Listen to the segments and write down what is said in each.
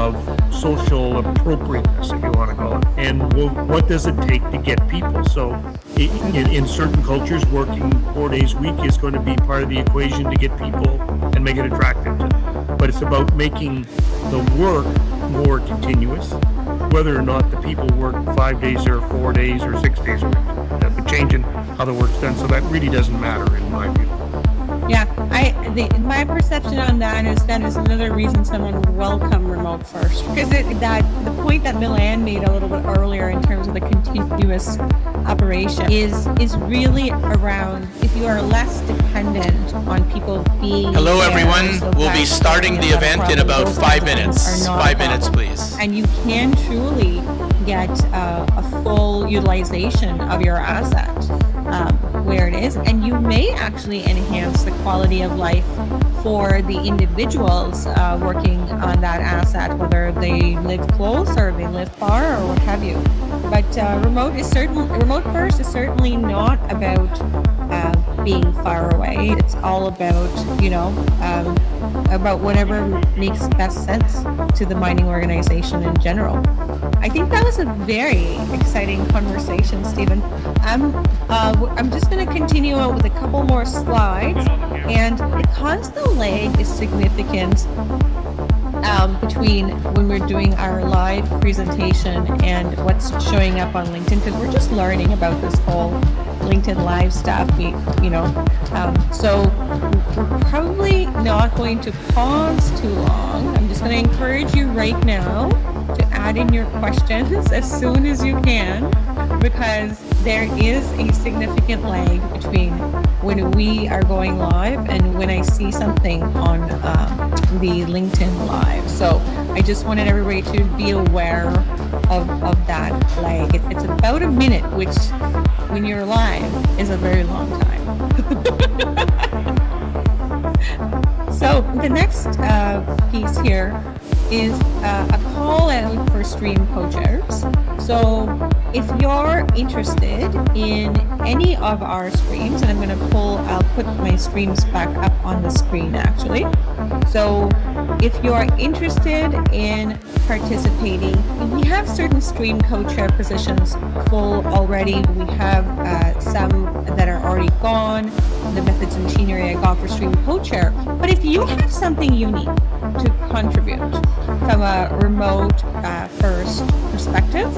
of social appropriateness, if you want to call it, and what does it take to get people. So in certain cultures, working 4 days a week is going to be part of the equation to get people and make it attractive to them. But it's about making the work more continuous, whether or not the people work 5 days or 4 days or 6 days a week, but changing how the work's done. So that really doesn't matter in my view. Yeah, my perception on that is another reason someone would welcome remote first, because the point that Milan made a little bit earlier in terms of the continuous operation is really around if you are less dependent on people being. Hello, there, everyone. so We'll be starting the event in about 5 minutes. 5 minutes, please. And you can truly get a full utilization of your asset where it is, and you may actually enhance the quality of life for the individuals working on that asset, whether they live close or they live far or what have you. But remote first is certainly not about being far away. It's all about about whatever makes best sense to the mining organization in general. I think that was a very exciting conversation, Stephen. I'm just going to continue on with a couple more slides, and because the lag is significant between when we're doing our live presentation and what's showing up on LinkedIn, because we're just learning about this whole LinkedIn live stuff, so we're probably not going to pause too long. I'm just going to encourage you right now to add in your questions as soon as you can, because there is a significant lag between when we are going live and when I see something on the LinkedIn live. So I just wanted everybody to be aware of that lag. It's about a minute, which when you're live is a very long time. So the next piece here is a call out for stream co-chairs. So if you're interested in any of our streams, and I'll put my streams back up on the screen actually. So if you're interested in participating, we have certain stream co-chair positions full already. We have some that are already gone. The methods and machinery I got for stream co-chair. But if you have something unique to contribute from a remote first perspective,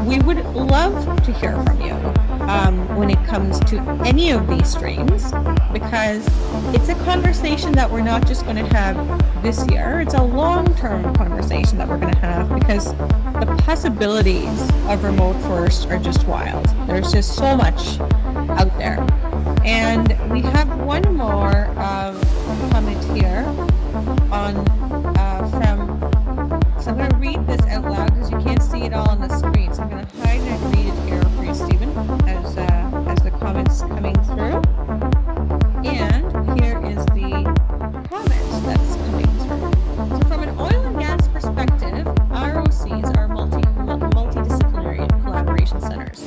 we would love to hear from you when it comes to any of these streams, because it's a conversation that we're not just going to have this year. It's a long-term conversation that we're going to have, because the possibilities of remote first are just wild. There's just so much out there. And we have one more comment here on so I'm going to read this out loud because you can't see it all on the screen. So I'm going to hide and read it here for you, Stephen, as the comments coming through. And here is the comment that's coming through. So from an oil and gas perspective, ROCs are multidisciplinary collaboration centers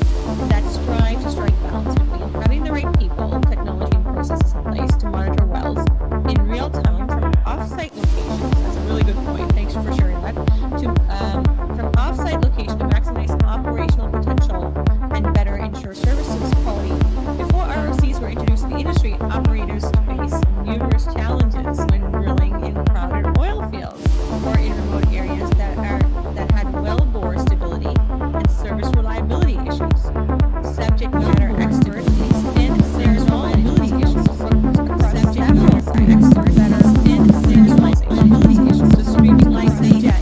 that strive to strike balance between having the right people, technology, and processes in place to monitor wells in real time from off-site locations. That's a really good point. Thanks for sharing that. From off-site location to maximize operational potential and better ensure services quality. Before ROCs were introduced to the industry, operators faced numerous challenges when drilling in crowded oil fields or in remote areas that had well bore stability and service reliability issues. Subject matter experts and service reliability issues across several experts that are in service reliability issues to streamline jet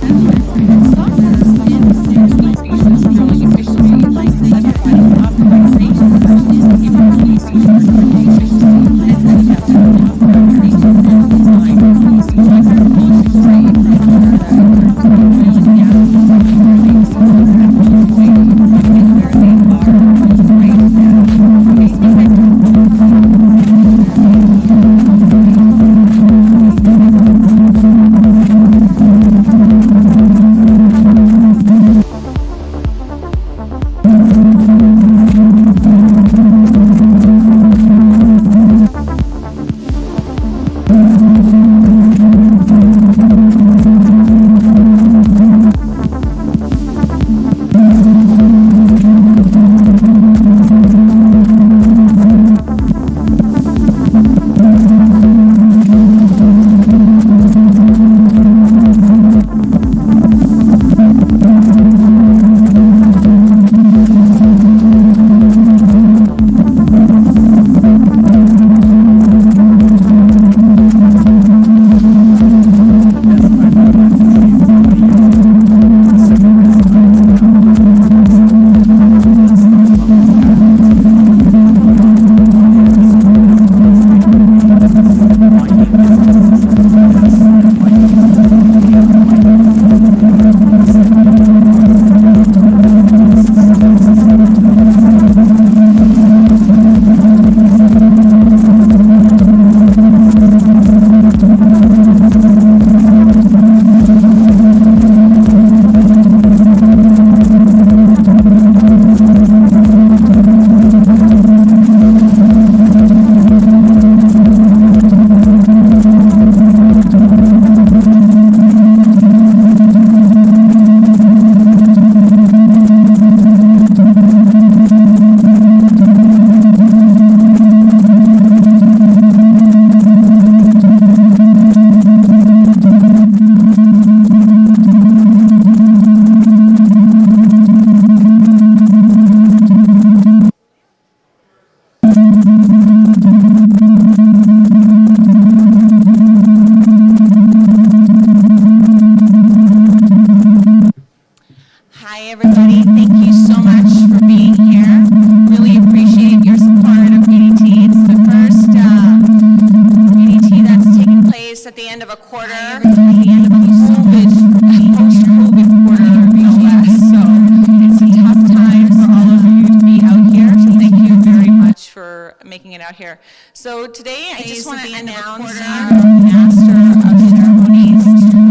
here. So today I just want to the end of a announce quarter. our Master of Ceremonies,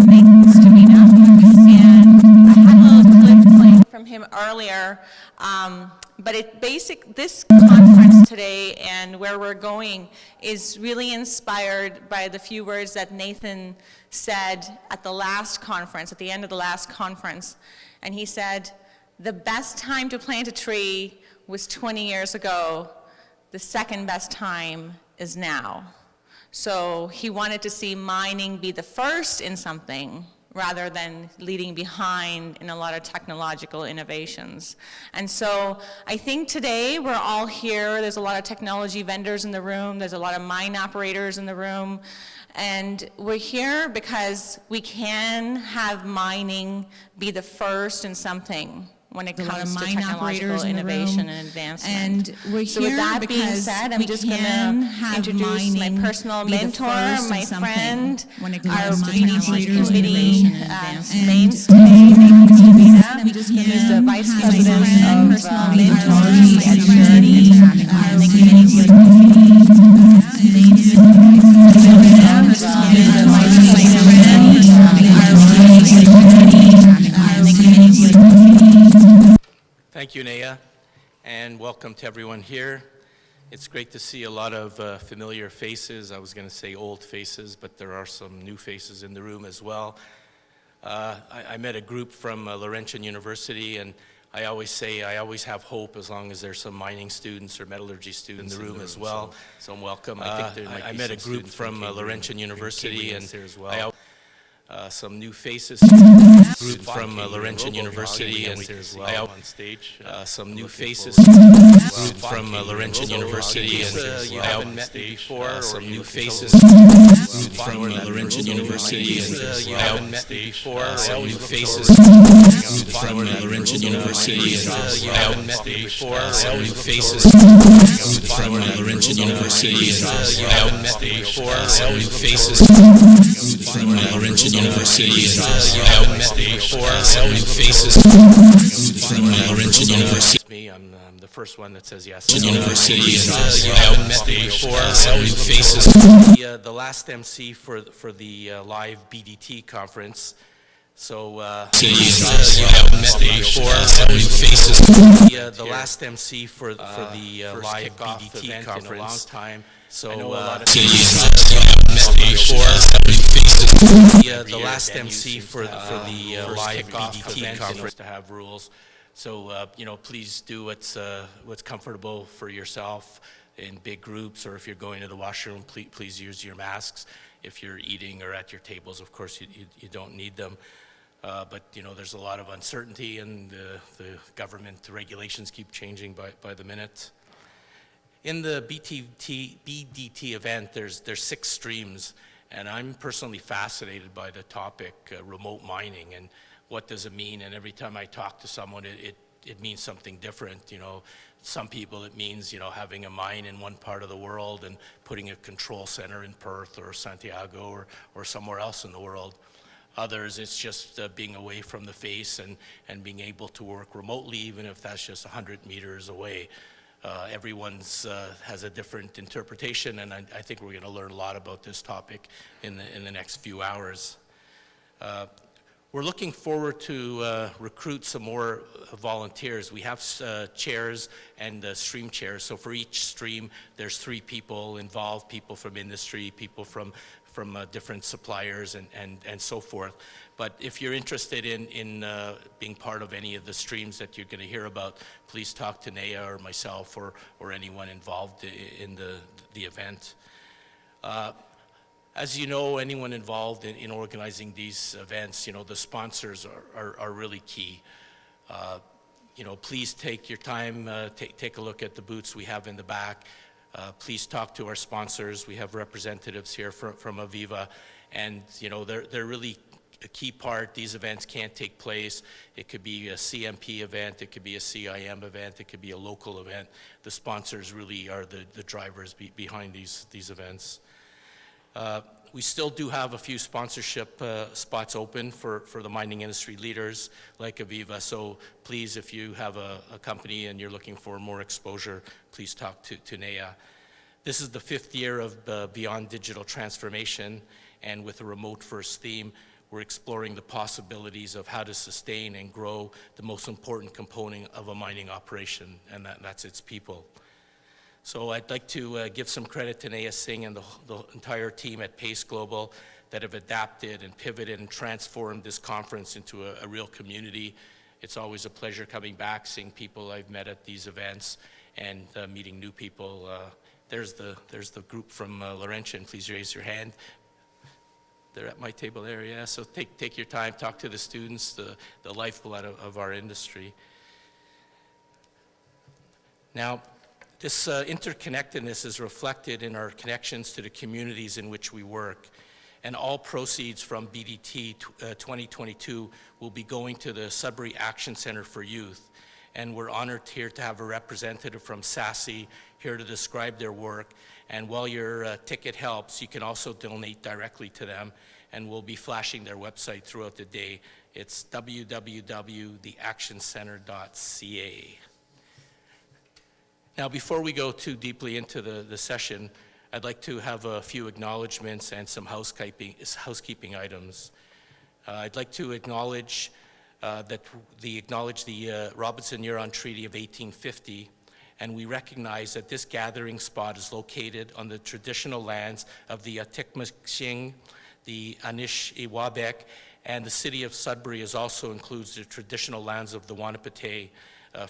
Nathan Stavina. And I had a little clip playing from him earlier, but this conference today and where we're going is really inspired by the few words that Nathan said at the last conference, at the end of the last conference. And he said, the best time to plant a tree was 20 years ago. The second best time is now. So he wanted to see mining be the first in something rather than leading behind in a lot of technological innovations. And so I think today we're all here. There's a lot of technology vendors in the room. There's a lot of mine operators in the room. And we're here because we can have mining be the first in something when it comes to technological innovation and advancement. And we're So with here that being because said, I'm we just going can to have introduce my mining personal be the mentor, first in my something friend, when it our comes to BDT technological committee innovation and advancement. mainstay, Nathan Stavina, who's the Vice have President my of personal Technology mentor, at my friend, Unity, and the committee's our Stavina, who's the Vice President. Thank you, Naya, and welcome to everyone here. It's great to see a lot of familiar faces. I was going to say old faces, but there are some new faces in the room as well. I met a group from Laurentian University, and I always say I always have hope as long as there's some mining students or metallurgy students in the room as well. So welcome. I met a group from Laurentian University, and some new faces. Group from Laurentian University, and I on stage. Some new faces. Group from Laurentian University, and I haven't met before. Some new faces. Group from Laurentian University, and I haven't met before. Some new faces. Group from Laurentian University, and I haven't met before. Some new faces. Group from Laurentian University, and I haven't met before. Some new faces. Group from Laurentian University, and I haven't met before. Some new faces. From Laurentian University. I'm the first one that says yes. University, and I haven't met before. Some new faces. The last MC for the live BDT conference. So I haven't met before. Some new faces. The last MC for the live BDT conference in a long time. So I know a lot of the last MC for the live BDT conference to have rules. So please do what's comfortable for yourself in big groups, or if you're going to the washroom, please use your masks. If you're eating or at your tables, of course you don't need them. But there's a lot of uncertainty, and the government regulations keep changing by the minute. In the BDT event, there's 6 streams, and I'm personally fascinated by the topic remote mining and what does it mean. And every time I talk to someone, it means something different. Some people it means having a mine in one part of the world and putting a control center in Perth or Santiago or somewhere else in the world. Others, it's just being away from the face and being able to work remotely, even if that's just 100 meters away. Everyone's has a different interpretation, and I think we're going to learn a lot about this topic in the next few hours. We're looking forward to recruit some more volunteers. We have chairs and stream chairs, so for each stream there's 3 people involved, people from industry, people from different suppliers and so forth. But if you're interested in being part of any of the streams that you're going to hear about, please talk to Naya or myself or anyone involved in the event. As you know, anyone involved in organizing these events, the sponsors are really key. Please take your time, take a look at the booths we have in the back. Please talk to our sponsors. We have representatives here from Aviva, and they're really a key part. These events can't take place. It could be a CMP event, it could be a CIM event, it could be a local event. The sponsors really are the drivers behind these events. We still do have a few sponsorship spots open for the mining industry leaders like Aviva. So please, if you have a company and you're looking for more exposure, please talk to Naya. This is the 5th year of Beyond Digital Transformation, and with a remote-first theme, we're exploring the possibilities of how to sustain and grow the most important component of a mining operation, and that's its people. So I'd like to give some credit to Naya Singh and the entire team at Pace Global that have adapted and pivoted and transformed this conference into a real community. It's always a pleasure coming back, seeing people I've met at these events, and meeting new people. There's the group from Laurentian. Please raise your hand. They're at my table there, yeah. So take your time, talk to the students, the lifeblood of our industry. Now, this interconnectedness is reflected in our connections to the communities in which we work. And all proceeds from BDT 2022 will be going to the Sudbury Action Center for Youth. And we're honored here to have a representative from Sassy here to describe their work. And while your ticket helps, you can also donate directly to them. And we'll be flashing their website throughout the day. It's www.theactioncenter.ca. Now, before we go too deeply into the session, I'd like to have a few acknowledgements and some housekeeping items. I'd like to acknowledge the Robinson-Huron Treaty of 1850, and we recognize that this gathering spot is located on the traditional lands of the Atikomaksing, the Anishinaabe, and the city of Sudbury also includes the traditional lands of the Wanapitei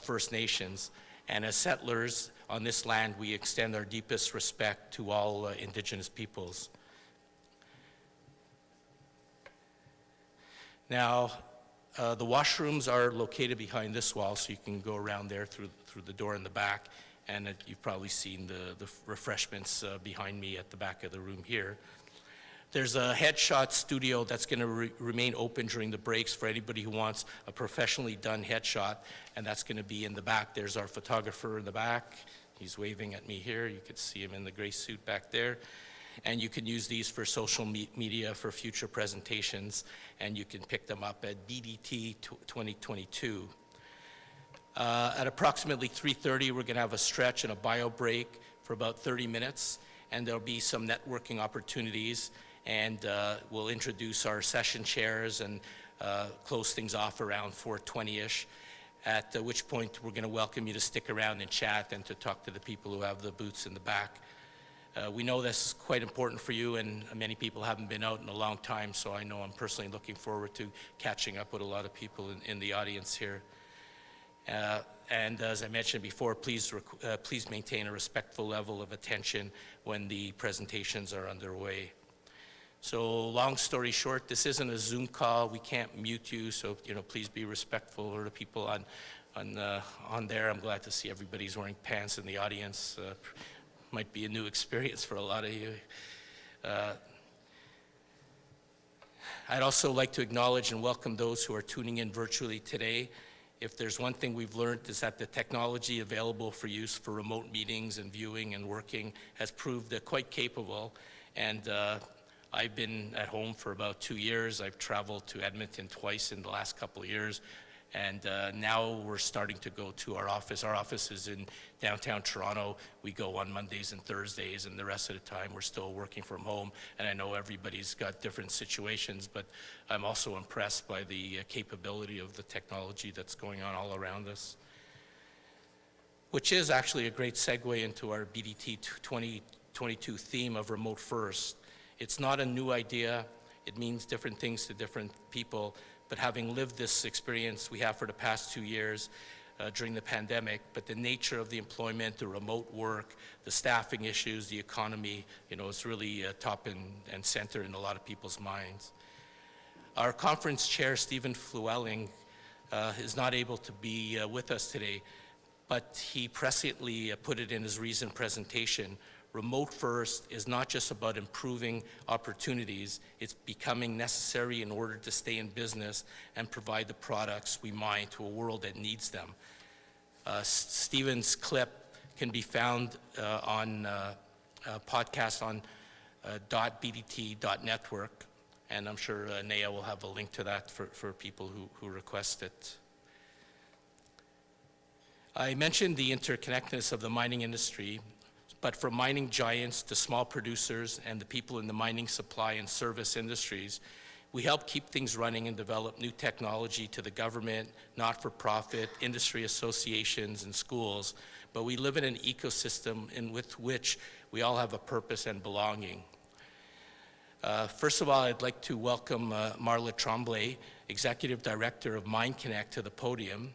First Nations. And as settlers on this land, we extend our deepest respect to all Indigenous peoples. Now, the washrooms are located behind this wall, so you can go around there through the door in the back, and you've probably seen the refreshments behind me at the back of the room here. There's a headshot studio that's going to remain open during the breaks for anybody who wants a professionally done headshot, and that's going to be in the back. There's our photographer in the back. He's waving at me here. You can see him in the gray suit back there. And you can use these for social media for future presentations, and you can pick them up at BDT 2022. At approximately 3:30, we're going to have a stretch and a bio break for about 30 minutes, and there'll be some networking opportunities. And we'll introduce our session chairs and close things off around 4:20-ish, at which point we're going to welcome you to stick around and chat and to talk to the people who have the booths in the back. We know this is quite important for you, and many people haven't been out in a long time, so I know I'm personally looking forward to catching up with a lot of people in the audience here. And as I mentioned before, please maintain a respectful level of attention when the presentations are underway. So long story short, this isn't a Zoom call. We can't mute you, so please be respectful of the people on there. I'm glad to see everybody's wearing pants in the audience. Might be a new experience for a lot of you. I'd also like to acknowledge and welcome those who are tuning in virtually today. If there's one thing we've learned is that the technology available for use for remote meetings and viewing and working has proved quite capable. And I've been at home for about 2 years. I've traveled to Edmonton twice in the last couple of years. And now we're starting to go to our office. Our office is in downtown Toronto. We go on Mondays and Thursdays, and the rest of the time we're still working from home. And I know everybody's got different situations, but I'm also impressed by the capability of the technology that's going on all around us, which is actually a great segue into our BDT 2022 theme of remote first. It's not a new idea. It means different things to different people. But having lived this experience we have for the past 2 years during the pandemic, but the nature of the employment, the remote work, the staffing issues, the economy, it's really top and center in a lot of people's minds. Our conference chair, Stephen Flewelling, is not able to be with us today, but he presciently put it in his recent presentation. Remote first is not just about improving opportunities, it's becoming necessary in order to stay in business and provide the products we mine to a world that needs them. Stephen's clip can be found on a podcast on .bdt.network, and I'm sure Naya will have a link to that for people who request it. I mentioned the interconnectedness of the mining industry. But from mining giants to small producers and the people in the mining supply and service industries, we help keep things running and develop new technology to the government, not-for-profit, industry associations, and schools. But we live in an ecosystem in with which we all have a purpose and belonging. First of all, I'd like to welcome Marla Trombley, Executive Director of Mine Connect, to the podium.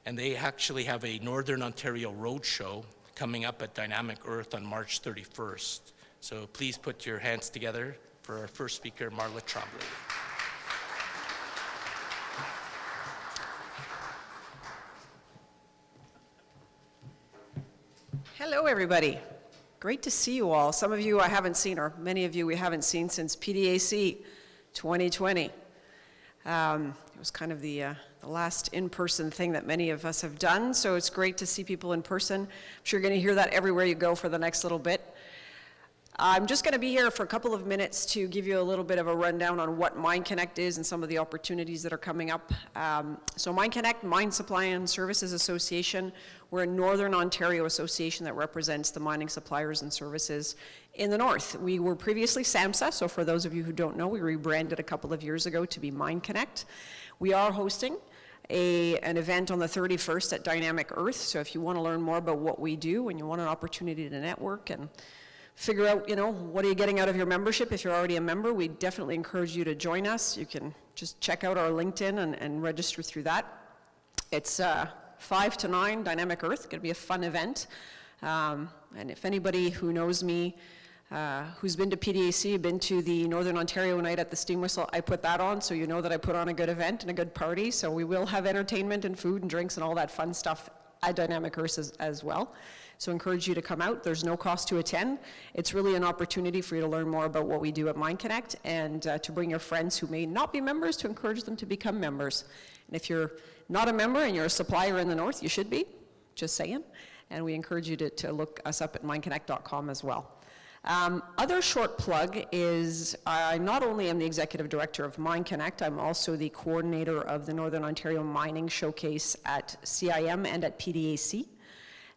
And they actually have a Northern Ontario Roadshow coming up at Dynamic Earth on March 31st. So please put your hands together for our first speaker, Marla Trombley. Hello, everybody. Great to see you all. Some of you I haven't seen, or many of you we haven't seen since PDAC 2020. It was kind of the last in-person thing that many of us have done, so it's great to see people in person. I'm sure you're going to hear that everywhere you go for the next little bit. I'm just going to be here for a couple of minutes to give you a little bit of a rundown on what Mine Connect is and some of the opportunities that are coming up. So Mine Connect, Mine Supply and Services Association, we're a Northern Ontario association that represents the mining suppliers and services in the north. We were previously SAMHSA, so for those of you who don't know, we rebranded a couple of years ago to be Mine Connect. We are hosting an event on the 31st at Dynamic Earth, so if you want to learn more about what we do and you want an opportunity to network and figure out, what are you getting out of your membership? If you're already a member, we definitely encourage you to join us. You can just check out our LinkedIn and register through that. It's 5 to 9, Dynamic Earth. Going to be a fun event. And if anybody who knows me, who's been to PDAC, been to the Northern Ontario night at the Steam Whistle, I put that on, so you know that I put on a good event and a good party. So we will have entertainment and food and drinks and all that fun stuff at Dynamic Earth as well. So I encourage you to come out. There's no cost to attend. It's really an opportunity for you to learn more about what we do at Mine Connect and to bring your friends who may not be members to encourage them to become members. And if you're not a member and you're a supplier in the north, you should be, just saying. And we encourage you to look us up at mineconnect.com as well. Other short plug is I not only am the Executive Director of Mine Connect, I'm also the coordinator of the Northern Ontario Mining Showcase at CIM and at PDAC.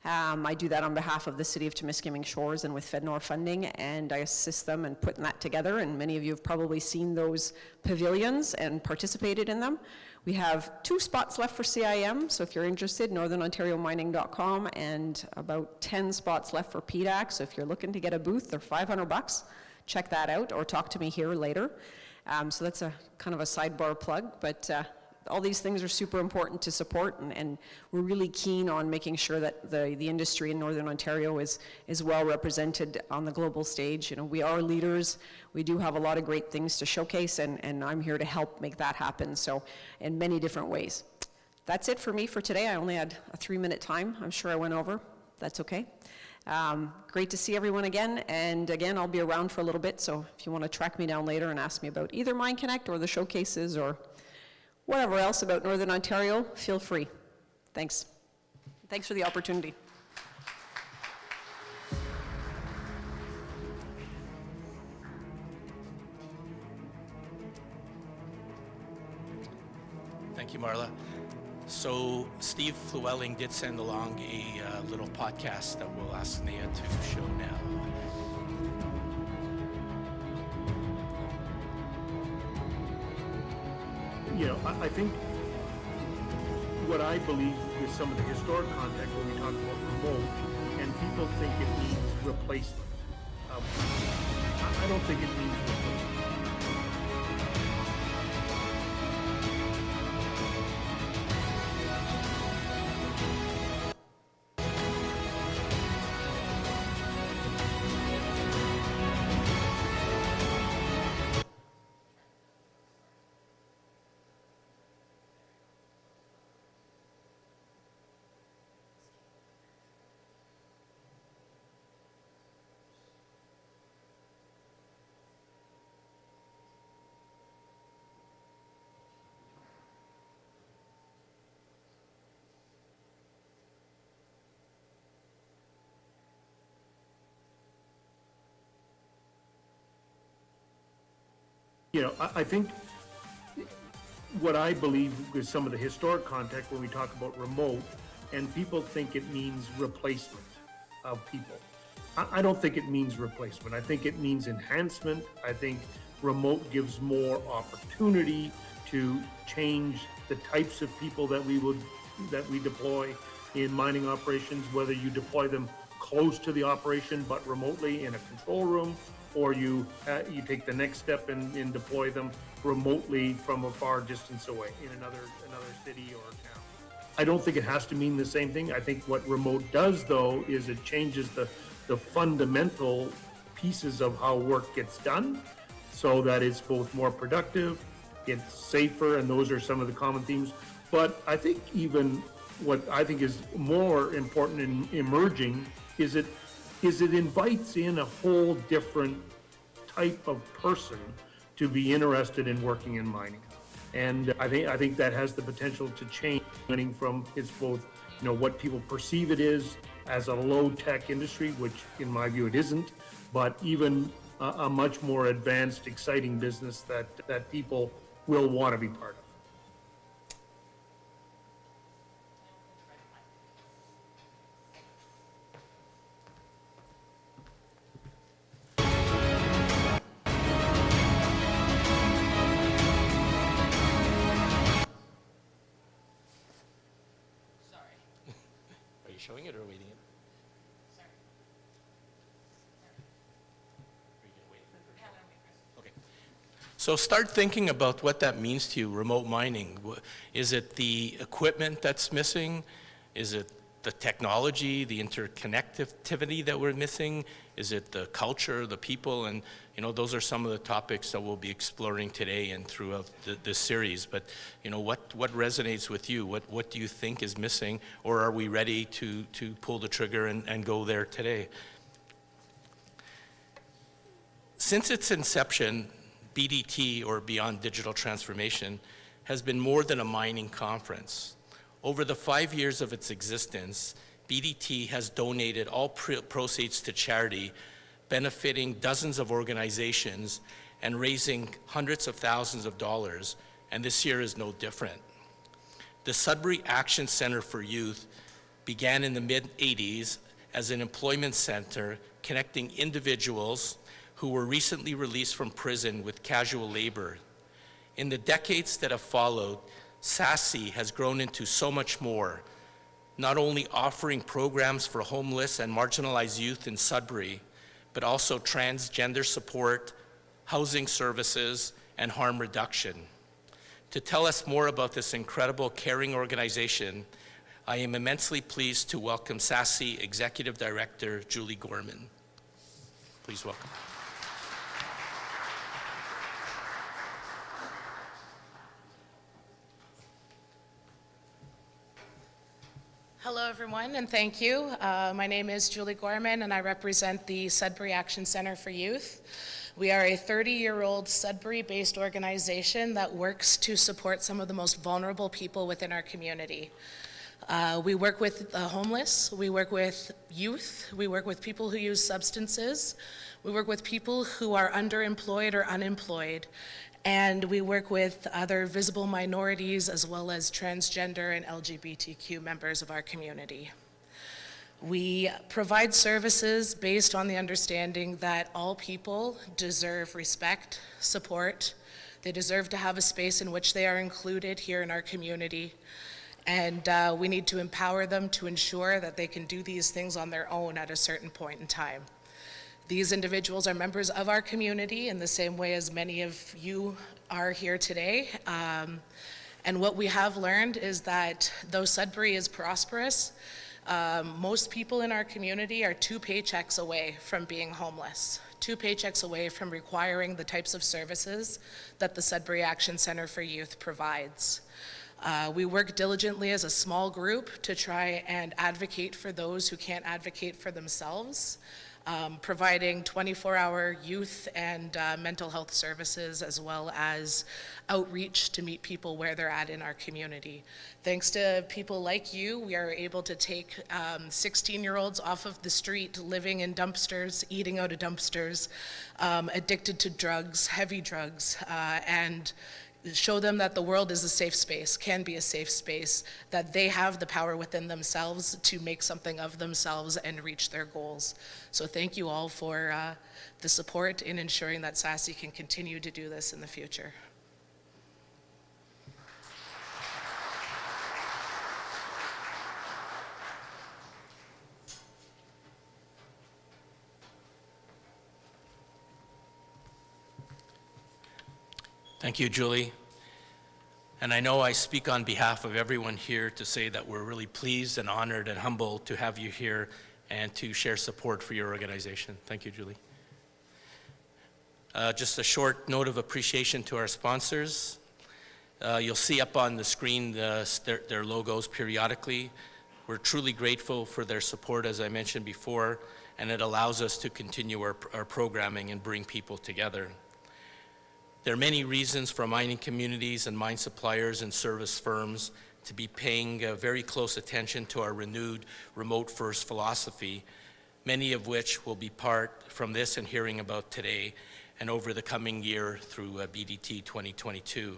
I do that on behalf of the City of Temiskaming Shores and with FedNor funding, and I assist them in putting that together, and many of you have probably seen those pavilions and participated in them. We have 2 spots left for CIM, so if you're interested, northernontariomining.com, and about 10 spots left for PDAC, so if you're looking to get a booth, they're $500. Check that out, or talk to me here later. So that's a kind of a sidebar plug, but all these things are super important to support, and we're really keen on making sure that the industry in Northern Ontario is well represented on the global stage. We are leaders. We do have a lot of great things to showcase, and I'm here to help make that happen, so in many different ways. That's it for me for today. I only had a 3-minute time. I'm sure I went over. That's okay. Great to see everyone again, and again, I'll be around for a little bit, so if you want to track me down later and ask me about either Mine Connect or the showcases or whatever else about Northern Ontario, feel free. Thanks. Thanks for the opportunity. Thank you, Marla. So Steve Llewellyn did send along a little podcast that we'll ask Nia to show now. I think what I believe with some of the historic context when we talk about remote, and people think it means replacement. I don't think it means replacement. I think what I believe with some of the historic context when we talk about remote, and people think it means replacement of people. I don't think it means replacement. I think it means enhancement. I think remote gives more opportunity to change the types of people that we deploy in mining operations, whether you deploy them close to the operation but remotely in a control room, or you take the next step and deploy them remotely from a far distance away in another city or town. I don't think it has to mean the same thing. I think what remote does, though, is it changes the fundamental pieces of how work gets done so that it's both more productive, it's safer, and those are some of the common themes. But I think even what I think is more important and emerging is it invites in a whole different type of person to be interested in working in mining. And I think that has the potential to change mining from it's both, what people perceive it is as a low-tech industry, which in my view it isn't, but even a much more advanced, exciting business that people will want to be part of. Are you showing it or waiting it? Okay. So start thinking about what that means to you, remote mining. Is it the equipment that's missing? Is it the technology, the interconnectivity that we're missing? Is it the culture, the people? And those are some of the topics that we'll be exploring today and throughout this series. But what resonates with you? What do you think is missing? Or are we ready to pull the trigger and go there today? Since its inception, BDT, or Beyond Digital Transformation, has been more than a mining conference. Over the 5 years of its existence, BDT has donated all proceeds to charity, benefiting dozens of organizations and raising hundreds of thousands of dollars, and this year is no different. The Sudbury Action Center for Youth began in the mid-'80s as an employment center connecting individuals who were recently released from prison with casual labor. In the decades that have followed, Sassy has grown into so much more, not only offering programs for homeless and marginalized youth in Sudbury, but also transgender support, housing services, and harm reduction. To tell us more about this incredible caring organization, I am immensely pleased to welcome Sassy Executive Director Julie Gorman. Please welcome. Hello, everyone, and thank you. My name is Julie Gorman, and I represent the Sudbury Action Center for Youth. We are a 30-year-old Sudbury-based organization that works to support some of the most vulnerable people within our community. We work with the homeless, we work with youth, we work with people who use substances, we work with people who are underemployed or unemployed, and we work with other visible minorities as well as transgender and LGBTQ members of our community. We provide services based on the understanding that all people deserve respect, support. They deserve to have a space in which they are included here in our community. And we need to empower them to ensure that they can do these things on their own at a certain point in time. These individuals are members of our community in the same way as many of you are here today. And what we have learned is that though Sudbury is prosperous, most people in our community are 2 paychecks away from being homeless, 2 paychecks away from requiring the types of services that the Sudbury Action Center for Youth provides. We work diligently as a small group to try and advocate for those who can't advocate for themselves, providing 24-hour youth and mental health services, as well as outreach to meet people where they're at in our community. Thanks to people like you, we are able to take 16-year-olds off of the street, living in dumpsters, eating out of dumpsters, addicted to drugs, heavy drugs, and show them that the world is a safe space, can be a safe space, that they have the power within themselves to make something of themselves and reach their goals. So thank you all for the support in ensuring that Sassy can continue to do this in the future. Thank you, Julie. And I know I speak on behalf of everyone here to say that we're really pleased and honored and humbled to have you here and to share support for your organization. Thank you, Julie. Just a short note of appreciation to our sponsors. You'll see up on the screen their logos periodically. We're truly grateful for their support, as I mentioned before, and it allows us to continue our programming and bring people together. There are many reasons for mining communities and mine suppliers and service firms to be paying very close attention to our renewed remote-first philosophy, many of which will be part from this and hearing about today and over the coming year through BDT 2022.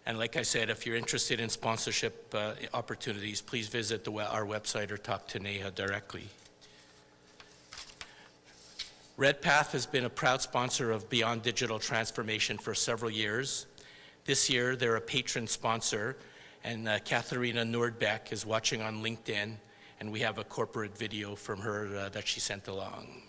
And like I said, if you're interested in sponsorship opportunities, please visit our website or talk to Neha directly. Redpath has been a proud sponsor of Beyond Digital Transformation for several years. This year, they're a patron sponsor, and Katharina Nordbeck is watching on LinkedIn, and we have a corporate video from her that she sent along.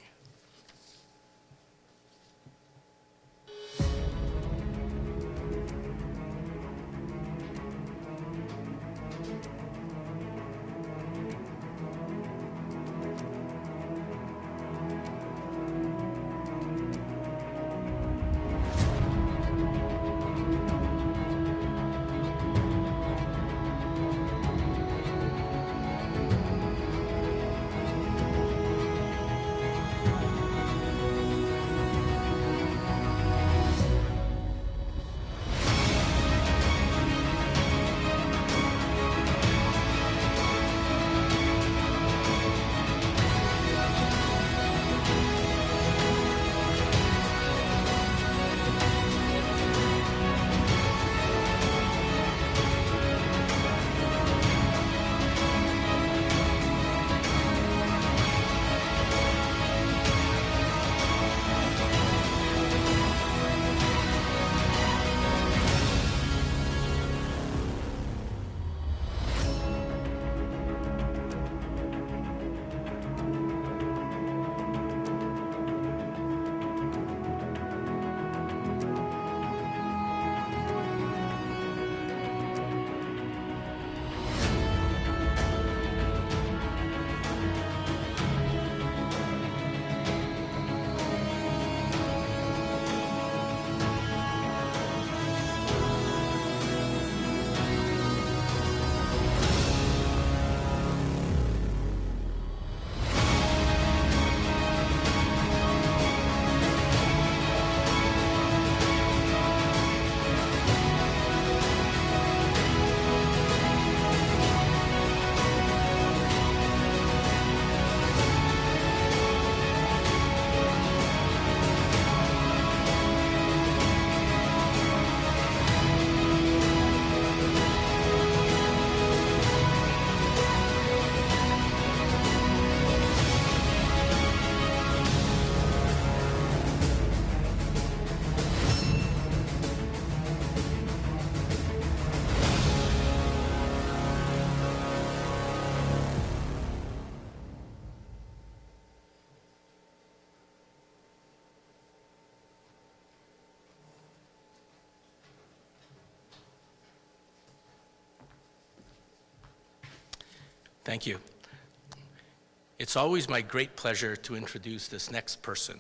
Thank you. It's always my great pleasure to introduce this next person.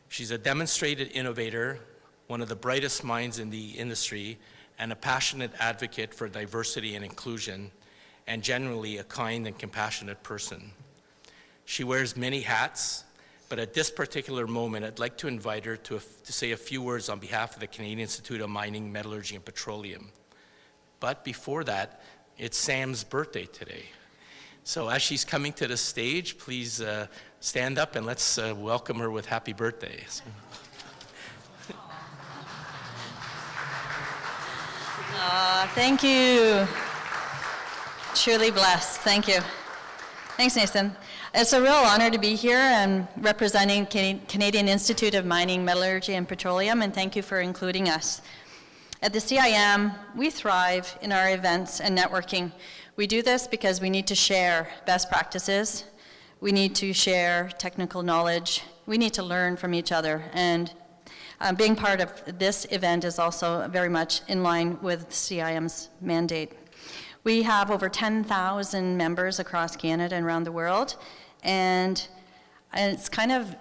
She's a demonstrated innovator, one of the brightest minds in the industry, and a passionate advocate for diversity and inclusion, and generally a kind and compassionate person. She wears many hats, but at this particular moment, I'd like to invite her to say a few words on behalf of the Canadian Institute of Mining, Metallurgy, and Petroleum. But before that, it's Sam's birthday today. So as she's coming to the stage, please stand up and let's welcome her with happy birthday. Thank you. Truly blessed. Thank you. Thanks, Nathan. It's a real honor to be here and representing Canadian Institute of Mining, Metallurgy, and Petroleum, and thank you for including us. At the CIM, we thrive in our events and networking. We do this because we need to share best practices, we need to share technical knowledge, we need to learn from each other, and being part of this event is also very much in line with CIM's mandate. We have over 10,000 members across Canada and around the world, and it's kind of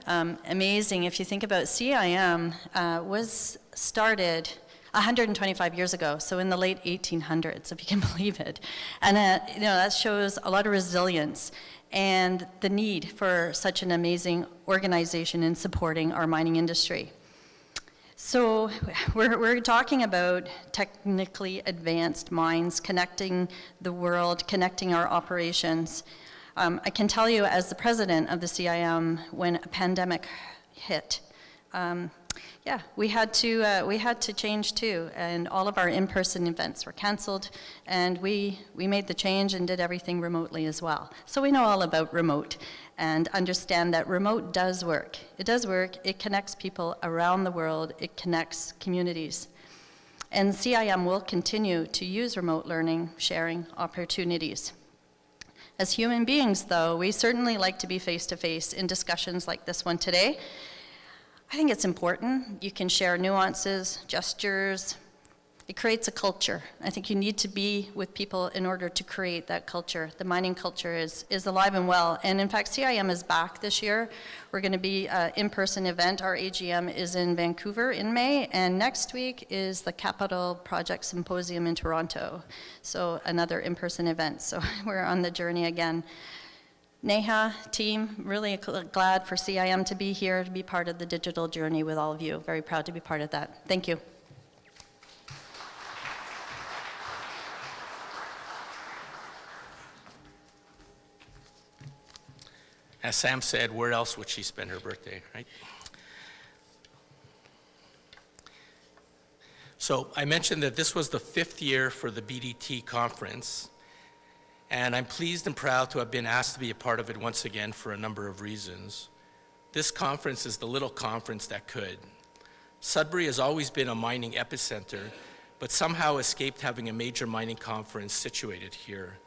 amazing if you think about CIM was started 125 years ago, so in the late 1800s, if you can believe it. And that shows a lot of resilience and the need for such an amazing organization in supporting our mining industry. So we're talking about technically advanced mines, connecting the world, connecting our operations. I can tell you as the president of the CIM, when a pandemic hit, we had to change too, and all of our in-person events were canceled, and we made the change and did everything remotely as well. So we know all about remote and understand that remote does work. It does work. It connects people around the world. It connects communities. And CIM will continue to use remote learning, sharing opportunities. As human beings, though, we certainly like to be face-to-face in discussions like this one today. I think it's important. You can share nuances, gestures. It creates a culture. I think you need to be with people in order to create that culture. The mining culture is alive and well. And in fact, CIM is back this year. We're going to be an in-person event. Our AGM is in Vancouver in May, and next week is the Capital Project Symposium in Toronto. So another in-person event. So we're on the journey again. Neha, team, really glad for CIM to be here, to be part of the digital journey with all of you. Very proud to be part of that. Thank you. As Sam said, where else would she spend her birthday, right? So I mentioned that this was the 5th year for the BDT conference, and I'm pleased and proud to have been asked to be a part of it once again for a number of reasons. This conference is the little conference that could. Sudbury has always been a mining epicenter, but somehow escaped having a major mining conference situated here.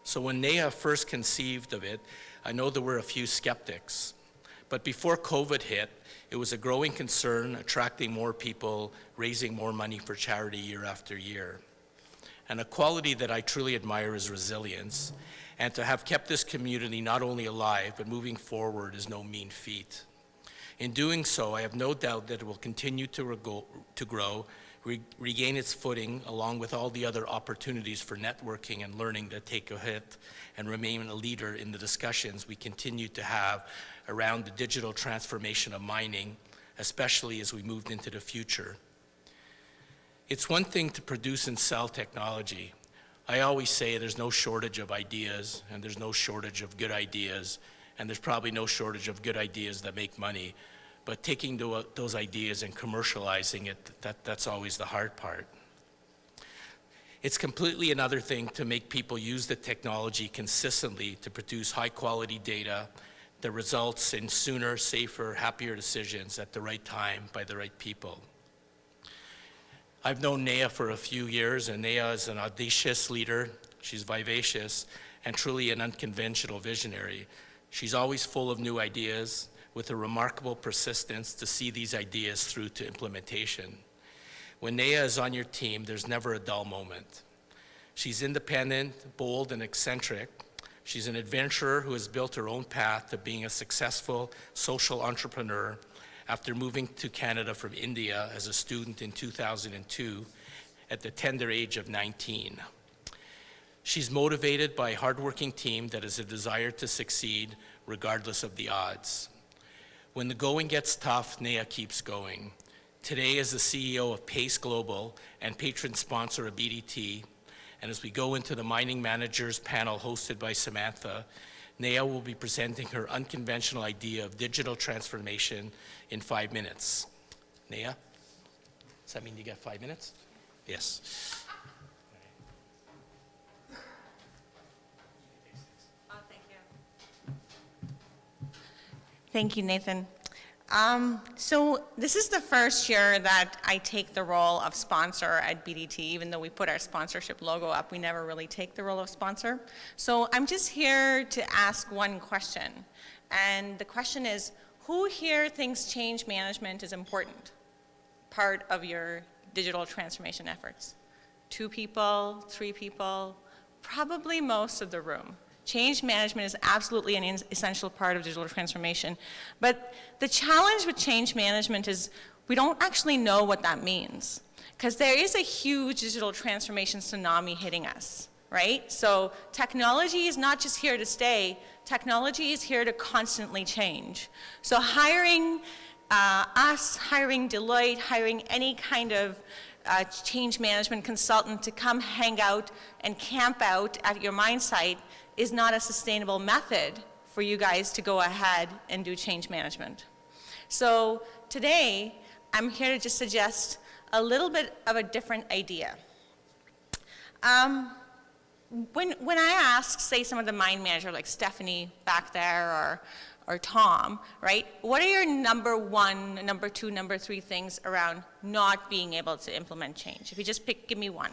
So when Neha first conceived of it, I know there were a few skeptics. But before COVID hit, it was a growing concern, attracting more people, raising more money for charity year after year. And a quality that I truly admire is resilience. And to have kept this community not only alive, but moving forward is no mean feat. In doing so, I have no doubt that it will continue to grow, regain its footing, along with all the other opportunities for networking and learning that take a hit, and remain a leader in the discussions we continue to have around the digital transformation of mining, especially as we moved into the future. It's one thing to produce and sell technology. I always say there's no shortage of ideas, and there's no shortage of good ideas, and there's probably no shortage of good ideas that make money. But taking those ideas and commercializing it, that's always the hard part. It's completely another thing to make people use the technology consistently to produce high quality data that results in sooner, safer, happier decisions at the right time by the right people. I've known Neha for a few years, and Neha is an audacious leader. She's vivacious and truly an unconventional visionary. She's always full of new ideas, with a remarkable persistence to see these ideas through to implementation. When Neha is on your team, there's never a dull moment. She's independent, bold, and eccentric. She's an adventurer who has built her own path to being a successful social entrepreneur after moving to Canada from India as a student in 2002 at the tender age of 19. She's motivated by a hardworking team that has a desire to succeed regardless of the odds. When the going gets tough, Neha keeps going. Today, as the CEO of Pace Global and patron sponsor of BDT, and as we go into the Mining Managers panel hosted by Samantha, Neha will be presenting her unconventional idea of digital transformation in 5 minutes. Neha, does that mean you get 5 minutes? Yes. Thank you, Nathan. So this is the first year that I take the role of sponsor at BDT. Even though we put our sponsorship logo up, we never really take the role of sponsor. So I'm just here to ask one question. And the question is, who here thinks change management is important part of your digital transformation efforts? 2 people, 3 people, probably most of the room. Change management is absolutely an essential part of digital transformation. But the challenge with change management is we don't actually know what that means, because there is a huge digital transformation tsunami hitting us, right? So technology is not just here to stay, technology is here to constantly change. So hiring us, hiring Deloitte, hiring any kind of change management consultant to come hang out and camp out at your mine site is not a sustainable method for you guys to go ahead and do change management. So today, I'm here to just suggest a little bit of a different idea. When I ask, say, some of the mine manager, like Stephanie back there, or Tom, right? What are your number 1, number 2, number 3 things around not being able to implement change? If you just give me one.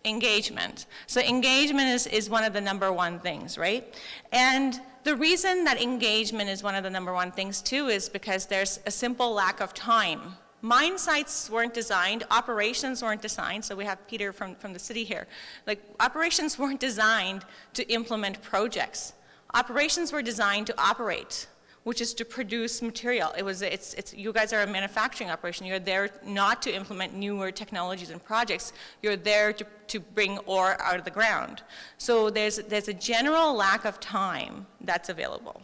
Engagement. So engagement is one of the number 1 things, right? And the reason that engagement is one of the number 1 things too is because there's a simple lack of time. Mine sites weren't designed, operations weren't designed, so we have Peter from the city here. Like, operations weren't designed to implement projects. Operations were designed to operate, which is to produce material. You guys are a manufacturing operation. You're there not to implement newer technologies and projects. You're there to bring ore out of the ground. So there's a general lack of time that's available.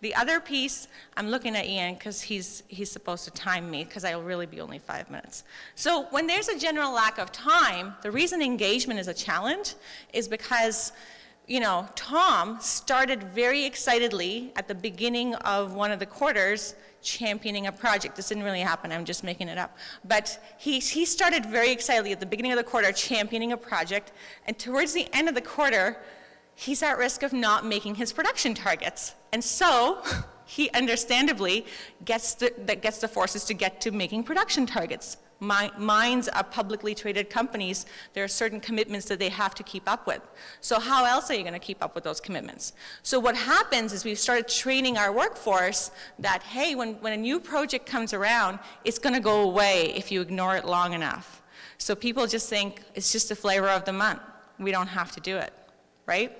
The other piece, I'm looking at Ian because he's supposed to time me, because I'll really be only 5 minutes. So when there's a general lack of time, the reason engagement is a challenge is because, you know, Tom started very excitedly at the beginning of one of the quarters championing a project. This didn't really happen, I'm just making it up. But he started very excitedly at the beginning of the quarter championing a project, and towards the end of the quarter, he's at risk of not making his production targets. And so he understandably gets the forces to get to making production targets. Mines are publicly traded companies. There are certain commitments that they have to keep up with. So how else are you going to keep up with those commitments? So what happens is we've started training our workforce that, hey, when a new project comes around, it's going to go away if you ignore it long enough. So people just think it's just the flavor of the month. We don't have to do it, right?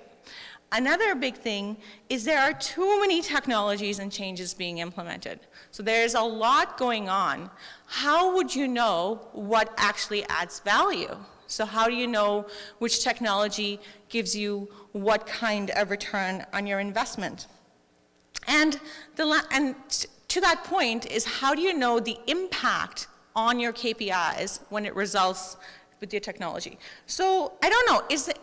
Another big thing is there are too many technologies and changes being implemented. So there's a lot going on. How would you know what actually adds value? So how do you know which technology gives you what kind of return on your investment? And to that point is, how do you know the impact on your KPIs when it results with your technology? So I don't know,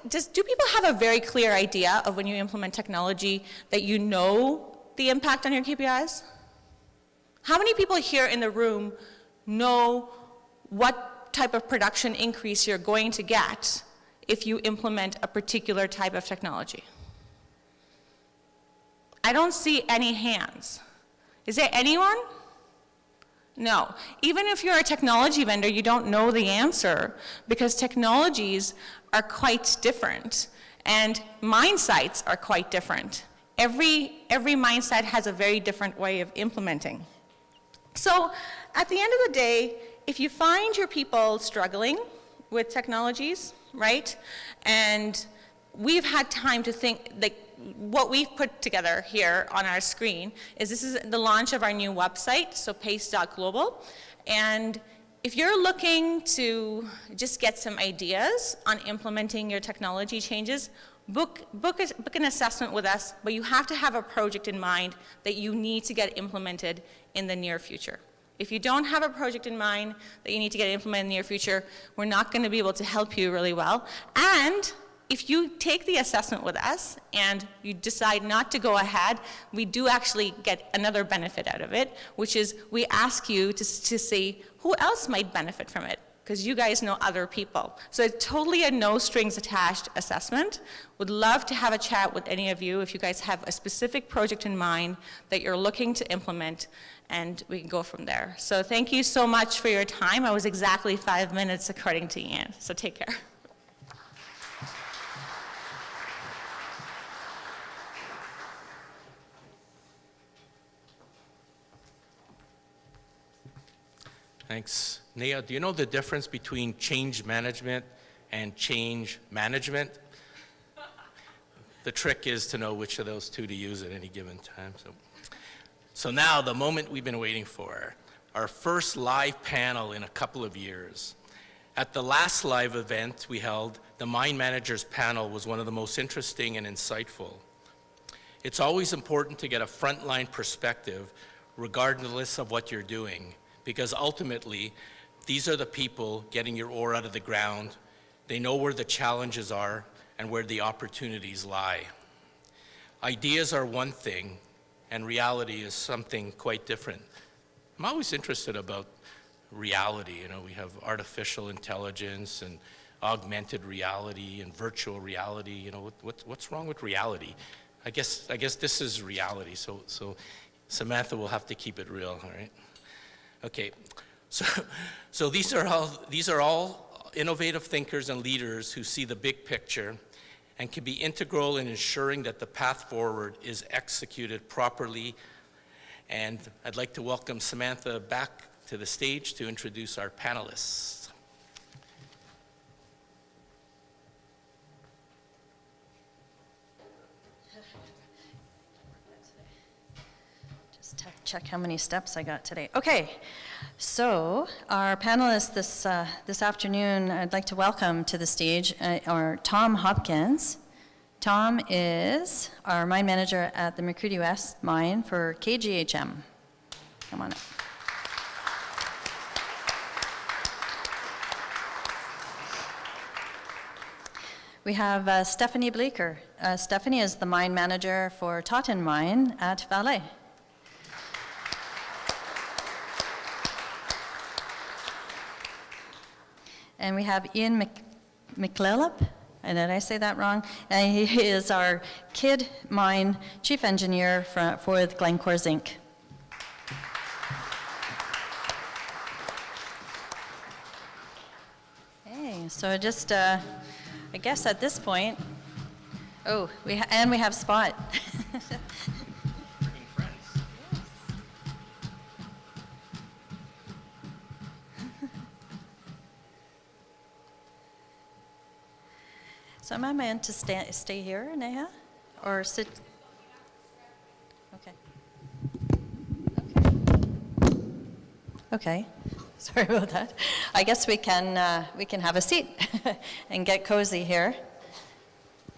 do people have a very clear idea of when you implement technology that you know the impact on your KPIs? How many people here in the room know what type of production increase you're going to get if you implement a particular type of technology? I don't see any hands. Is there anyone? No. Even if you're a technology vendor, you don't know the answer, because technologies are quite different, and mine sites are quite different. Every mine site has a very different way of implementing. So at the end of the day, if you find your people struggling with technologies, right, and we've had time to think, like, what we've put together here on our screen is this is the launch of our new website, so pace.global. And if you're looking to just get some ideas on implementing your technology changes, book an assessment with us, but you have to have a project in mind that you need to get implemented in the near future. If you don't have a project in mind that you need to get implemented in the near future, we're not going to be able to help you really well. And if you take the assessment with us and you decide not to go ahead, we do actually get another benefit out of it, which is we ask you to see who else might benefit from it. because you guys know other people. So it's totally a no strings attached assessment. Would love to have a chat with any of you if you guys have a specific project in mind that you're looking to implement, and we can go from there. So thank you so much for your time. I was exactly 5 minutes according to Ian, so take care. Thanks. Neha, do you know the difference between change management and change management? The trick is to know which of those two to use at any given time. So now, the moment we've been waiting for, our first live panel in a couple of years. At the last live event we held, the Mine Managers panel was one of the most interesting and insightful. It's always important to get a frontline perspective, regardless of what you're doing, because ultimately, these are the people getting your ore out of the ground. They know where the challenges are and where the opportunities lie. Ideas are one thing, and reality is something quite different. I'm always interested about reality. You know, we have artificial intelligence and augmented reality and virtual reality. You know, what's wrong with reality? I guess this is reality. So Samantha will have to keep it real, all right? Okay, so these are all innovative thinkers and leaders who see the big picture and can be integral in ensuring that the path forward is executed properly. And I'd like to welcome Samantha back to the stage to introduce our panelists. Just check how many steps I got today. Okay, so our panelists this afternoon, I'd like to welcome to the stage are Tom Hopkins. Tom is our mine manager at the McCready West mine for KGHM. Come on up. We have Stephanie Bleeker. Stephanie is the mine manager for Totten Mine at Valley. And we have Ian McLellup, and did I say that wrong? And he is our Kidd Mine Chief Engineer for Glencore Zinc. Okay, so just, I guess at this point, we have Spot. So am I meant to stay here, Neha, or sit? Okay. Sorry about that. I guess we can have a seat and get cozy here.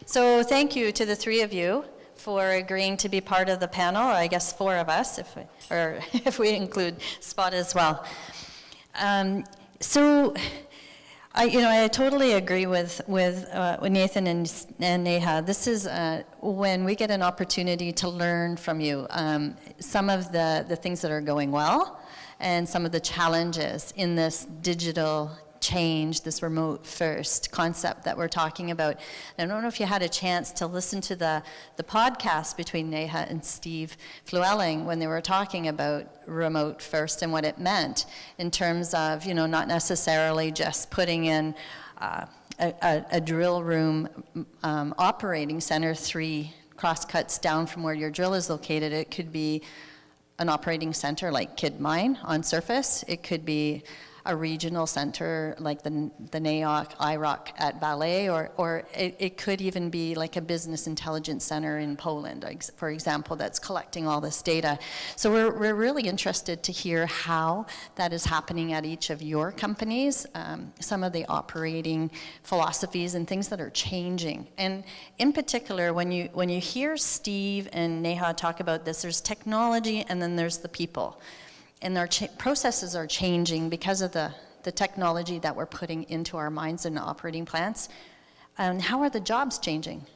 So thank you to the three of you for agreeing to be part of the panel. I guess four of us, if we include Spot as well. I totally agree with Nathan and Neha. This is when we get an opportunity to learn from you some of the things that are going well and some of the challenges in this digital change, this remote first concept that we're talking about. And I don't know if you had a chance to listen to the podcast between Neha and Steve Flewelling when they were talking about remote first and what it meant in terms of, not necessarily just putting in a drill room operating center 3 crosscuts down from where your drill is located. It could be an operating center like Kidd Mine on surface. It could be a regional center like the NAOC, IROC at Ballet, or it could even be like a business intelligence center in Poland, for example, that's collecting all this data. So we're really interested to hear how that is happening at each of your companies, some of the operating philosophies and things that are changing. And in particular, when you hear Steve and Neha talk about this, there's technology and then there's the people. And our processes are changing because of the technology that we're putting into our mines and operating plants. And how are the jobs changing?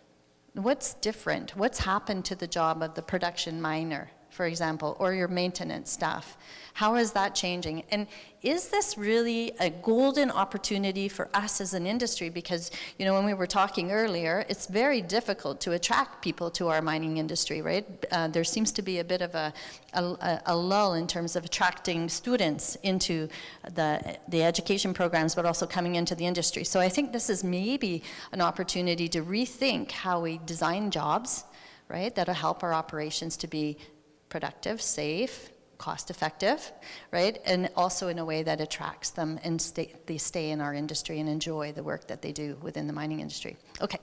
What's different? What's happened to the job of the production miner for example, or your maintenance staff? How is that changing? And is this really a golden opportunity for us as an industry? Because, you know, when we were talking earlier, it's very difficult to attract people to our mining industry, right? There seems to be a bit of a lull in terms of attracting students into the education programs, but also coming into the industry. So I think this is maybe an opportunity to rethink how we design jobs, right? That'll help our operations to be productive, safe, cost-effective, right? And also in a way that attracts them and they stay in our industry and enjoy the work that they do within the mining industry. Okay,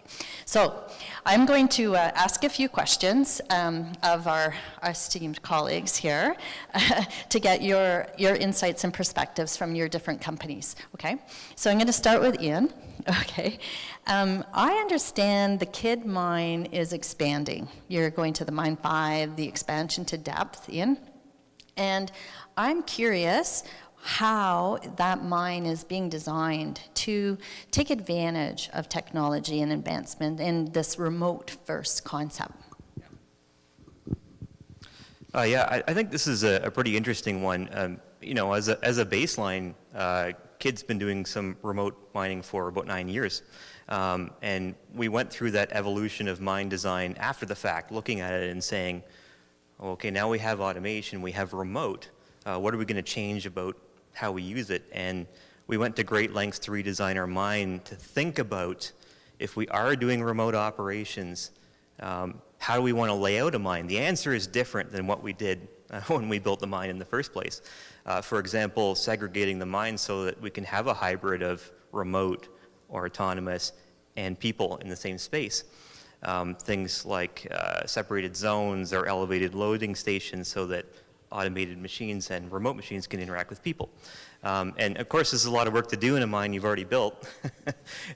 so I'm going to ask a few questions of our esteemed colleagues here to get your insights and perspectives from your different companies, okay? So I'm going to start with Ian, okay? I understand the Kidd mine is expanding. You're going to the Mine 5, the expansion to depth, Ian? And I'm curious how that mine is being designed to take advantage of technology and advancement in this remote first concept. Yeah, I think this is a pretty interesting one. You know, as a baseline, Kidd's been doing some remote mining for about 9 years. And we went through that evolution of mine design after the fact, looking at it and saying, okay, now we have automation, we have remote. What are we going to change about how we use it? And we went to great lengths to redesign our mine to think about if we are doing remote operations, how do we want to lay out a mine? The answer is different than what we did when we built the mine in the first place. For example, segregating the mine so that we can have a hybrid of remote or autonomous and people in the same space. Things like separated zones or elevated loading stations so that automated machines and remote machines can interact with people. And of course, there's a lot of work to do in a mine you've already built.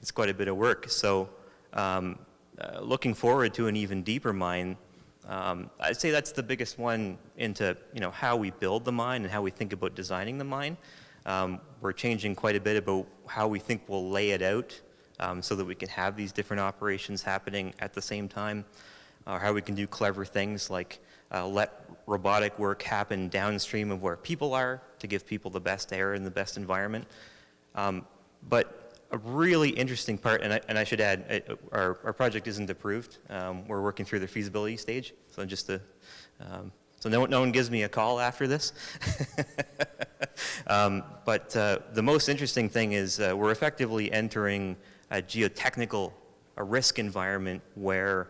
It's quite a bit of work. So looking forward to an even deeper mine, I'd say that's the biggest one into how we build the mine and how we think about designing the mine. We're changing quite a bit about how we think we'll lay it out. So that we can have these different operations happening at the same time, or how we can do clever things like let robotic work happen downstream of where people are to give people the best air and the best environment. But a really interesting part, and I should add, our project isn't approved. We're working through the feasibility stage, so just to, so no one gives me a call after this. But the most interesting thing is we're effectively entering a geotechnical, a risk environment where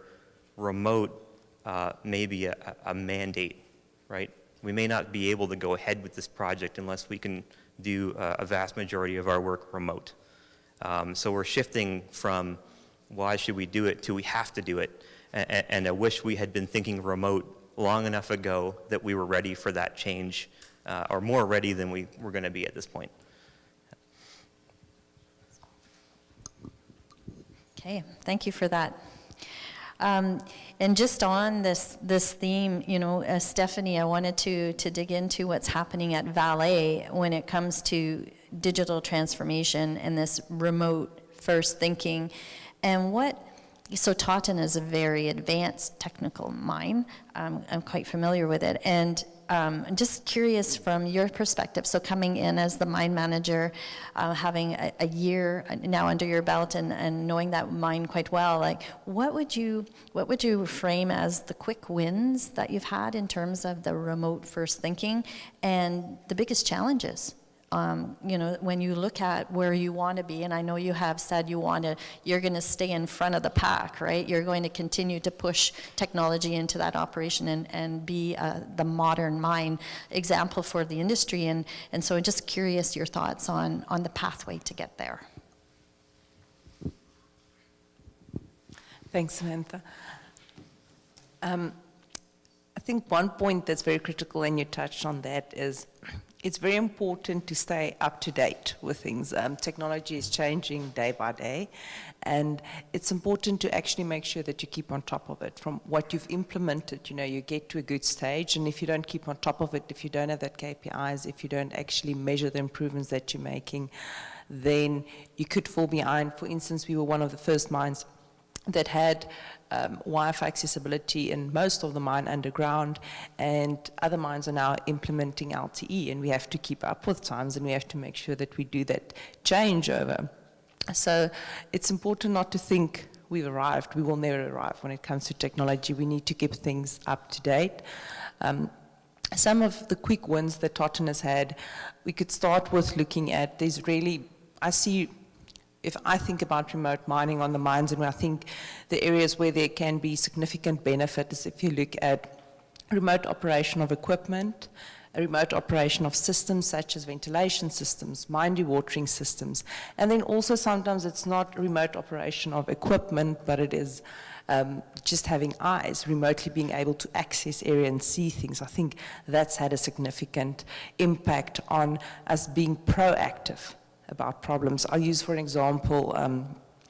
remote may be a mandate, right? We may not be able to go ahead with this project unless we can do a vast majority of our work remote. So we're shifting from why should we do it to we have to do it. And I wish we had been thinking remote long enough ago that we were ready for that change, or more ready than we were going to be at this point. Okay, thank you for that. And just on this theme, Stephanie, I wanted to dig into what's happening at Valet when it comes to digital transformation and this remote first thinking. And so Totten is a very advanced technical mine. I'm quite familiar with it. And I'm just curious from your perspective, so coming in as the mine manager, having a year now under your belt and knowing that mine quite well, like what would you frame as the quick wins that you've had in terms of the remote first thinking and the biggest challenges? When you look at where you want to be, and I know you have said you're going to stay in front of the pack, right? You're going to continue to push technology into that operation and be the modern mine example for the industry. And so I'm just curious your thoughts on the pathway to get there. Thanks, Samantha. I think one point that's very critical, and you touched on that, is it's very important to stay up to date with things. Technology is changing day by day, and it's important to actually make sure that you keep on top of it. From what you've implemented, you get to a good stage, and if you don't keep on top of it, if you don't have that KPIs, if you don't actually measure the improvements that you're making, then you could fall behind. For instance, we were one of the first mines that had Wi-Fi accessibility in most of the mine underground, and other mines are now implementing LTE, and we have to keep up with times, and we have to make sure that we do that changeover. So it's important not to think we've arrived. We will never arrive when it comes to technology. We need to keep things up to date. Some of the quick wins that Totten has had, we could start with looking at, there's really, if I think about remote mining on the mines, and I think the areas where there can be significant benefit is if you look at remote operation of equipment, a remote operation of systems such as ventilation systems, mine dewatering systems, and then also sometimes it's not remote operation of equipment, but it is just having eyes, remotely being able to access area and see things. I think that's had a significant impact on us being proactive about problems. I'll use, for an example,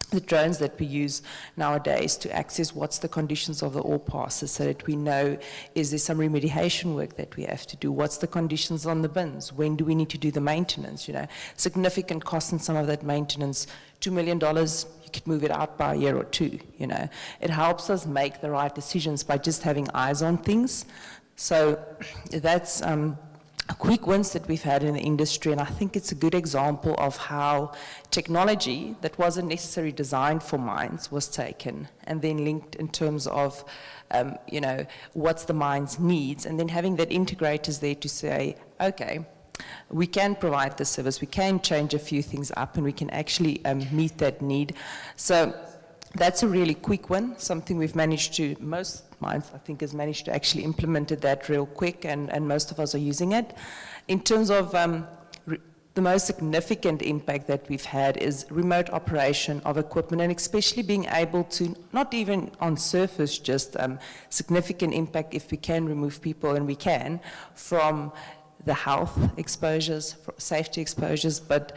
the drones that we use nowadays to access what's the conditions of the ore passes, so that we know, is there some remediation work that we have to do? What's the conditions on the bins? When do we need to do the maintenance? You know, significant cost in some of that maintenance, $2 million, you could move it out by a year or two, you know. It helps us make the right decisions by just having eyes on things. So that's quick wins that we've had in the industry, and I think it's a good example of how technology that wasn't necessarily designed for mines was taken and then linked in terms of, you know, what's the mine's needs, and then having that integrators there to say, okay, we can provide this service, we can change a few things up, and we can actually meet that need. So that's a really quick one, something we've managed to, most mines I think has managed to actually implemented that real quick, and most of us are using it. In terms of the most significant impact that we've had is remote operation of equipment, and especially being able to, not even on surface, just significant impact if we can remove people, and we can, from the health exposures, safety exposures, but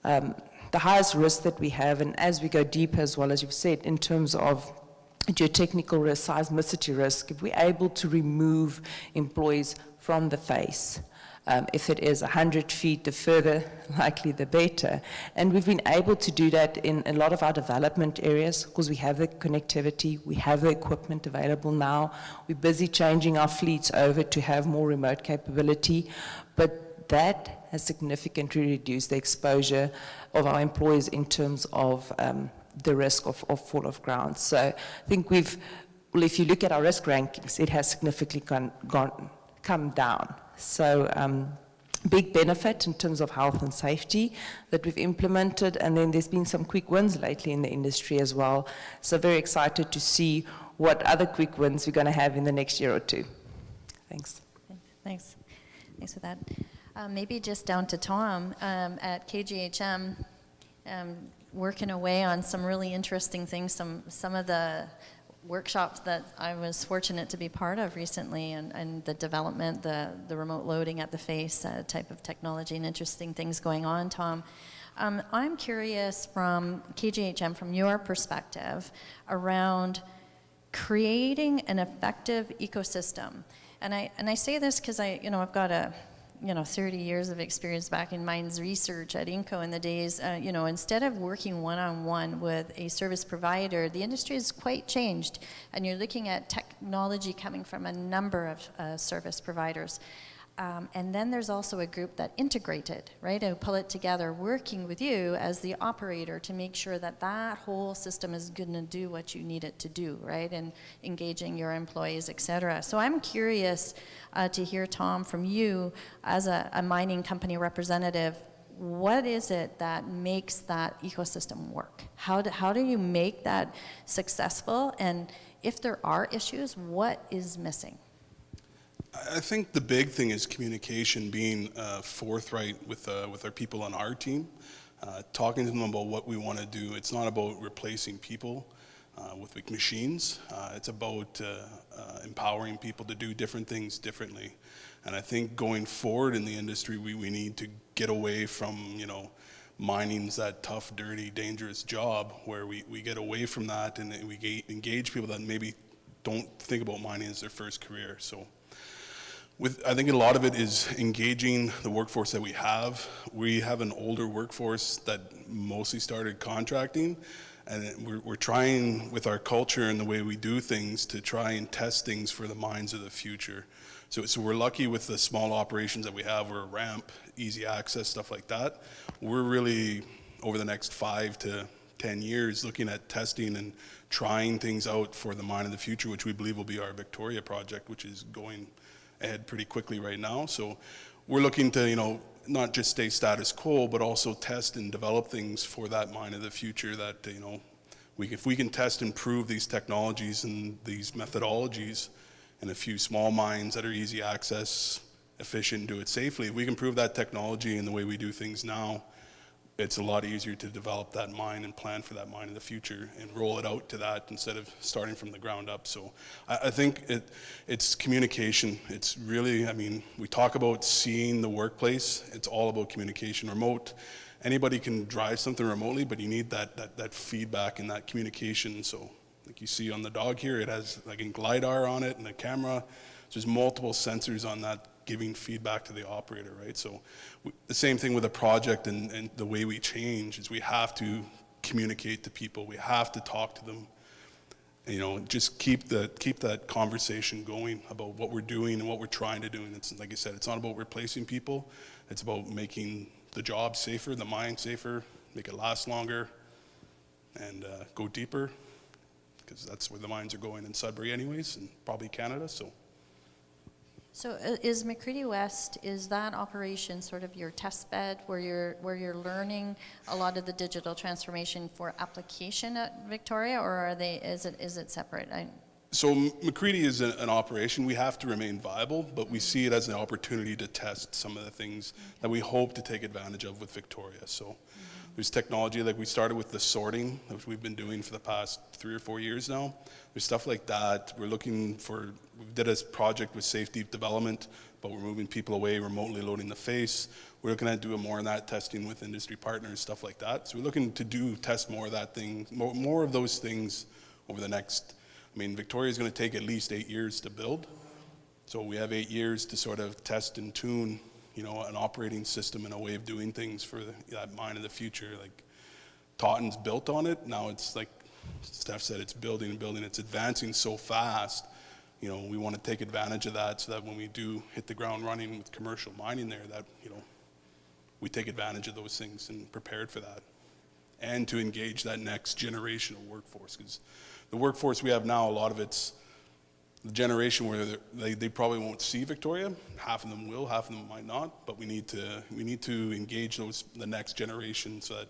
the highest risk that we have, and as we go deeper as well, as you've said, in terms of geotechnical risk, seismicity risk, if we're able to remove employees from the face, if it is 100 feet, the further likely the better. And we've been able to do that in a lot of our development areas because we have the connectivity, we have the equipment available now. We're busy changing our fleets over to have more remote capability, but that has significantly reduced the exposure of our employees in terms of the risk of fall of ground. So I think if you look at our risk rankings, it has significantly come down. So big benefit in terms of health and safety that we've implemented, and then there's been some quick wins lately in the industry as well. So very excited to see what other quick wins we're going to have in the next year or two. Thanks. Thanks for that. Maybe just down to Tom at KGHM, working away on some really interesting things, some of the workshops that I was fortunate to be part of recently, and the development, the remote loading at the face type of technology, and interesting things going on, Tom. I'm curious from KGHM, from your perspective, around creating an effective ecosystem. And I say this because I've got 30 years of experience back in mines research at INCO in the days, instead of working one-on-one with a service provider, the industry has quite changed, and you're looking at technology coming from a number of service providers. And then there's also a group that integrated, right, who pull it together, working with you as the operator to make sure that that whole system is going to do what you need it to do, right, and engaging your employees, et cetera. So I'm curious to hear, Tom, from you as a mining company representative, what is it that makes that ecosystem work? How do you make that successful? And if there are issues, what is missing? I think the big thing is communication, being forthright with our people on our team, talking to them about what we want to do. It's not about replacing people with machines. It's about empowering people to do different things differently. And I think going forward in the industry, we need to get away from, mining's that tough, dirty, dangerous job, where we get away from that and we engage people that maybe don't think about mining as their first career. So I think a lot of it is engaging the workforce that we have. We have an older workforce that mostly started contracting, And we're trying, with our culture and the way we do things, to try and test things for the mines of the future. So we're lucky with the small operations that we have. We're a ramp, easy access, stuff like that. We're really, over the next 5 to 10 years, looking at testing and trying things out for the mine of the future, which we believe will be our Victoria project, which is going ahead pretty quickly right now. So we're looking to, you know, not just stay status quo, but also test and develop things for that mine of the future that, you know, if we can test and prove these technologies and these methodologies in a few small mines that are easy access, efficient, do it safely, if we can prove that technology and the way we do things now, it's a lot easier to develop that mine and plan for that mine in the future and roll it out to that instead of starting from the ground up. So I think it's communication. It's really, I mean, we talk about seeing the workplace. It's all about communication. Remote, anybody can drive something remotely, but you need that feedback and that communication. So like you see on the dog here, it has like a LiDAR on it and a camera. So there's multiple sensors on that giving feedback to the operator, right? So the same thing with a project and the way we change is we have to communicate to people. We have to talk to them. You know, just keep that conversation going about what we're doing and what we're trying to do. And it's, like I said, it's not about replacing people. It's about making the job safer, the mine safer, make it last longer, and go deeper, because that's where the mines are going in Sudbury anyways, and probably Canada, so. So is McCready West, is that operation sort of your test bed where you're learning a lot of the digital transformation for application at Victoria, or is it separate? So McCready is an operation. We have to remain viable, but we see it as an opportunity to test some of the things that we hope to take advantage of with Victoria. So there's technology, like we started with the sorting, which we've been doing for the past 3 or 4 years now. There's stuff like that. We did a project with safety development, but we're moving people away, remotely loading the face. We're looking at doing more of that testing with industry partners, stuff like that. So we're looking to test more of that thing, more of those things over the next, I mean, Victoria is going to take at least 8 years to build. So we have 8 years to sort of test and tune, you know, an operating system and a way of doing things for that mine of the future. Like Totten's built on it. Now it's like Steph said, it's building and building. It's advancing so fast. You know, we want to take advantage of that so that when we do hit the ground running with commercial mining there, that, you know, we take advantage of those things and prepared for that. And to engage that next generation of workforce, because the workforce we have now, a lot of it's the generation where they probably won't see Victoria. Half of them will, half of them might not. But we need to engage the next generation so that,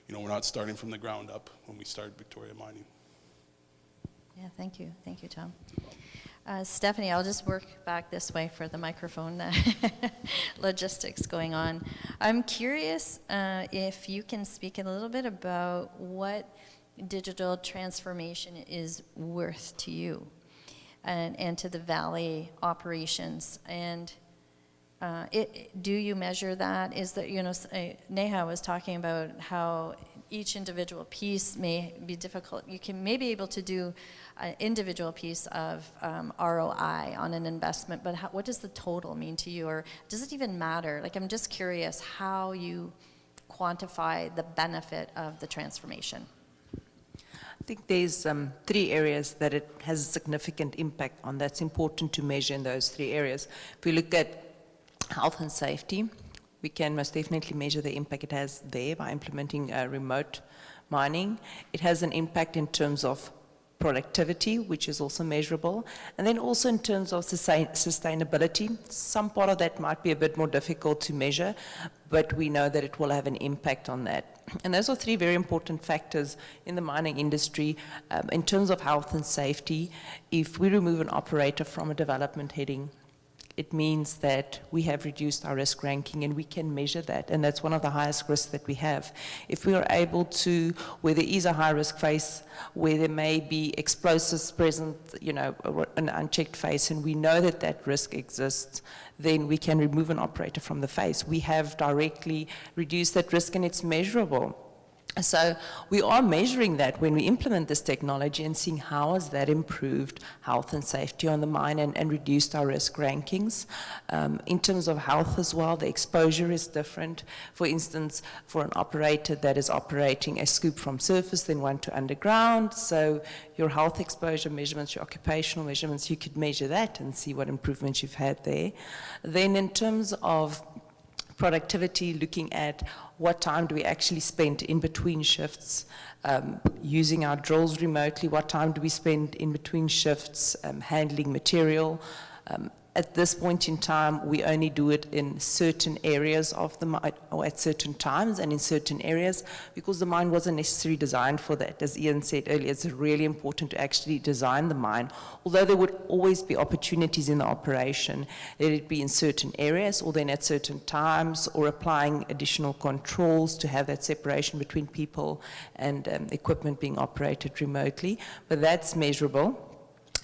you know, we're not starting from the ground up when we start Victoria mining. Yeah, thank you, Tom. Stephanie, I'll just work back this way for the microphone logistics going on. I'm curious if you can speak a little bit about what digital transformation is worth to you and to the Valley operations. And do you measure that? Is that, you know, Neha was talking about how each individual piece may be difficult. You may be able to do an individual piece of ROI on an investment, but what does the total mean to you? Or does it even matter? Like, I'm just curious how you quantify the benefit of the transformation. I think there's 3 areas that it has a significant impact on. That's important to measure in those 3 areas. If we look at health and safety, we can most definitely measure the impact it has there by implementing remote mining. It has an impact in terms of productivity, which is also measurable, and then also in terms of sustainability. Some part of that might be a bit more difficult to measure, but we know that it will have an impact on that. And those are 3 very important factors in the mining industry. In terms of health and safety, if we remove an operator from a development heading, it means that we have reduced our risk ranking, and we can measure that, and that's one of the highest risks that we have. If we are able to, where there is a high risk phase, where there may be explosives present, you know, an unchecked phase, and we know that that risk exists, then we can remove an operator from the phase. We have directly reduced that risk, and it's measurable. So we are measuring that when we implement this technology and seeing how has that improved health and safety on the mine and reduced our risk rankings. In terms of health as well, the exposure is different. For instance, for an operator that is operating a scoop from surface, then one to underground, so your health exposure measurements, your occupational measurements, you could measure that and see what improvements you've had there. Then in terms of productivity, looking at what time do we actually spend in between shifts, using our drills remotely, what time do we spend in between shifts, handling material. At this point in time, we only do it in certain areas of the mine, or at certain times and in certain areas, because the mine wasn't necessarily designed for that. As Ian said earlier, it's really important to actually design the mine, although there would always be opportunities in the operation, let it be in certain areas, or then at certain times, or applying additional controls to have that separation between people and equipment being operated remotely. But that's measurable.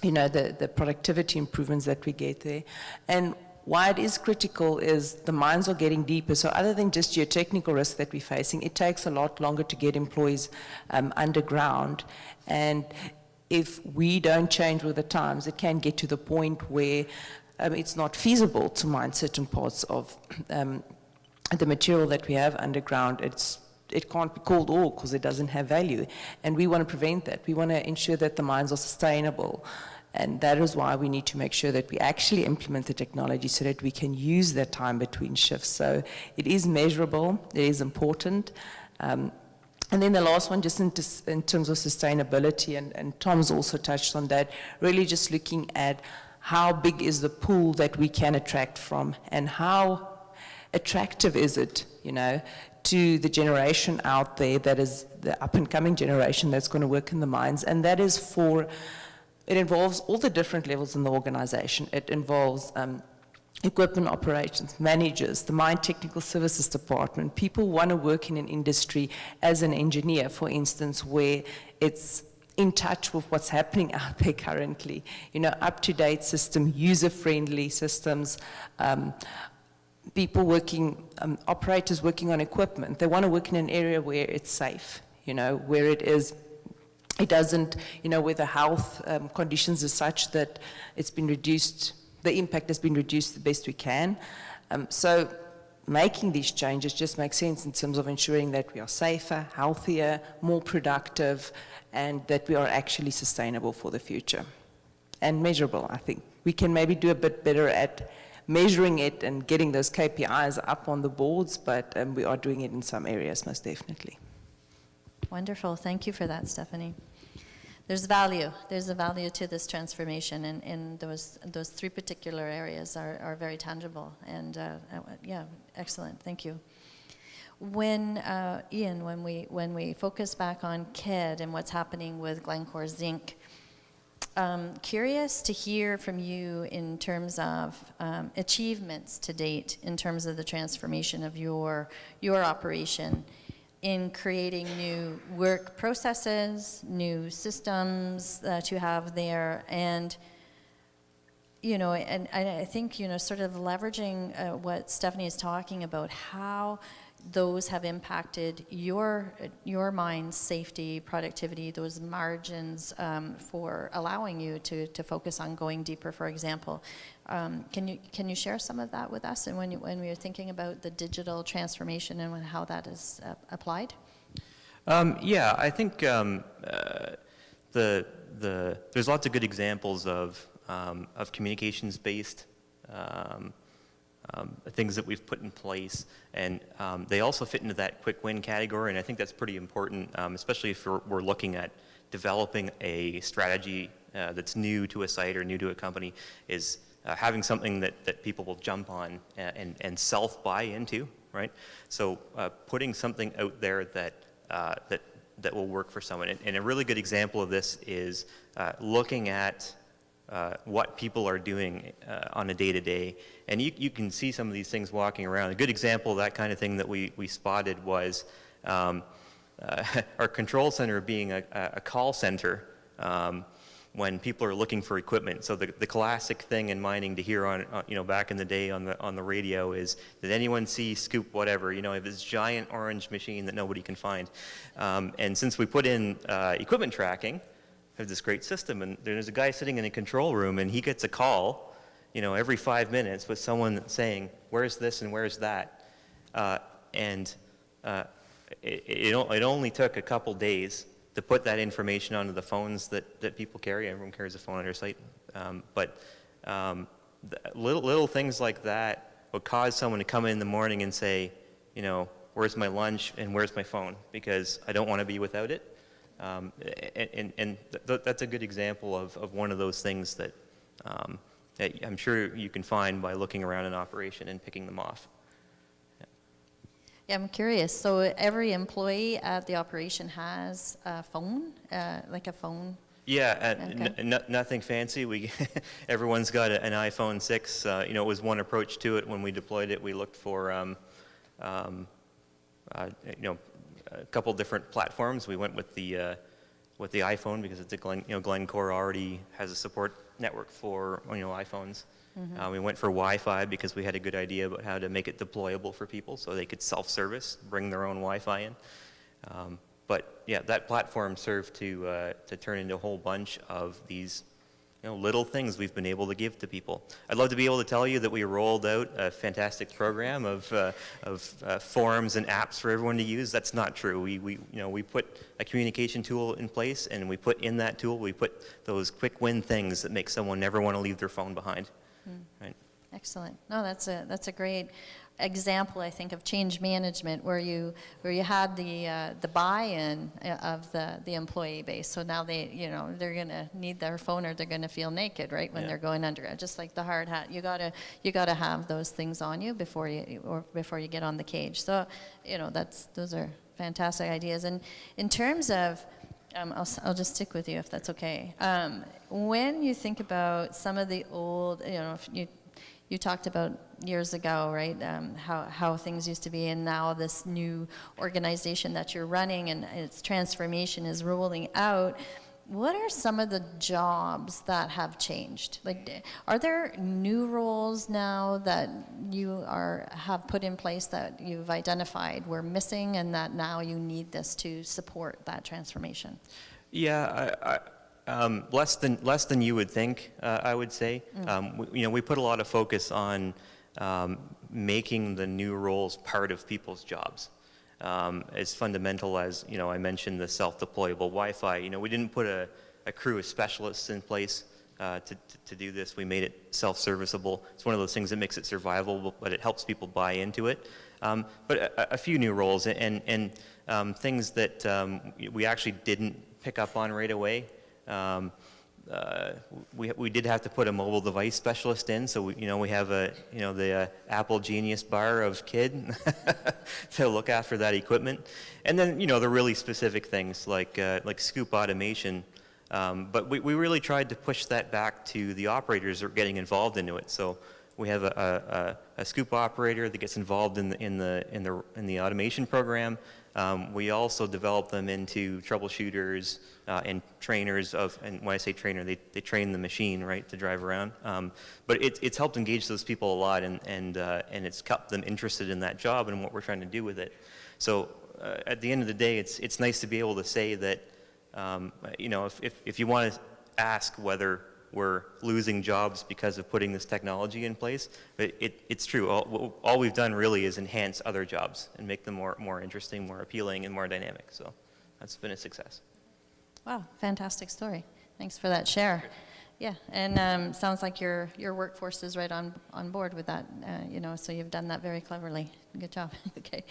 You know, the productivity improvements that we get there. And why it is critical is the mines are getting deeper. So other than just geotechnical risk that we're facing, it takes a lot longer to get employees underground. And if we don't change with the times, it can get to the point where it's not feasible to mine certain parts of the material that we have underground. It can't be called ore because it doesn't have value. And we want to prevent that. We want to ensure that the mines are sustainable. And that is why we need to make sure that we actually implement the technology so that we can use that time between shifts. So it is measurable, it is important. And then the last one, just in terms of sustainability, and Tom's also touched on that, really just looking at how big is the pool that we can attract from, and how attractive is it, you know, to the generation out there that is the up-and-coming generation that's going to work in the mines. And that is it involves all the different levels in the organization. It involves equipment operations, managers, the mine technical services department. People want to work in an industry as an engineer, for instance, where it's in touch with what's happening out there currently. You know, up-to-date system, user-friendly systems, people working, operators working on equipment. They want to work in an area where it's safe, you know, where it doesn't, you know, where the health conditions are such that it's been reduced, the impact has been reduced the best we can. So making these changes just makes sense in terms of ensuring that we are safer, healthier, more productive, and that we are actually sustainable for the future. And measurable, I think. We can maybe do a bit better at measuring it and getting those KPIs up on the boards, but we are doing it in some areas, most definitely. Wonderful. Thank you for that, Stephanie. There's value. There's a value to this transformation, and those three particular areas are very tangible. And yeah, excellent. Thank you. When Ian, when we focus back on KID and what's happening with Glencore Zinc, curious to hear from you in terms of achievements to date in terms of the transformation of your operation in creating new work processes, new systems that you have there, and you know, and I think, you know, sort of leveraging what Stephanie is talking about, how those have impacted your mine's safety, productivity, those margins for allowing you to focus on going deeper, for example. Can you share some of that with us, and when we are thinking about the digital transformation and how that is applied? Yeah, I think there's lots of good examples of communications-based things that we've put in place, and they also fit into that quick win category, and I think that's pretty important, especially if we're looking at developing a strategy that's new to a site or new to a company, is having something that people will jump on and self-buy into, right? So putting something out there that will work for someone. And a really good example of this is looking at what people are doing on a day-to-day. And you can see some of these things walking around. A good example of that kind of thing that we spotted was our control center being a call center. when people are looking for equipment. So the classic thing in mining to hear on, back in the day on the radio is, did anyone see Scoop whatever, if this giant orange machine that nobody can find. And since we put in equipment tracking, we have this great system, and there's a guy sitting in a control room, and he gets a call, every 5 minutes with someone saying, where's this and where's that? It only took a couple days to put that information onto the phones that people carry. Everyone carries a phone on their site. Little things like that would cause someone to come in the morning and say, where's my lunch and where's my phone? Because I don't want to be without it. That's a good example of one of those things that I'm sure you can find by looking around an operation and picking them off. Yeah, I'm curious. So every employee at the operation has a phone, like a phone? Yeah, Okay. Nothing fancy. Everyone's got an iPhone 6. It was one approach to it when we deployed it. We looked for, a couple different platforms. We went with the iPhone because it's Glencore already has a support network for iPhones. Mm-hmm. We went for Wi-Fi because we had a good idea about how to make it deployable for people so they could self-service, bring their own Wi-Fi in. But yeah, that platform served to turn into a whole bunch of these little things we've been able to give to people. I'd love to be able to tell you that we rolled out a fantastic program of forums and apps for everyone to use. That's not true. We put a communication tool in place, and we put in that tool, we put those quick win things that make someone never want to leave their phone behind. Right. Excellent. No, that's a great example, I think, of change management where you had the buy-in of the employee base. So now they're going to need their phone or they're going to feel naked, right, when they're going underground. Just like the hard hat, you gotta have those things on you before you get on the cage. So those are fantastic ideas. And in terms of I'll just stick with you if that's okay. When you think about some of the old, if you talked about years ago, right, how things used to be, and now this new organization that you're running and its transformation is rolling out. What are some of the jobs that have changed? Like, are there new roles now that you have put in place that you've identified were missing and that now you need this to support that transformation? Yeah, less than you would think, I would say. We put a lot of focus on making the new roles part of people's jobs. As fundamental as, I mentioned the self-deployable Wi-Fi. We didn't put a crew of specialists in place to do this. We made it self-serviceable. It's one of those things that makes it survivable, but it helps people buy into it. But a few new roles and things that we actually didn't pick up on right away. We did have to put a mobile device specialist in, so we have the Apple Genius bar of kid to look after that equipment, and then the really specific things like scoop automation. But we really tried to push that back to the operators that are getting involved into it. So we have a scoop operator that gets involved in the automation program. We also develop them into troubleshooters and trainers and when I say trainer, they train the machine, right, to drive around. But it's helped engage those people a lot, and it's kept them interested in that job and what we're trying to do with it. So at the end of the day, it's nice to be able to say that, if you want to ask whether we're losing jobs because of putting this technology in place, but it's true. All we've done really is enhance other jobs and make them more interesting, more appealing, and more dynamic. So that's been a success. Wow, fantastic story. Thanks for that share. Yeah, and sounds like your workforce is right on board with that. So you've done that very cleverly. Good job. Okay,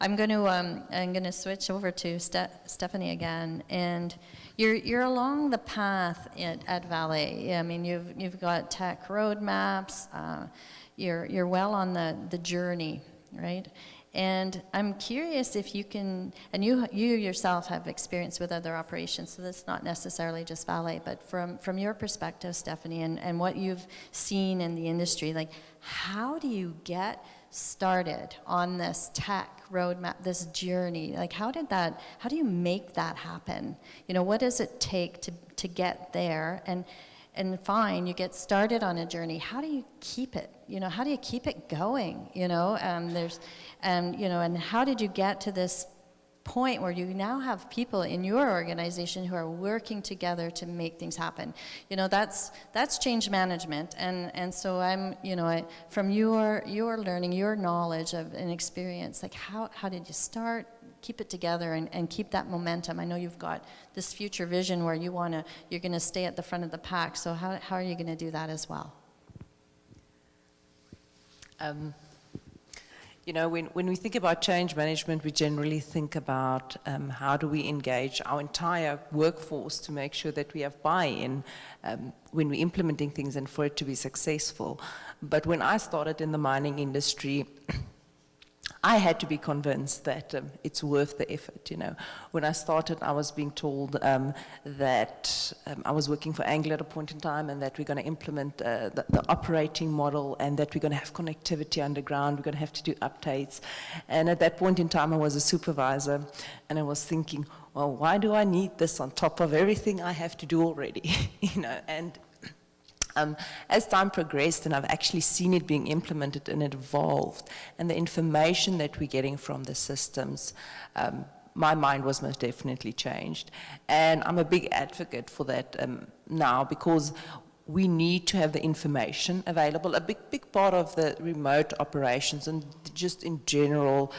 I'm going to switch over to Stephanie again, and you're along the path at Valley. I mean, you've got tech roadmaps. You're well on the journey, right? And I'm curious if you can, and you yourself have experience with other operations, so that's not necessarily just Valley, but from your perspective, Stephanie, and what you've seen in the industry, like, how do you get started on this tech roadmap, this journey? Like, how do you make that happen? You know, what does it take to get there? And fine, you get started on a journey. How do you keep it? You know, how do you keep it going? You know, and how did you get to this point where you now have people in your organization who are working together to make things happen? You know, that's change management, and so I'm, you know, from your learning, your knowledge of and experience, like how did you start, keep it together, and keep that momentum? I know you've got this future vision where you're gonna stay at the front of the pack, so how are you gonna do that as well? You know, when we think about change management, we generally think about how do we engage our entire workforce to make sure that we have buy-in when we're implementing things and for it to be successful. But when I started in the mining industry, I had to be convinced that it's worth the effort, you know. When I started, I was being told that I was working for Anglo at a point in time, and that we're going to implement the operating model, and that we're going to have connectivity underground, we're going to have to do updates. And at that point in time, I was a supervisor, and I was thinking, well, why do I need this on top of everything I have to do already, you know? And as time progressed, and I've actually seen it being implemented and it evolved, and the information that we're getting from the systems, my mind was most definitely changed. And I'm a big advocate for that now, because we need to have the information available. A big part of the remote operations, and just in general,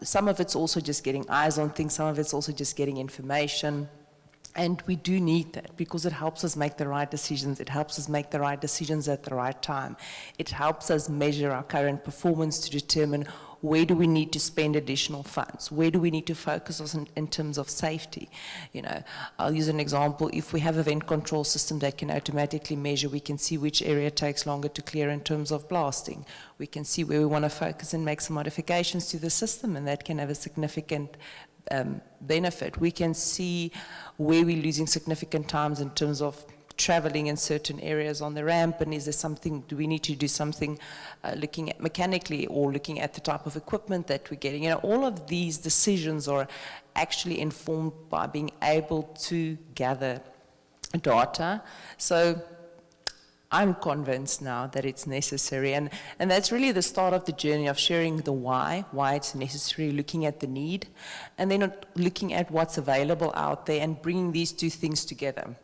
some of it's also just getting eyes on things, some of it's also just getting information. And we do need that, because it helps us make the right decisions. It helps us make the right decisions at the right time. It helps us measure our current performance to determine where do we need to spend additional funds? Where do we need to focus on in terms of safety? You know, I'll use an example. If we have a vent control system that can automatically measure, we can see which area takes longer to clear in terms of blasting. We can see where we want to focus and make some modifications to the system, and that can have a significant benefit. We can see where we're losing significant times in terms of traveling in certain areas on the ramp, and is there something, do we need to do something looking at mechanically, or looking at the type of equipment that we're getting? You know, all of these decisions are actually informed by being able to gather data. So I'm convinced now that it's necessary, and that's really the start of the journey of sharing the why it's necessary, looking at the need, and then looking at what's available out there and bringing these two things together.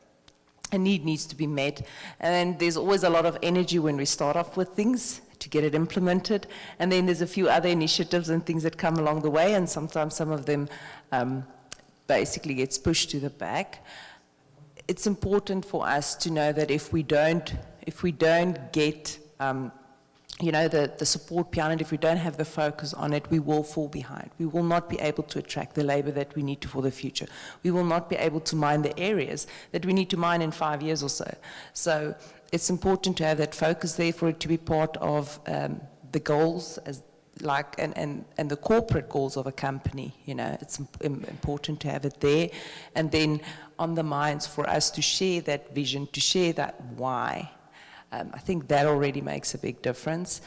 A need needs to be met, and then there's always a lot of energy when we start off with things to get it implemented, and then there's a few other initiatives and things that come along the way, and sometimes some of them basically gets pushed to the back. It's important for us to know that if we don't get you know, the support behind it, if we don't have the focus on it, we will fall behind. We will not be able to attract the labor that we need to for the future. We will not be able to mine the areas that we need to mine in 5 years or so. So it's important to have that focus there, for it to be part of the goals as and the corporate goals of a company. You know, it's important to have it there, and then on the minds for us to share that vision, to share that why. I think that already makes a big difference.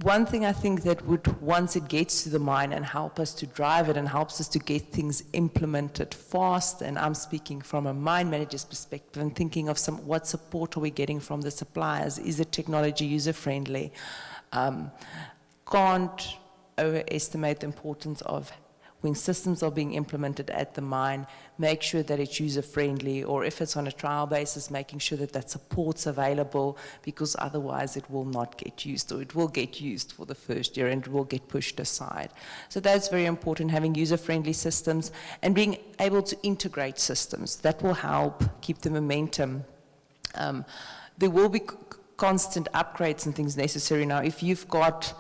One thing I think that would, once it gets to the mine and help us to drive it and helps us to get things implemented fast, and I'm speaking from a mine manager's perspective and thinking of what support are we getting from the suppliers? Is the technology user-friendly? Can't overestimate the importance of, when systems are being implemented at the mine, make sure that it's user-friendly, or if it's on a trial basis, making sure that that support's available, because otherwise it will not get used, or it will get used for the first year and it will get pushed aside. So that's very important, having user-friendly systems and being able to integrate systems. That will help keep the momentum. There will be constant upgrades and things necessary. Now, if you've got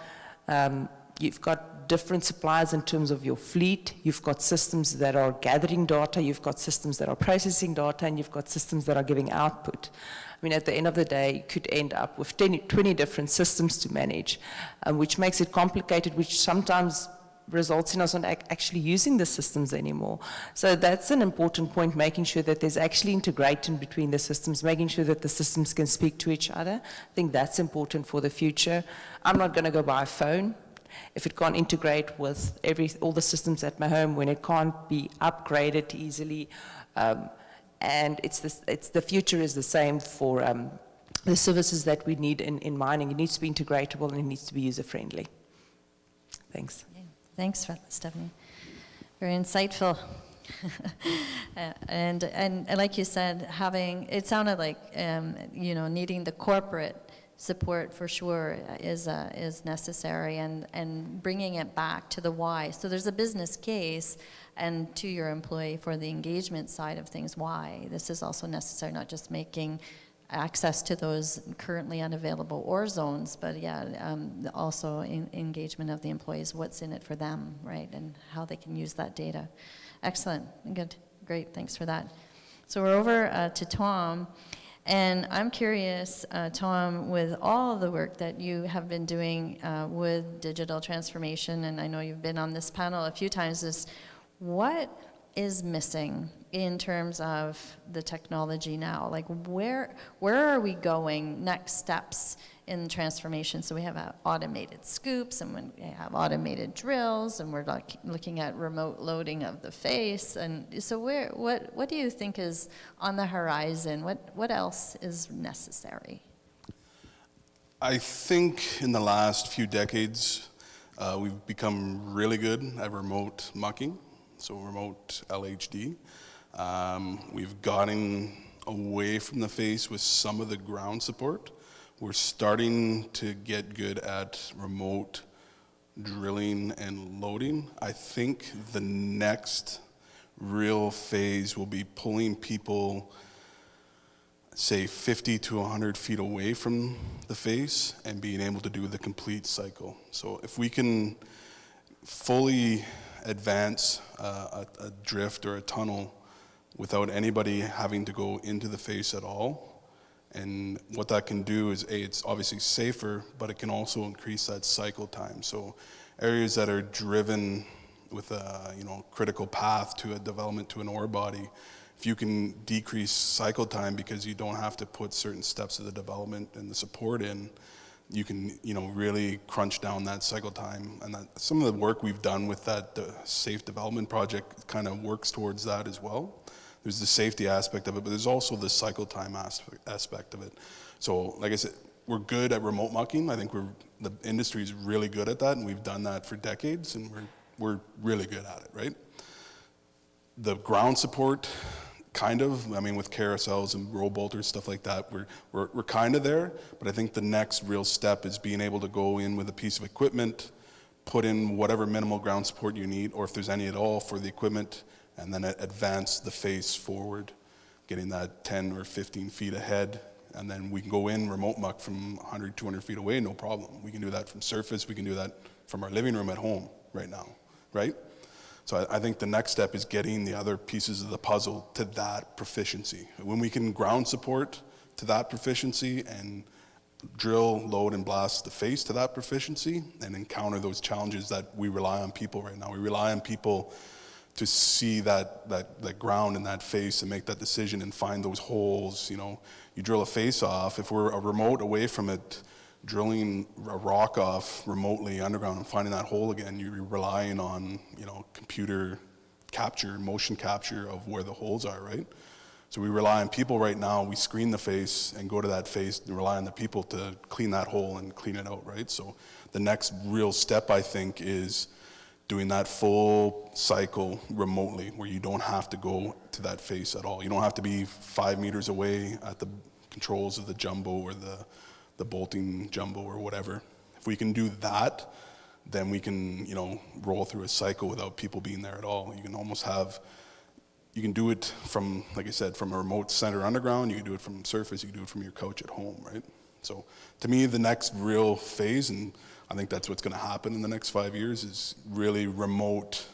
different suppliers in terms of your fleet, you've got systems that are gathering data, you've got systems that are processing data, and you've got systems that are giving output. I mean, at the end of the day, you could end up with 20 different systems to manage, which makes it complicated, which sometimes results in us not actually using the systems anymore. So that's an important point, making sure that there's actually integration between the systems, making sure that the systems can speak to each other. I think that's important for the future. I'm not going to go buy a phone if it can't integrate with all the systems at my home, when it can't be upgraded easily. And the future is the same for the services that we need in mining. It needs to be integratable and it needs to be user-friendly. Thanks. Thanks, Stephanie. Very insightful. and like you said, it sounded like, needing the corporate support for sure is necessary, and bringing it back to the why. So there's a business case, and to your employee for the engagement side of things, why this is also necessary, not just making access to those currently unavailable ore zones, but also engagement of the employees, what's in it for them, right, and how they can use that data. Excellent, good, great, thanks for that. So we're over to Tom, and I'm curious, Tom, with all the work that you have been doing with digital transformation, and I know you've been on this panel a few times, is what is missing in terms of the technology now? Like where are we going, next steps in transformation? So we have automated scoops, and we have automated drills, and we're looking at remote loading of the face. And so what do you think is on the horizon? What else is necessary? I think in the last few decades, we've become really good at remote mucking, so remote LHD. We've gotten away from the face with some of the ground support. We're starting to get good at remote drilling and loading. I think the next real phase will be pulling people, say, 50 to 100 feet away from the face and being able to do the complete cycle. So if we can fully advance a drift or a tunnel without anybody having to go into the face at all. And what that can do is, it's obviously safer, but it can also increase that cycle time. So areas that are driven with a critical path to a development to an ore body, if you can decrease cycle time because you don't have to put certain steps of the development and the support in, you can really crunch down that cycle time. And that some of the work we've done with that safe development project kind of works towards that as well. There's the safety aspect of it, but there's also the cycle time aspect of it. So like I said, we're good at remote mucking. I think the industry is really good at that, and we've done that for decades, and we're really good at it, right? The ground support, kind of, with carousels and roll bolters, stuff like that, we're kind of there, but I think the next real step is being able to go in with a piece of equipment, put in whatever minimal ground support you need, or if there's any at all for the equipment, and then advance the face forward, getting that 10 or 15 feet ahead, and then we can go in remote muck from 100, 200 feet away, no problem. We can do that from surface, we can do that from our living room at home right now, right? So I think the next step is getting the other pieces of the puzzle to that proficiency. When we can ground support to that proficiency and drill, load, and blast the face to that proficiency and encounter those challenges that we rely on people right now. We rely on people to see that ground in that face and make that decision and find those holes. You drill a face off, if we're a remote away from it, drilling a rock off remotely underground and finding that hole again, you're relying on computer capture, motion capture of where the holes are, right? So we rely on people right now. We screen the face and go to that face and rely on the people to clean that hole and clean it out, right? So the next real step, I think, is doing that full cycle remotely, where you don't have to go to that face at all. You don't have to be 5 meters away at the controls of the jumbo or the bolting jumbo or whatever. If we can do that, then we can, roll through a cycle without people being there at all. You can do it from, like I said, from a remote center underground. You can do it from surface. You can do it from your couch at home, right? So to me, the next real phase, and I think that's what's going to happen in the next 5 years, is really remote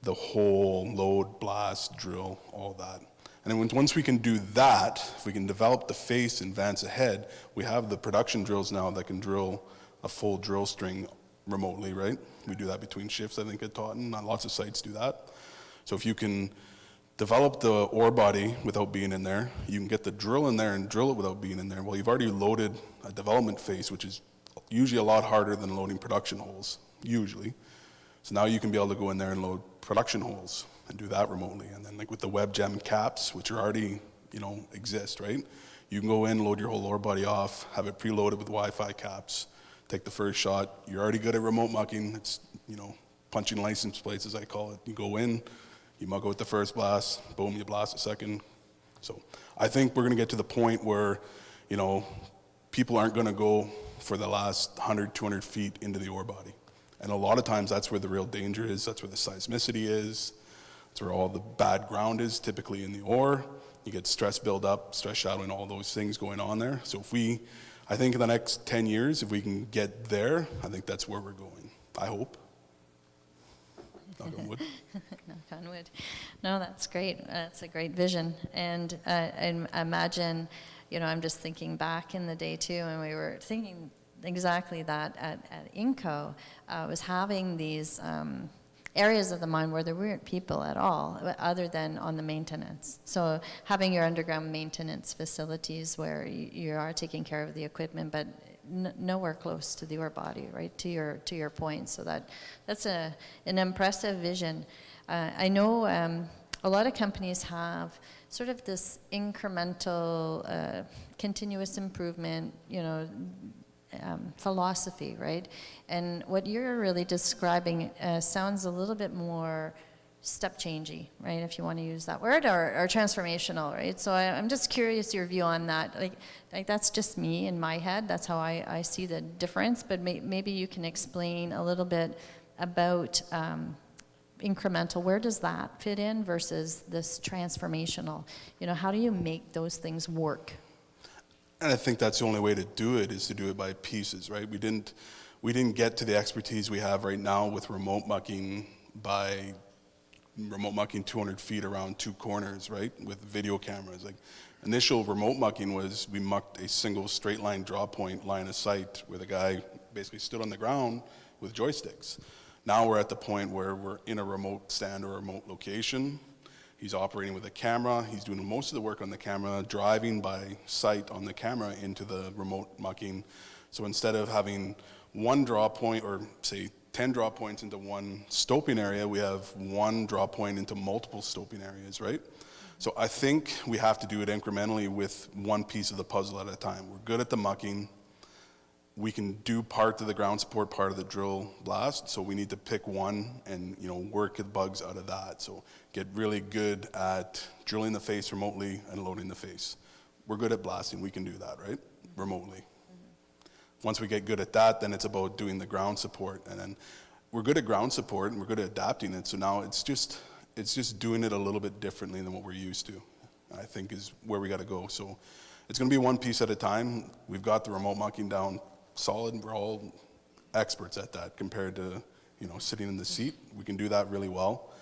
the whole load, blast, drill, all that. And then once we can do that, if we can develop the face and advance ahead, we have the production drills now that can drill a full drill string remotely, right? We do that between shifts, I think, at Taunton. Lots of sites do that. So if you can develop the ore body without being in there, you can get the drill in there and drill it without being in there. Well, you've already loaded a development phase, which is usually a lot harder than loading production holes, usually. So now you can be able to go in there and load production holes and do that remotely. And then like with the web gem caps, which are already, exist, right? You can go in, load your whole ore body off, have it preloaded with Wi-Fi caps, take the first shot. You're already good at remote mucking. It's, punching license plates, as I call it. You go in, you muck out the first blast, boom, you blast the second. So I think we're going to get to the point where, people aren't going to go for the last 100, 200 feet into the ore body. And a lot of times that's where the real danger is. That's where the seismicity is. That's where all the bad ground is, typically in the ore. You get stress build up, stress shadowing, all those things going on there. So I think in the next 10 years, if we can get there, I think that's where we're going. I hope. Knock on wood. Knock on wood. No, that's great. That's a great vision. And I imagine, I'm just thinking back in the day too, and we were thinking exactly that at Inco, was having these areas of the mine where there weren't people at all, other than on the maintenance. So having your underground maintenance facilities where you are taking care of the equipment, but nowhere close to the ore body, right? To your point. So that's an impressive vision. I know a lot of companies have sort of this incremental, continuous improvement, philosophy, right? And what you're really describing sounds a little bit more step-changey, right, if you want to use that word, or transformational, right? So I'm just curious your view on that. Like that's just me in my head. That's how I see the difference. But maybe you can explain a little bit about incremental. Where does that fit in versus this transformational? How do you make those things work? And I think that's the only way to do it, is to do it by pieces, right? We didn't get to the expertise we have right now with remote mucking by remote mucking 200 feet around two corners, right? With video cameras. Like initial remote mucking was we mucked a single straight line draw point line of sight where the guy basically stood on the ground with joysticks. Now we're at the point where we're in a remote stand or a remote location. He's operating with a camera. He's doing most of the work on the camera, driving by sight on the camera into the remote mucking. So instead of having one draw point, or say 10 draw points into one stoping area, we have one draw point into multiple stoping areas, right? So I think we have to do it incrementally with one piece of the puzzle at a time. We're good at the mucking. We can do part of the ground support, part of the drill blast, so we need to pick one and work the bugs out of that. So get really good at drilling the face remotely and loading the face. We're good at blasting, we can do that, right? Remotely. Once we get good at that, then it's about doing the ground support. And then we're good at ground support and we're good at adapting it, so now it's just doing it a little bit differently than what we're used to, I think is where we gotta go. So it's gonna be one piece at a time. We've got the remote mucking down solid, and we're all experts at that compared to sitting in the seat. We can do that really well.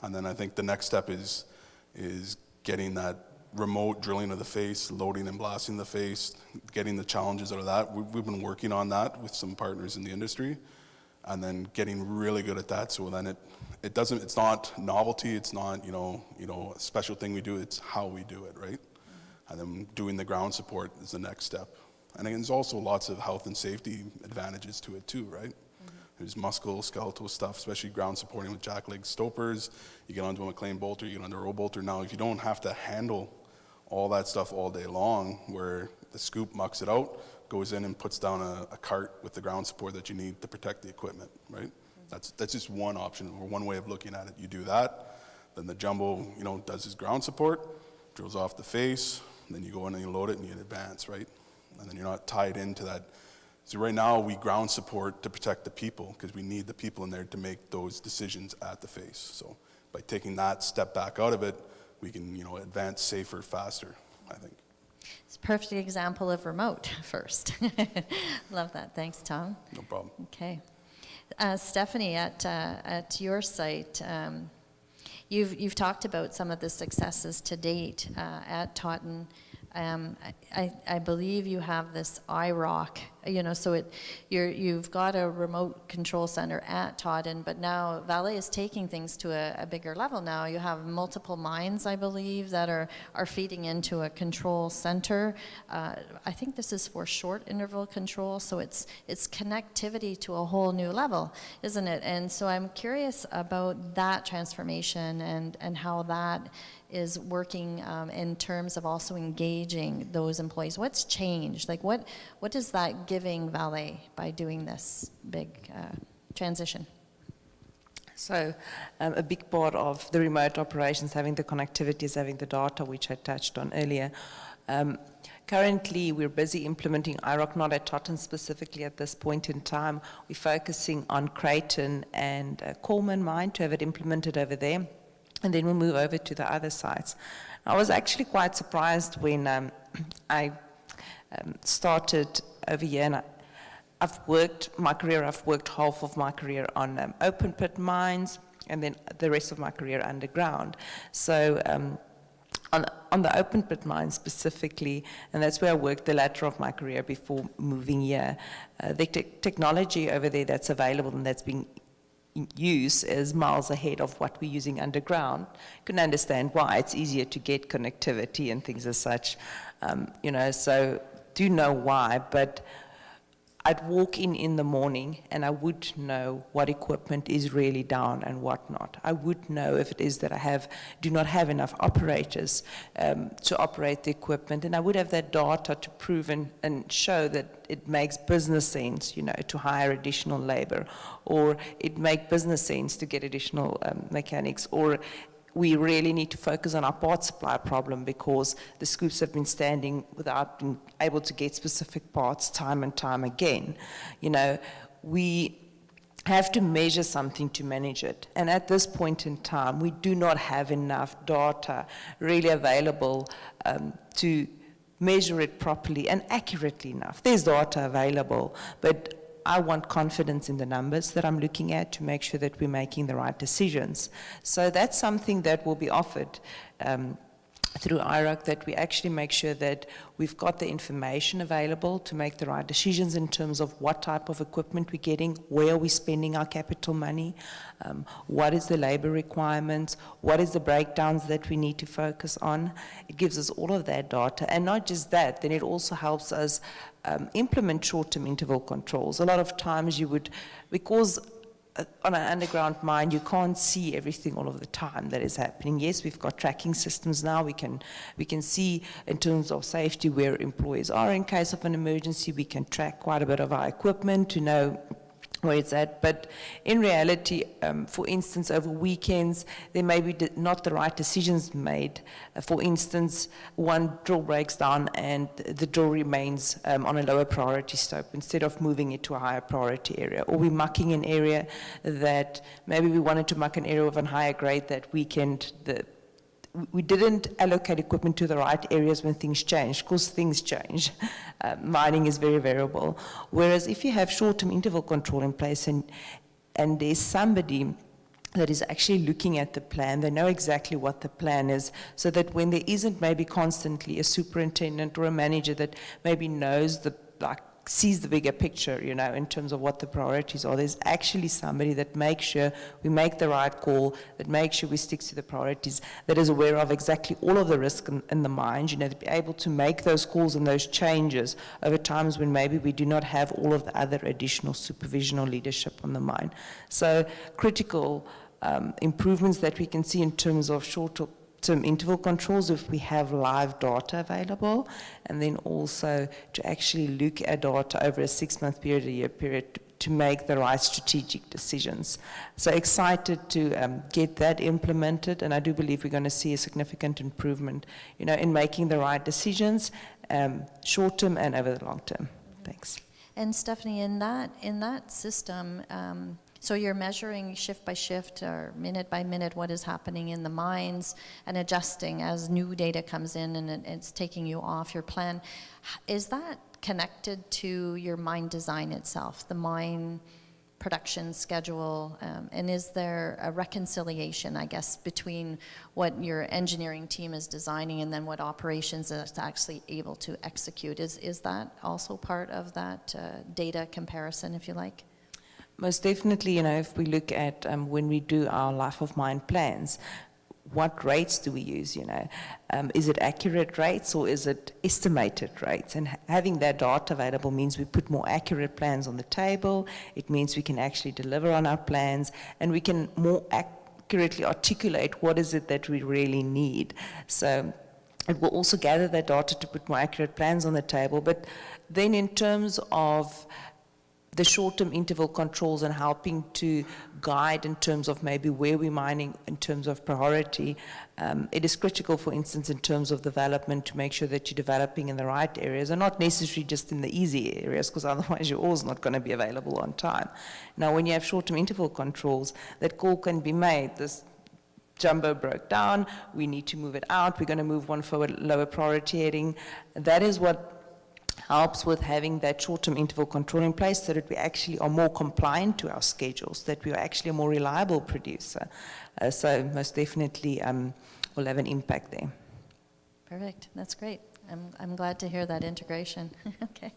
And then I think the next step is getting that remote drilling of the face, loading and blasting the face, getting the challenges out of that. We've been working on that with some partners in the industry, and then getting really good at that. So then it's not novelty, it's not a special thing we do, it's how we do it, right? And then doing the ground support is the next step. And again, there's also lots of health and safety advantages to it too, right? Mm-hmm. There's musculoskeletal stuff, especially ground supporting with jackleg stopers. You get onto a McLean bolter, you get onto a row bolter. Now, if you don't have to handle all that stuff all day long, where the scoop mucks it out, goes in and puts down a cart with the ground support that you need to protect the equipment, right? Mm-hmm. That's just one option, or one way of looking at it. You do that, then the jumbo, does his ground support, drills off the face, and then you go in and you load it and you advance, right? And then you're not tied into that. So right now we ground support to protect the people, because we need the people in there to make those decisions at the face. So by taking that step back out of it, we can advance safer, faster, I think. It's a perfect example of remote first. Love that. Thanks, Tom. No problem. Okay. Stephanie, at your site, you've talked about some of the successes to date at Taunton. I believe you have this IROC So you've got a remote control center at Todden, but now Valley is taking things to a bigger level now. You have multiple mines, I believe, that are feeding into a control center. I think this is for short interval control, so it's connectivity to a whole new level, isn't it? And so I'm curious about that transformation and how that is working in terms of also engaging those employees. What's changed? Like what is that giving Valley by doing this big transition? So a big part of the remote operations, having the connectivity, is having the data, which I touched on earlier. Currently, we're busy implementing IROC, not at Totton specifically at this point in time. We're focusing on Creighton and Gorman mine to have it implemented over there. And then we'll move over to the other sites. I was actually quite surprised when I started over here, and I've worked half of my career on open pit mines, and then the rest of my career underground. So on the open pit mines specifically, and that's where I worked the latter of my career before moving here, the technology over there that's available and that's being use is miles ahead of what we're using underground. You can understand why. It's easier to get connectivity and things as such, so do know why, but I'd walk in the morning and I would know what equipment is really down and what not. I would know if it is that I do not have enough operators to operate the equipment, and I would have that data to prove and show that it makes business sense, to hire additional labor, or it makes business sense to get additional mechanics, or we really need to focus on our parts supply problem because the scoops have been standing without being able to get specific parts time and time again. We have to measure something to manage it. And at this point in time, we do not have enough data really available to measure it properly and accurately enough. There's data available, but I want confidence in the numbers that I'm looking at to make sure that we're making the right decisions. So that's something that will be offered through IROC, that we actually make sure that we've got the information available to make the right decisions in terms of what type of equipment we're getting, where are we spending our capital money, what is the labor requirements, what is the breakdowns that we need to focus on. It gives us all of that data, and not just that, then it also helps us implement short-term interval controls. A lot of times because on an underground mine, you can't see everything all of the time that is happening. Yes, we've got tracking systems now. We can see in terms of safety where employees are in case of an emergency. We can track quite a bit of our equipment to know where it's at. But in reality, for instance, over weekends, there may be not the right decisions made. For instance, one drill breaks down and the drill remains on a lower priority stope instead of moving it to a higher priority area. Or we're mucking an area that maybe we wanted to muck an area of a higher grade that weekend. We didn't allocate equipment to the right areas when things change, because things change. Mining is very variable. Whereas if you have short-term interval control in place and there's somebody that is actually looking at the plan, they know exactly what the plan is, so that when there isn't maybe constantly a superintendent or a manager that maybe knows sees the bigger picture, in terms of what the priorities are. There's actually somebody that makes sure we make the right call, that makes sure we stick to the priorities, that is aware of exactly all of the risk in the mines, to be able to make those calls and those changes over times when maybe we do not have all of the other additional supervision or leadership on the mine. So critical improvements that we can see in terms of short-term interval controls if we have live data available, and then also to actually look at data over a 6-month period, a year period, to make the right strategic decisions. So excited to get that implemented, and I do believe we're going to see a significant improvement, in making the right decisions, short term and over the long term. Thanks. And Stephanie, in that system, so you're measuring shift by shift or minute by minute what is happening in the mines and adjusting as new data comes in and it's taking you off your plan. Is that connected to your mine design itself, the mine production schedule? And is there a reconciliation, I guess, between what your engineering team is designing and then what operations is actually able to execute? Is that also part of that data comparison, if you like? Most definitely, if we look at when we do our life of mine plans, what rates do we use, Is it accurate rates or is it estimated rates? And having that data available means we put more accurate plans on the table. It means we can actually deliver on our plans, and we can more accurately articulate what is it that we really need. So it will also gather that data to put more accurate plans on the table. But then in terms of the short-term interval controls and helping to guide in terms of maybe where we're mining in terms of priority, it is critical, for instance, in terms of development, to make sure that you're developing in the right areas and not necessarily just in the easy areas, because otherwise your ore's not going to be available on time. Now, when you have short-term interval controls, that call can be made. This jumbo broke down, we need to move it out, we're going to move one forward, lower priority heading. That is what helps with having that short-term interval control in place, so that we actually are more compliant to our schedules, that we are actually a more reliable producer. So most definitely will have an impact there. Perfect, that's great. I'm glad to hear that integration. Okay.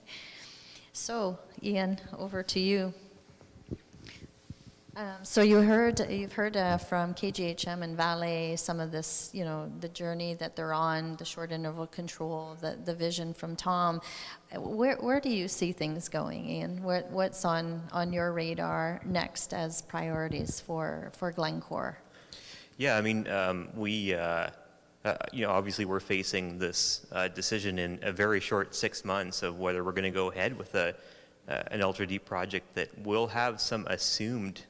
So, Ian, over to you. So you've heard from KGHM and Vale some of this, the journey that they're on, the short interval control, the vision from Tom. Where do you see things going, Ian? What's on your radar next as priorities for Glencore? Yeah, I mean, we, obviously we're facing this decision in a very short 6 months of whether we're going to go ahead with an ultra-deep project that will have some assumed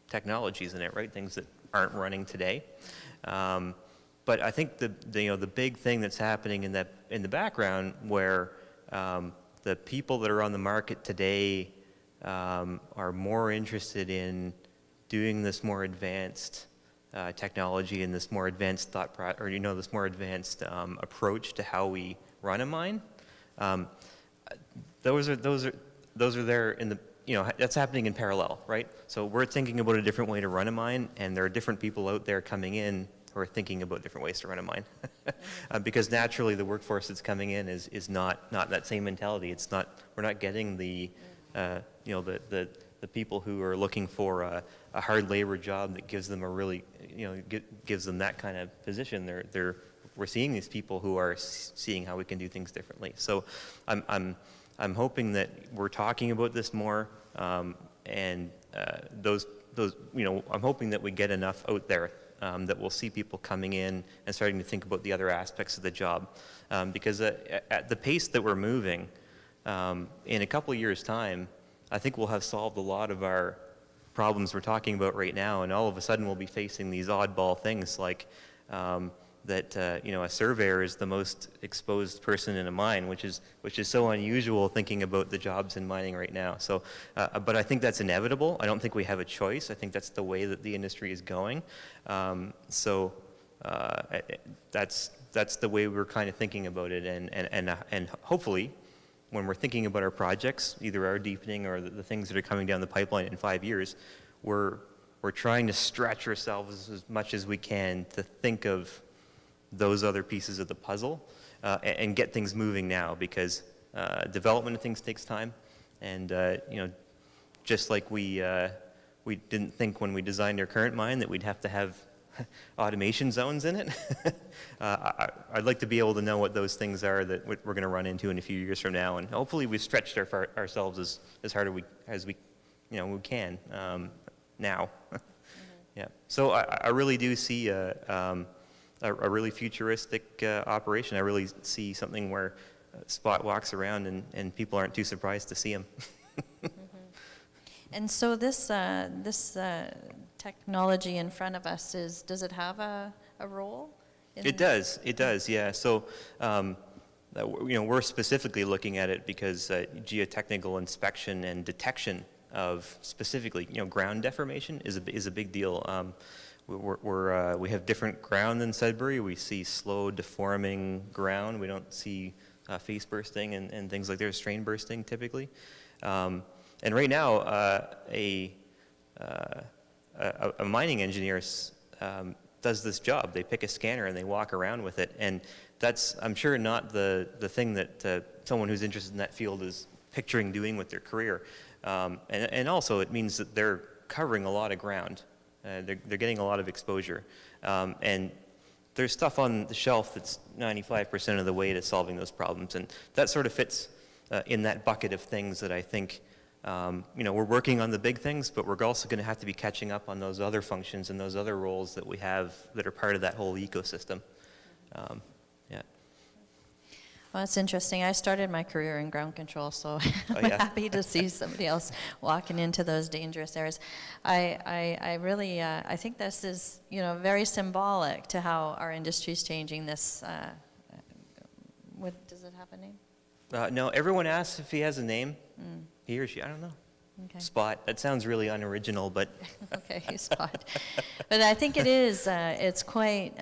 technologies in it, right? Things that aren't running today. But I think the big thing that's happening in the background, where the people that are on the market today are more interested in doing this more advanced technology and this more advanced this more advanced approach to how we run a mine. Those are there in the. That's happening in parallel, right? So we're thinking about a different way to run a mine, and there are different people out there coming in who are thinking about different ways to run a mine. Because naturally the workforce that's coming in is not that same mentality. It's not, we're not getting the people who are looking for a hard labor job that gives them a really, gives them that kind of position. We're seeing these people who are seeing how we can do things differently. So I'm hoping that we're talking about this more, and I'm hoping that we get enough out there that we'll see people coming in and starting to think about the other aspects of the job. Because at the pace that we're moving, in a couple of years' time, I think we'll have solved a lot of our problems we're talking about right now, and all of a sudden we'll be facing these oddball things like a surveyor is the most exposed person in a mine, which is so unusual thinking about the jobs in mining right now. So, but I think that's inevitable. I don't think we have a choice. I think that's the way that the industry is going. So that's the way we're kind of thinking about it, and hopefully, when we're thinking about our projects, either our deepening or the things that are coming down the pipeline in 5 years, we're trying to stretch ourselves as much as we can to think of those other pieces of the puzzle and get things moving now, because development of things takes time, and just like we didn't think when we designed our current mine that we'd have to have automation zones in it. I'd like to be able to know what those things are that we're going to run into in a few years from now, and hopefully we've stretched ourselves as hard as we can now. Yeah. So I really do see a really futuristic operation. I really see something where Spot walks around and people aren't too surprised to see him. And so this technology in front of us does it have a role? It does, yeah. So, we're specifically looking at it because geotechnical inspection and detection of specifically, ground deformation is a big deal. We have different ground in Sudbury. We see slow deforming ground. We don't see face bursting and things like that, strain bursting typically. And right now, a mining engineer does this job. They pick a scanner and they walk around with it. And that's, I'm sure, not the thing that someone who's interested in that field is picturing doing with their career. And also, it means that they're covering a lot of ground. They're getting a lot of exposure. And there's stuff on the shelf that's 95% of the way to solving those problems. And that sort of fits in that bucket of things that I think, we're working on the big things, but we're also going to have to be catching up on those other functions and those other roles that we have that are part of that whole ecosystem. Yeah. Well, it's interesting. I started my career in ground control, so I'm yeah. happy to see somebody else walking into those dangerous areas. I really, I think this is, very symbolic to how our industry is changing. This, what does it have a name? No, everyone asks if he has a name. He or she, I don't know. Okay. Spot. That sounds really unoriginal, but Okay, Spot. But I think it is, it's quite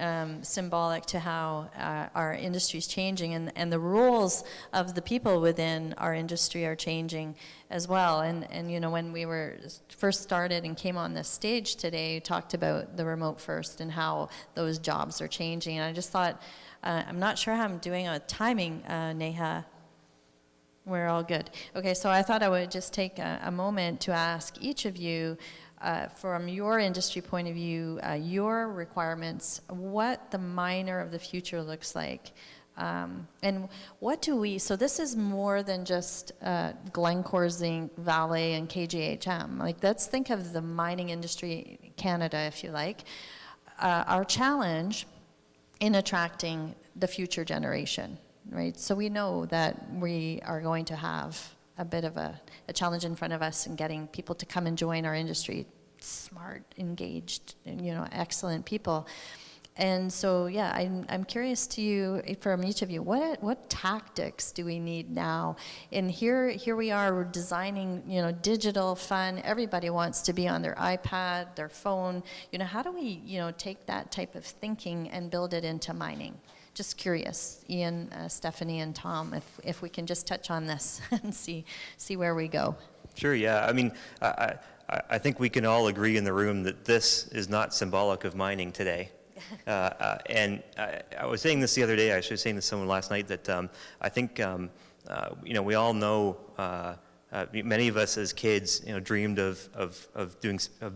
symbolic to how our industry is changing, and the roles of the people within our industry are changing as well. And when we were first started and came on this stage today, we talked about the remote first and how those jobs are changing. And I just thought, I'm not sure how I'm doing on timing, Neha. We're all good. Okay, so I thought I would just take a moment to ask each of you, from your industry point of view, your requirements, what the miner of the future looks like. And what do we, so this is more than just Glencore, Zinc, Vale, and KGHM. Like, let's think of the mining industry in Canada, if you like. Our challenge in attracting the future generation. Right, so we know that we are going to have a bit of a challenge in front of us in getting people to come and join our industry, smart, engaged, and, excellent people. And so, yeah, I'm curious to you, from each of you, what tactics do we need now? And here we are, we're designing, digital fun. Everybody wants to be on their iPad, their phone. How do we, take that type of thinking and build it into mining? Just curious, Ian, Stephanie, and Tom, if we can just touch on this and see where we go. Sure, yeah. I mean, I think we can all agree in the room that this is not symbolic of mining today. And I was saying this the other day, I was saying this to someone last night, that I think, we all know, many of us as kids, dreamed of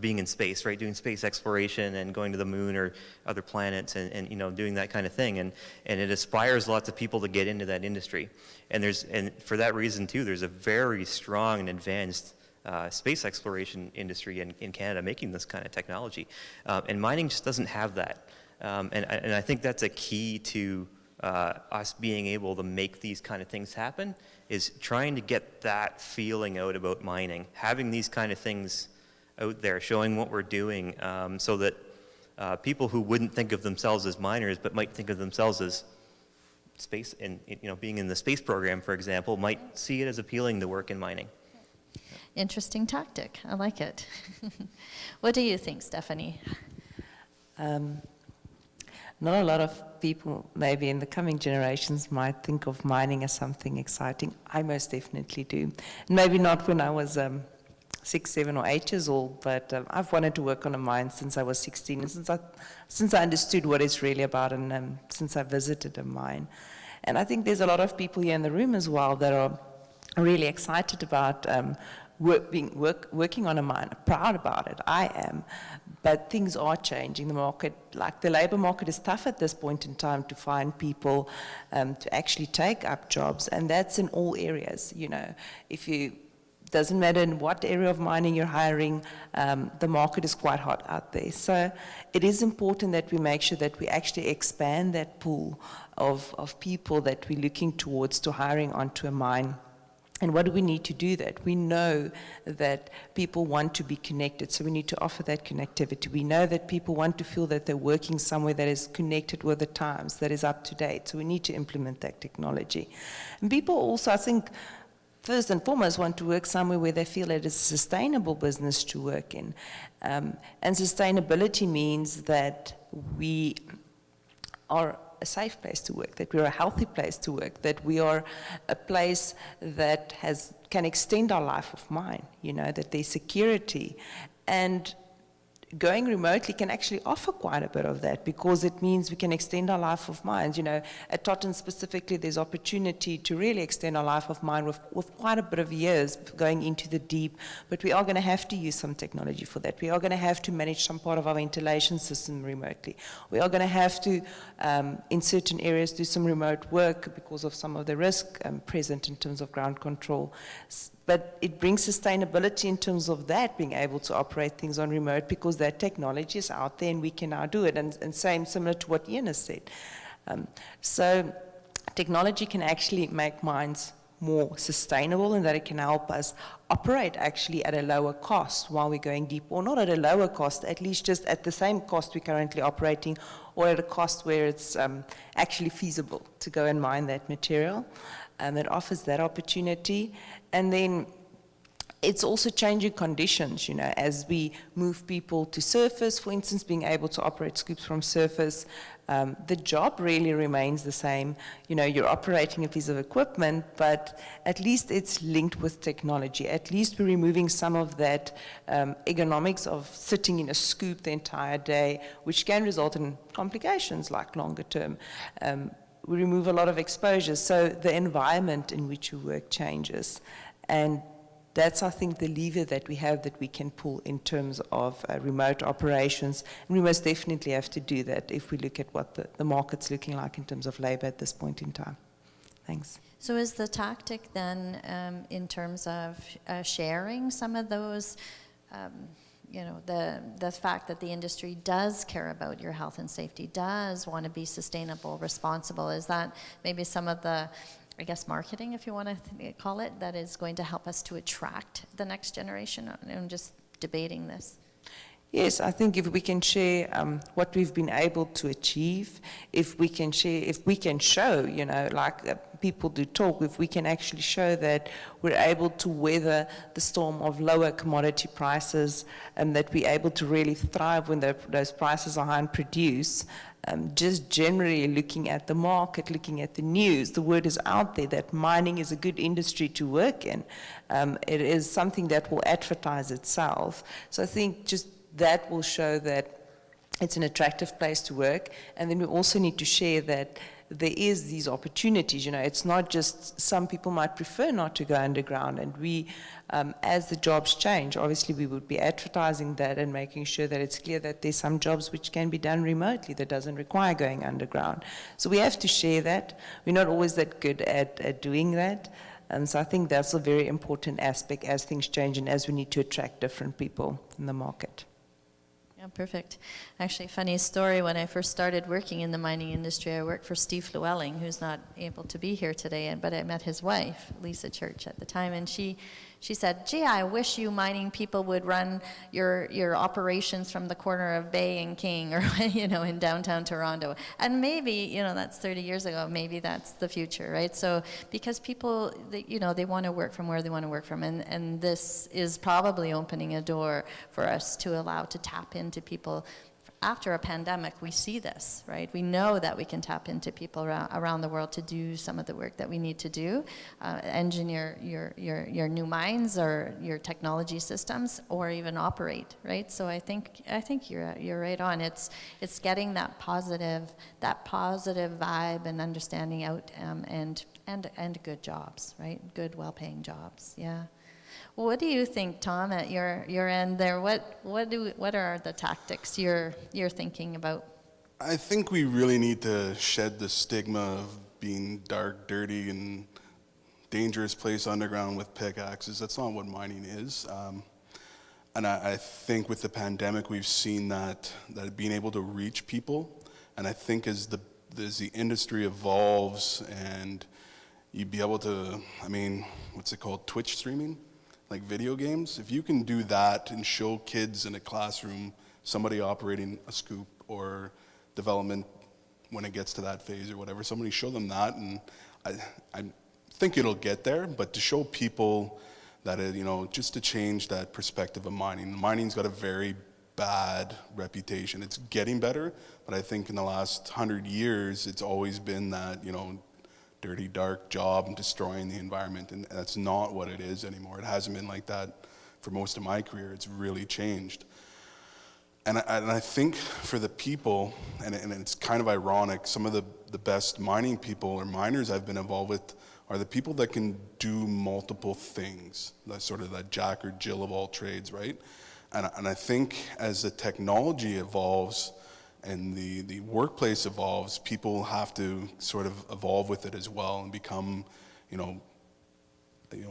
being in space, right? Doing space exploration and going to the moon or other planets and doing that kind of thing. And it inspires lots of people to get into that industry. And for that reason too, there's a very strong and advanced space exploration industry in Canada making this kind of technology. And mining just doesn't have that. And I think that's a key to us being able to make these kind of things happen, is trying to get that feeling out about mining, having these kind of things out there, showing what we're doing, so that people who wouldn't think of themselves as miners but might think of themselves as space, and being in the space program, for example, might see it as appealing to work in mining. Interesting tactic. I like it. What do you think, Stephanie? Not a lot of people, maybe in the coming generations, might think of mining as something exciting. I most definitely do. Maybe not when I was 6, 7, or 8 years old, but I've wanted to work on a mine since I was 16, and since I understood what it's really about, and since I visited a mine. And I think there's a lot of people here in the room as well that are really excited about working on a mine, proud about it. I am. But things are changing. The market, like the labor market, is tough at this point in time to find people to actually take up jobs, and that's in all areas. Doesn't matter in what area of mining you're hiring, the market is quite hot out there. So it is important that we make sure that we actually expand that pool of people that we're looking towards to hiring onto a mine. And what do we need to do that? We know that people want to be connected, so we need to offer that connectivity. We know that people want to feel that they're working somewhere that is connected with the times, that is up to date, so we need to implement that technology. And people also, I think, first and foremost, want to work somewhere where they feel it is a sustainable business to work in. And sustainability means that we are a safe place to work, that we're a healthy place to work, that we are a place that can extend our life of mine, that there's security. And going remotely can actually offer quite a bit of that, because it means we can extend our life of mine. At Totten specifically, there's opportunity to really extend our life of mine with quite a bit of years going into the deep, but we are going to have to use some technology for that. We are going to have to manage some part of our ventilation system remotely. We are going to have to, in certain areas, do some remote work because of some of the risk present in terms of ground control. But it brings sustainability in terms of that, being able to operate things on remote, because that technology is out there and we can now do it. And similar to what Ian has said. So technology can actually make mines more sustainable, and that it can help us operate actually at a lower cost while we're going deep, or not at a lower cost, at least just at the same cost we're currently operating, or at a cost where it's actually feasible to go and mine that material. It offers that opportunity. And then it's also changing conditions, as we move people to surface, for instance, being able to operate scoops from surface. The job really remains the same. You're operating a piece of equipment, but at least it's linked with technology. At least we're removing some of that ergonomics of sitting in a scoop the entire day, which can result in complications like longer term. We remove a lot of exposure, so the environment in which we work changes. And that's, I think, the lever that we have that we can pull in terms of remote operations. And we most definitely have to do that if we look at what the market's looking like in terms of labor at this point in time. Thanks. So is the tactic then in terms of sharing some of those, the fact that the industry does care about your health and safety, does want to be sustainable, responsible, is that maybe some of the, I guess, marketing, if you want to call it, that is going to help us to attract the next generation? I'm just debating this. Yes, I think if we can share what we've been able to achieve, if we can show, like people do talk, if we can actually show that we're able to weather the storm of lower commodity prices, and that we're able to really thrive when those prices are high and produce. Just generally looking at the market, looking at the news, the word is out there that mining is a good industry to work in. It is something that will advertise itself. So I think just that will show that it's an attractive place to work. And then we also need to share that there is these opportunities. It's not just, some people might prefer not to go underground, and we, as the jobs change, obviously we would be advertising that and making sure that it's clear that there's some jobs which can be done remotely that doesn't require going underground. So we have to share that. We're not always that good at doing that. So I think that's a very important aspect as things change and as we need to attract different people in the market. Yeah, perfect. Actually, funny story, when I first started working in the mining industry, I worked for Steve Llewellyn, who's not able to be here today, but I met his wife, Lisa Church, at the time, and she said, gee, I wish you mining people would run your operations from the corner of Bay and King, or, in downtown Toronto. And maybe, that's 30 years ago, maybe that's the future, right? So, because people, they want to work from where they want to work from, and this is probably opening a door for us to allow to tap into people. After a pandemic, we see this, right? We know that we can tap into people around the world to do some of the work that we need to do, engineer your new mines or your technology systems, or even operate, right? So I think you're right on. It's getting that positive vibe and understanding out, and good jobs, right? Good, well-paying jobs. Yeah. Well, what do you think, Tom, at your end there? What are the tactics you're thinking about? I think we really need to shed the stigma of being dark, dirty, and dangerous place underground with pickaxes. That's not what mining is. And I think with the pandemic, we've seen that being able to reach people. And I think as the industry evolves and you'd be able to, what's it called, Twitch streaming? Like video games, if you can do that and show kids in a classroom somebody operating a scoop or development when it gets to that phase or whatever, somebody show them that, and I think it'll get there. But to show people that just to change that perspective of mining. Mining's got a very bad reputation. It's getting better, but I think in the last 100 years, it's always been that, you know, dirty, dark job and destroying the environment, and that's not what it is anymore. It hasn't been like that for most of my career. It's really changed. And I think for the people, and it's kind of ironic, some of the best mining people or miners I've been involved with are the people that can do multiple things, that sort of that Jack or Jill of all trades, right? And I think as the technology evolves and the workplace evolves, people have to sort of evolve with it as well and become, you know,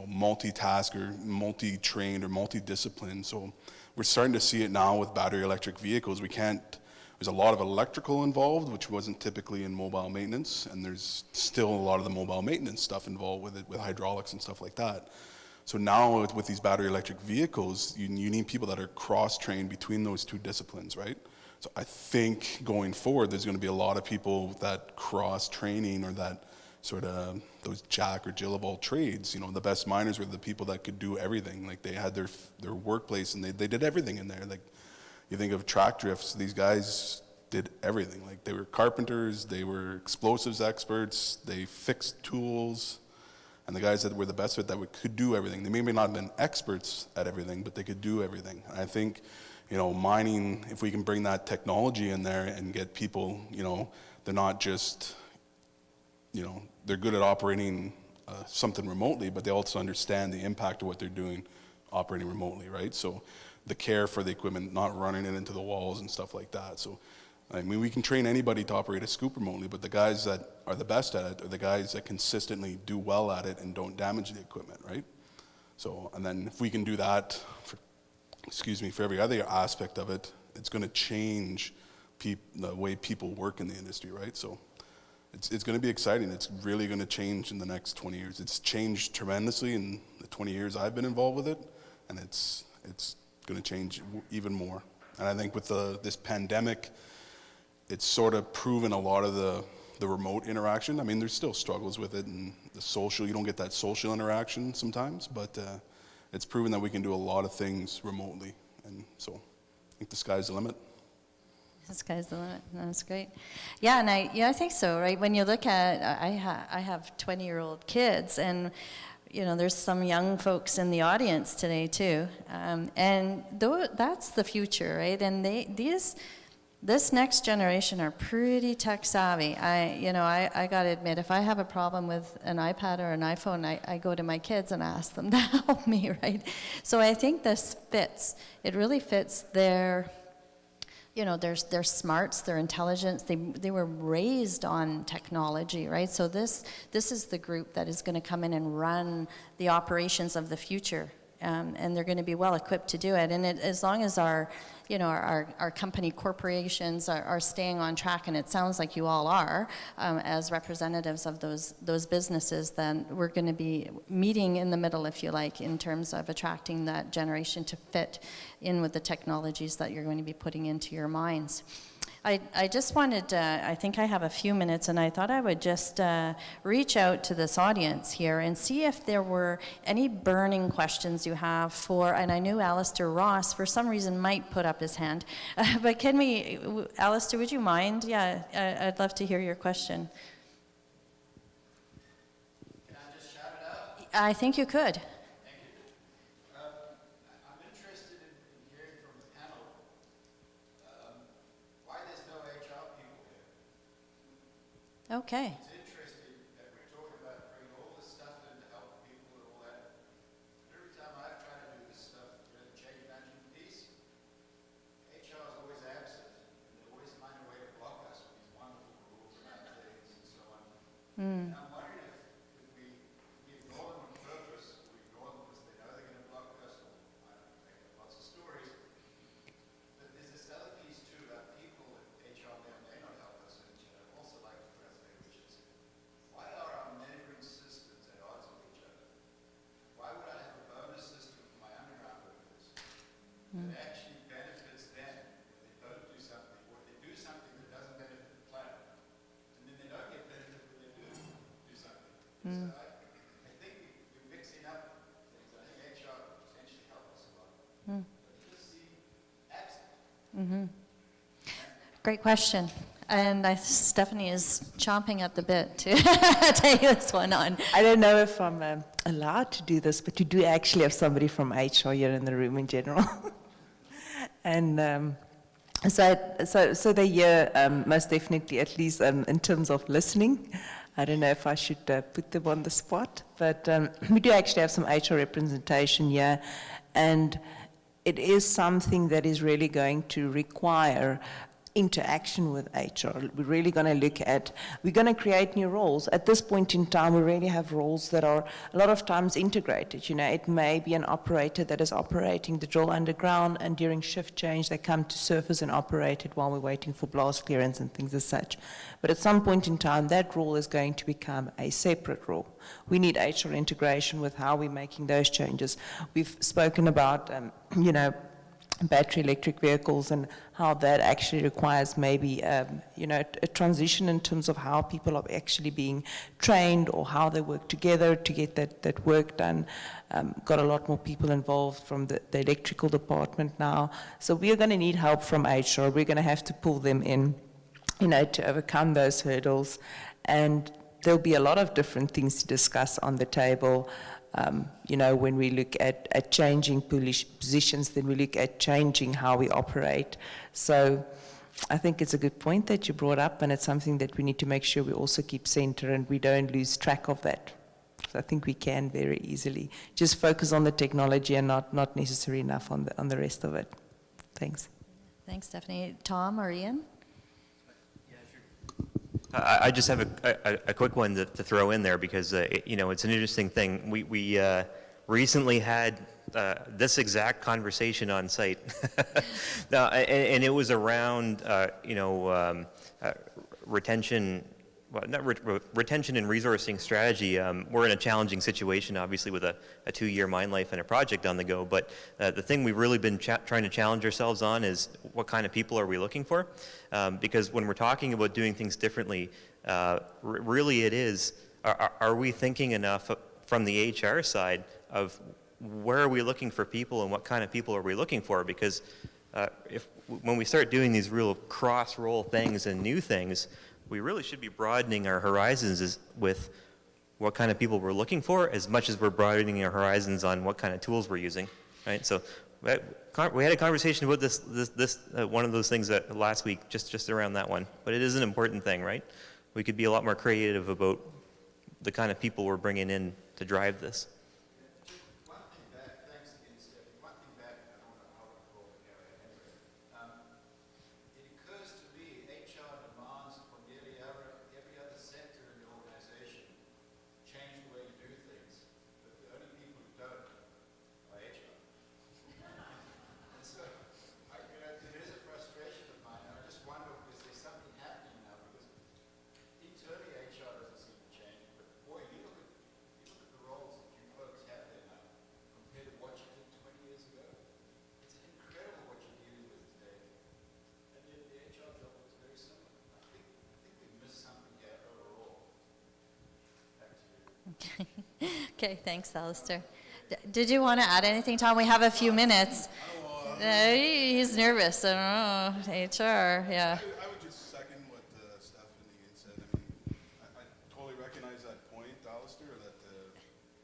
multitask or multi-trained or multi-disciplined. So we're starting to see it now with battery electric vehicles. There's a lot of electrical involved, which wasn't typically in mobile maintenance, and there's still a lot of the mobile maintenance stuff involved with it, with hydraulics and stuff like that. So now with these battery electric vehicles, you need people that are cross-trained between those two disciplines, right? So I think going forward, there's going to be a lot of people that cross-training or that sort of those Jack or Jill of all trades. You know, the best miners were the people that could do everything. Like they had their workplace and they did everything in there. Like you think of track drifts, these guys did everything. Like they were carpenters, they were explosives experts, they fixed tools, and the guys that were the best at that could do everything. They may not have been experts at everything, but they could do everything. And I think, you know, mining, if we can bring that technology in there and get people, you know, they're not just, you know, they're good at operating something remotely, but they also understand the impact of what they're doing operating remotely, right? So the care for the equipment, not running it into the walls and stuff like that. So, I mean, we can train anybody to operate a scoop remotely, but the guys that are the best at it are the guys that consistently do well at it and don't damage the equipment, right? So, and then if we can do that, for every other aspect of it, it's going to change the way people work in the industry, right? So it's going to be exciting. It's really going to change in the next 20 years. It's changed tremendously in the 20 years I've been involved with it, and it's going to change even more. And I think with this pandemic, it's sort of proven a lot of the remote interaction. I mean, there's still struggles with it, and the social, you don't get that social interaction sometimes, but it's proven that we can do a lot of things remotely. And so I think the sky's the limit. The sky's the limit. That's great. Yeah, and I think so, right? When you look at, I have 20-year-old kids, and you know, there's some young folks in the audience today too, and that's the future, right? And this next generation are pretty tech savvy. I got to admit, if I have a problem with an iPad or an iPhone, I go to my kids and ask them to help me, right? So I think this fits. It really fits their, you know, their smarts, their intelligence. They were raised on technology, right? So this is the group that is going to come in and run the operations of the future. And they're going to be well equipped to do it. And as long as our company corporations are staying on track, and it sounds like you all are, as representatives of those businesses, then we're going to be meeting in the middle, if you like, in terms of attracting that generation to fit in with the technologies that you're going to be putting into your mines. I just wanted, I think I have a few minutes, and I thought I would just reach out to this audience here and see if there were any burning questions you have for, and I knew Alistair Ross for some reason might put up his hand, but can we, Alistair, would you mind? Yeah, I'd love to hear your question. Can I just shout it out? I think you could. Okay. It's interesting that we're talking about bringing all this stuff in to help people and all that. Every time I've tried to do this stuff, the change management piece, HR is always absent, and they always find a way to block us with these wonderful rules around things and so on. And I'm wondering if we ignore them on purpose, we ignore them because they know they're going to block us, or I don't know, make up lots of stories. But there's this other piece too about people that HR may not help us, and I'd also like to address there, which is, why are our measuring systems at odds with each other? Why would I have a bonus system for my underground workers that actually benefits them when they don't do something, or they do something that doesn't benefit the planet, and then they don't get benefit when they do something? So I think we're mixing up things. I think HR could potentially help us a lot. But you just seem absent. Great question. And Stephanie is chomping at the bit to take this one on. I don't know if I'm allowed to do this, but you do actually have somebody from HR here in the room in general. And so they're here most definitely, at least in terms of listening. I don't know if I should put them on the spot, but we do actually have some HR representation here, and it is something that is really going to require interaction with HR. We're really going to look at, we're going to create new roles. At this point in time, we really have roles that are a lot of times integrated. You know, it may be an operator that is operating the drill underground, and during shift change, they come to surface and operate it while we're waiting for blast clearance and things as such. But at some point in time, that role is going to become a separate role. We need HR integration with how we're making those changes. We've spoken about, you know, battery electric vehicles and how that actually requires maybe, you know, a transition in terms of how people are actually being trained or how they work together to get that work done. Got a lot more people involved from the electrical department now. So we're going to need help from HR. We're going to have to pull them in, you know, to overcome those hurdles. And there'll be a lot of different things to discuss on the table. You know, when we look at changing positions, then we look at changing how we operate. So I think it's a good point that you brought up, and it's something that we need to make sure we also keep center and we don't lose track of that. So I think we can very easily just focus on the technology and not necessarily enough on the rest of it. Thanks. Thanks, Stephanie. Tom or Ian? I just have a quick one to throw in there because, you know, it's an interesting thing. We recently had this exact conversation on site. Now, and it was around, you know, retention, well, not retention and resourcing strategy. We're in a challenging situation, obviously, with a 2-year mine life and a project on the go. But the thing we've really been trying to challenge ourselves on is what kind of people are we looking for? Because when we're talking about doing things differently, really it is, are we thinking enough from the HR side of where are we looking for people and what kind of people are we looking for? Because when we start doing these real cross-roll things and new things, we really should be broadening our horizons with what kind of people we're looking for as much as we're broadening our horizons on what kind of tools we're using, right? So we had a conversation about this one of those things last week, just around that one. But it is an important thing, right? We could be a lot more creative about the kind of people we're bringing in to drive this. One thing back, thanks again, Stephanie. One thing back, I don't know how to call it anyway. It occurs to me HR demands from nearly every other sector in the organization change the way you do things, but the only people who don't are HR. And so, you know, there is a frustration of mine, and I just wonder if there's something happening now, because internally HR doesn't seem to change, but boy, you look at the roles that you folks have there now compared to what you did 20 years ago. It's incredible what you're dealing with today. And yet the HR job looks very similar. I think we missed something here overall. Back to you. Okay, thanks, Alistair. Did you want to add anything, Tom? We have a few minutes. He's nervous. I don't know. HR, yeah. I would just second what Stephanie said. I mean, I totally recognize that point, Alistair, that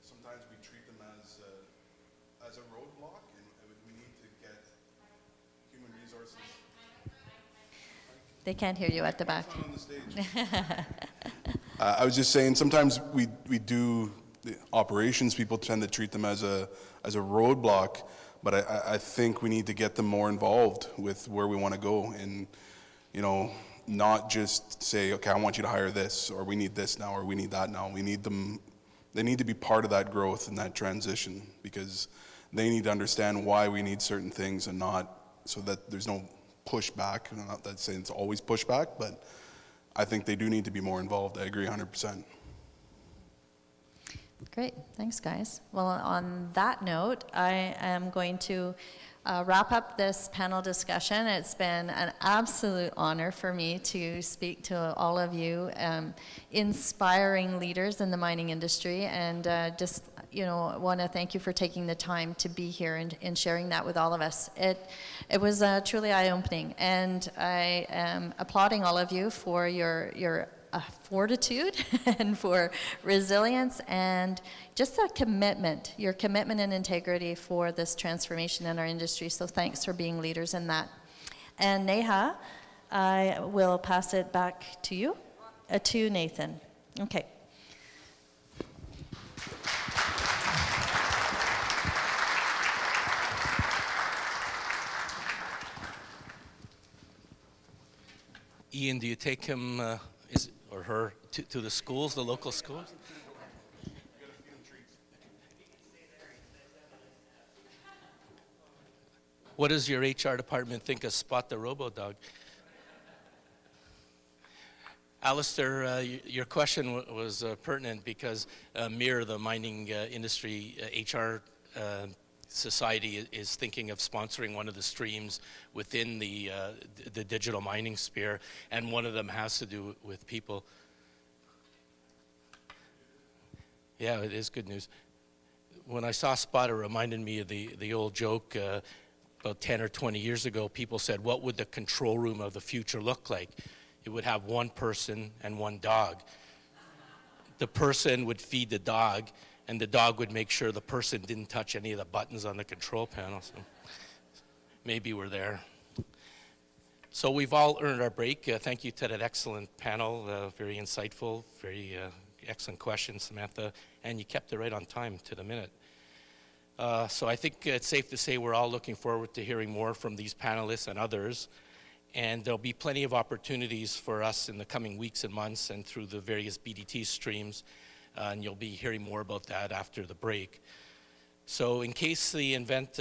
sometimes we treat them as a roadblock, and we need to get human resources. They can't hear you at the back. On the stage. I was just saying, sometimes we do the operations people tend to treat them as a roadblock, but I think we need to get them more involved with where we want to go, and you know, not just say, okay, I want you to hire this, or we need this now, or we need that now. We need them. They need to be part of that growth and that transition, because they need to understand why we need certain things, and not so that there's no pushback. I'm not that saying it's always pushback, but I think they do need to be more involved. I agree 100%. Great, thanks guys. Well, on that note, I am going to wrap up this panel discussion. It's been an absolute honor for me to speak to all of you inspiring leaders in the mining industry, and just want to thank you for taking the time to be here and sharing that with all of us. It was truly eye-opening, and I am applauding all of you for your fortitude and for resilience and just that commitment, your commitment and integrity for this transformation in our industry. So thanks for being leaders in that. And Neha, I will pass it back to you, to Nathan. Okay. Ian, do you take him or her to the schools, the local schools? What does your HR department think of Spot the Robo-Dog? Alistair, your question was pertinent because MIR, the mining industry HR society, is thinking of sponsoring one of the streams within the digital mining sphere, and one of them has to do with people. Yeah, it is good news. When I saw Spot, it reminded me of the old joke about 10 or 20 years ago. People said, what would the control room of the future look like? It would have one person and one dog. The person would feed the dog, and the dog would make sure the person didn't touch any of the buttons on the control panel. So maybe we're there. So we've all earned our break. Thank you to that excellent panel. Very insightful, very excellent questions, Samantha. And you kept it right on time to the minute. So I think it's safe to say we're all looking forward to hearing more from these panelists and others. And there'll be plenty of opportunities for us in the coming weeks and months and through the various BDT streams. And you'll be hearing more about that after the break. So in case this event,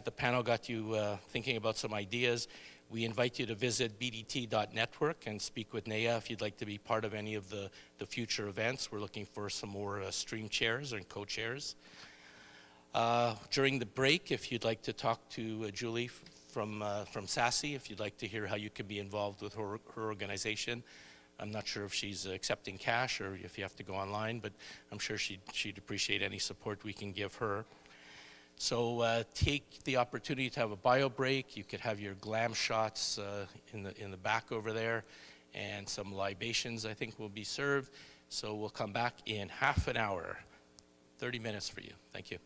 the panel got you thinking about some ideas, we invite you to visit bdt.network and speak with Naya if you'd like to be part of any of the future events. We're looking for some more stream chairs and co-chairs. During the break, if you'd like to talk to Julie from Sassy, if you'd like to hear how you can be involved with her organization. I'm not sure if she's accepting cash or if you have to go online, but I'm sure she'd appreciate any support we can give her. So take the opportunity to have a bio break. You could have your glam shots in the back over there, and some libations I think will be served. So we'll come back in half an hour, 30 minutes for you. Thank you.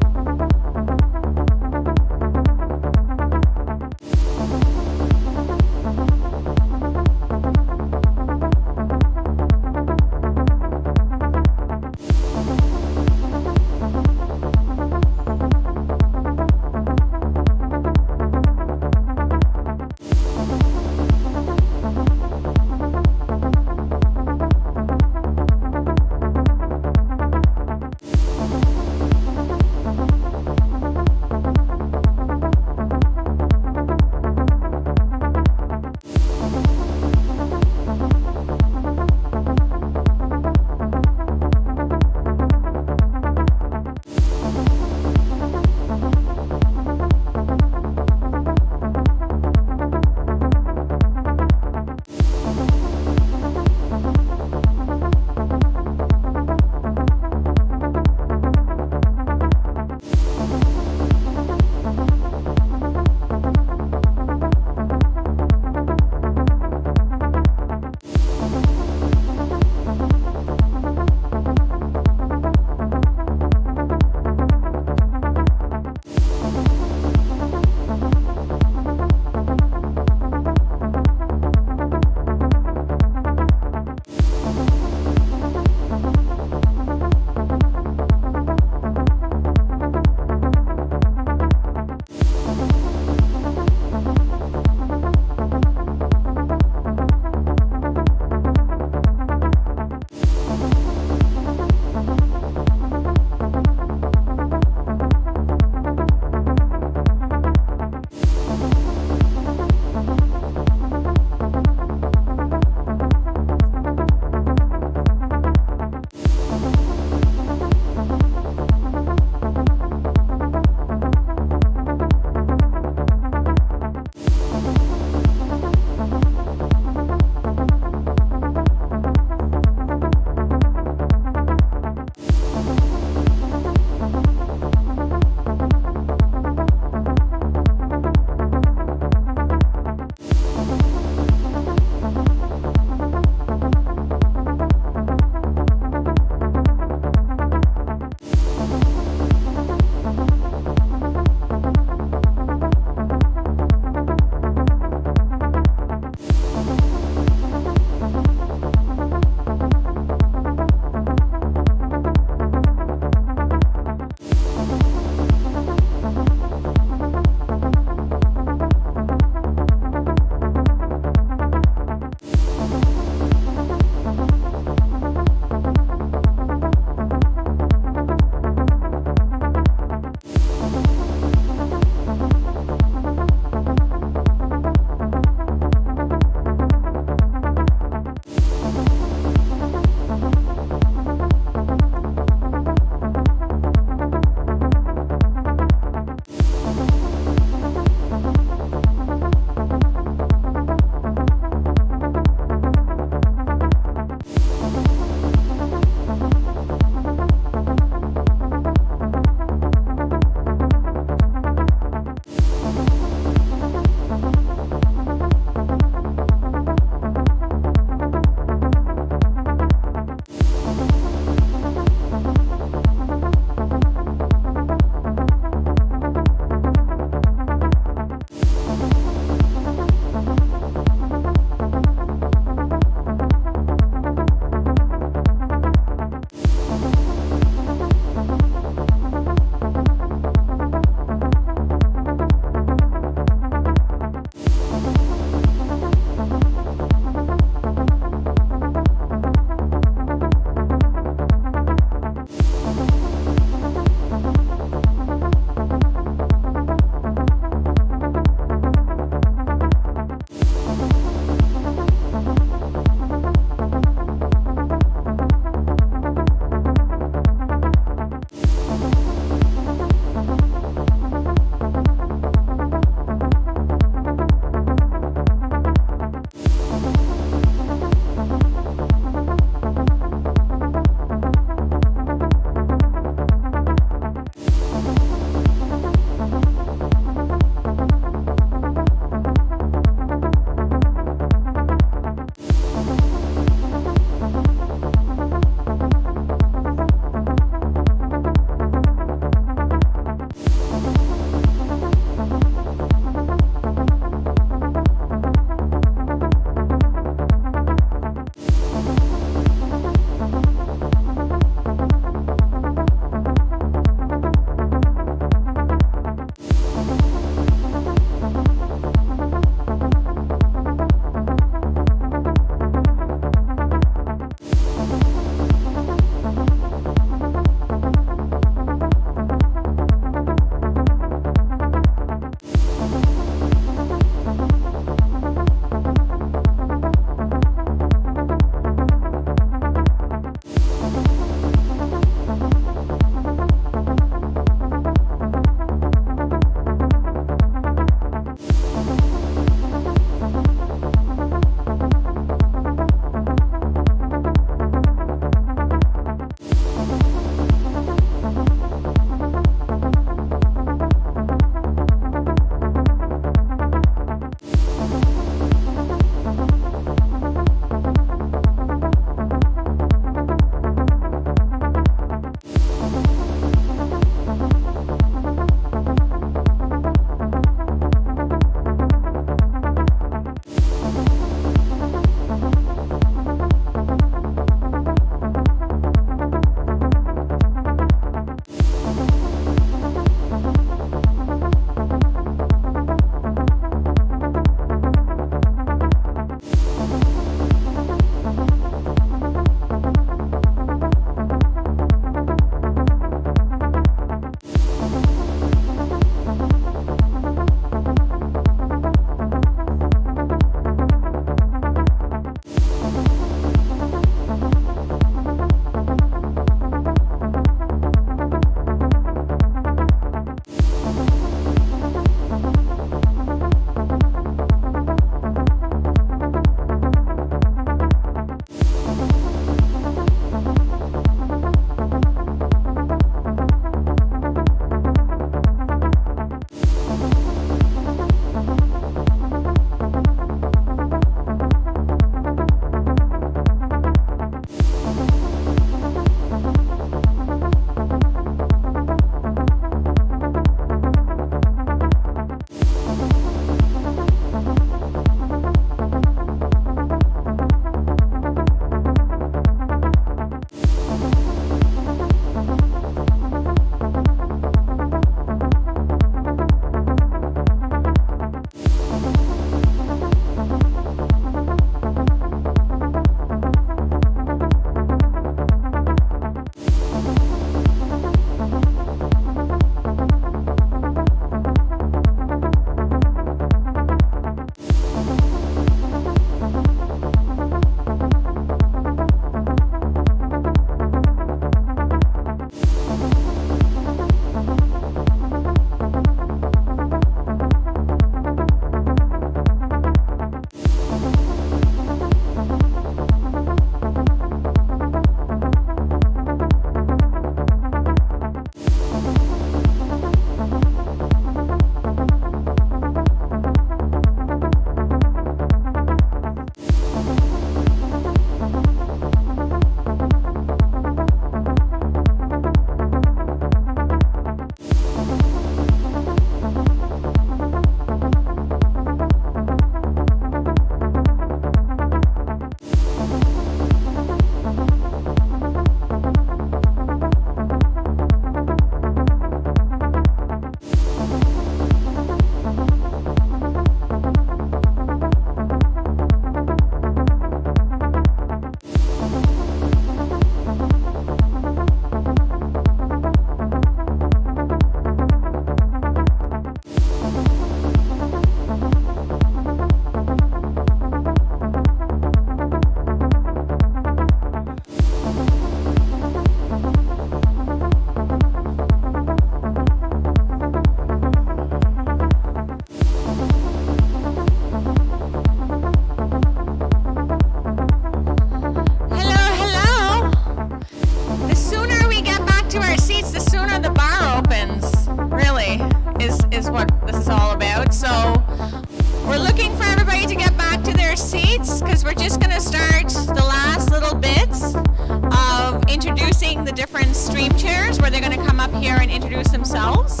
to start the last little bits of introducing the different stream chairs, where they're going to come up here and introduce themselves.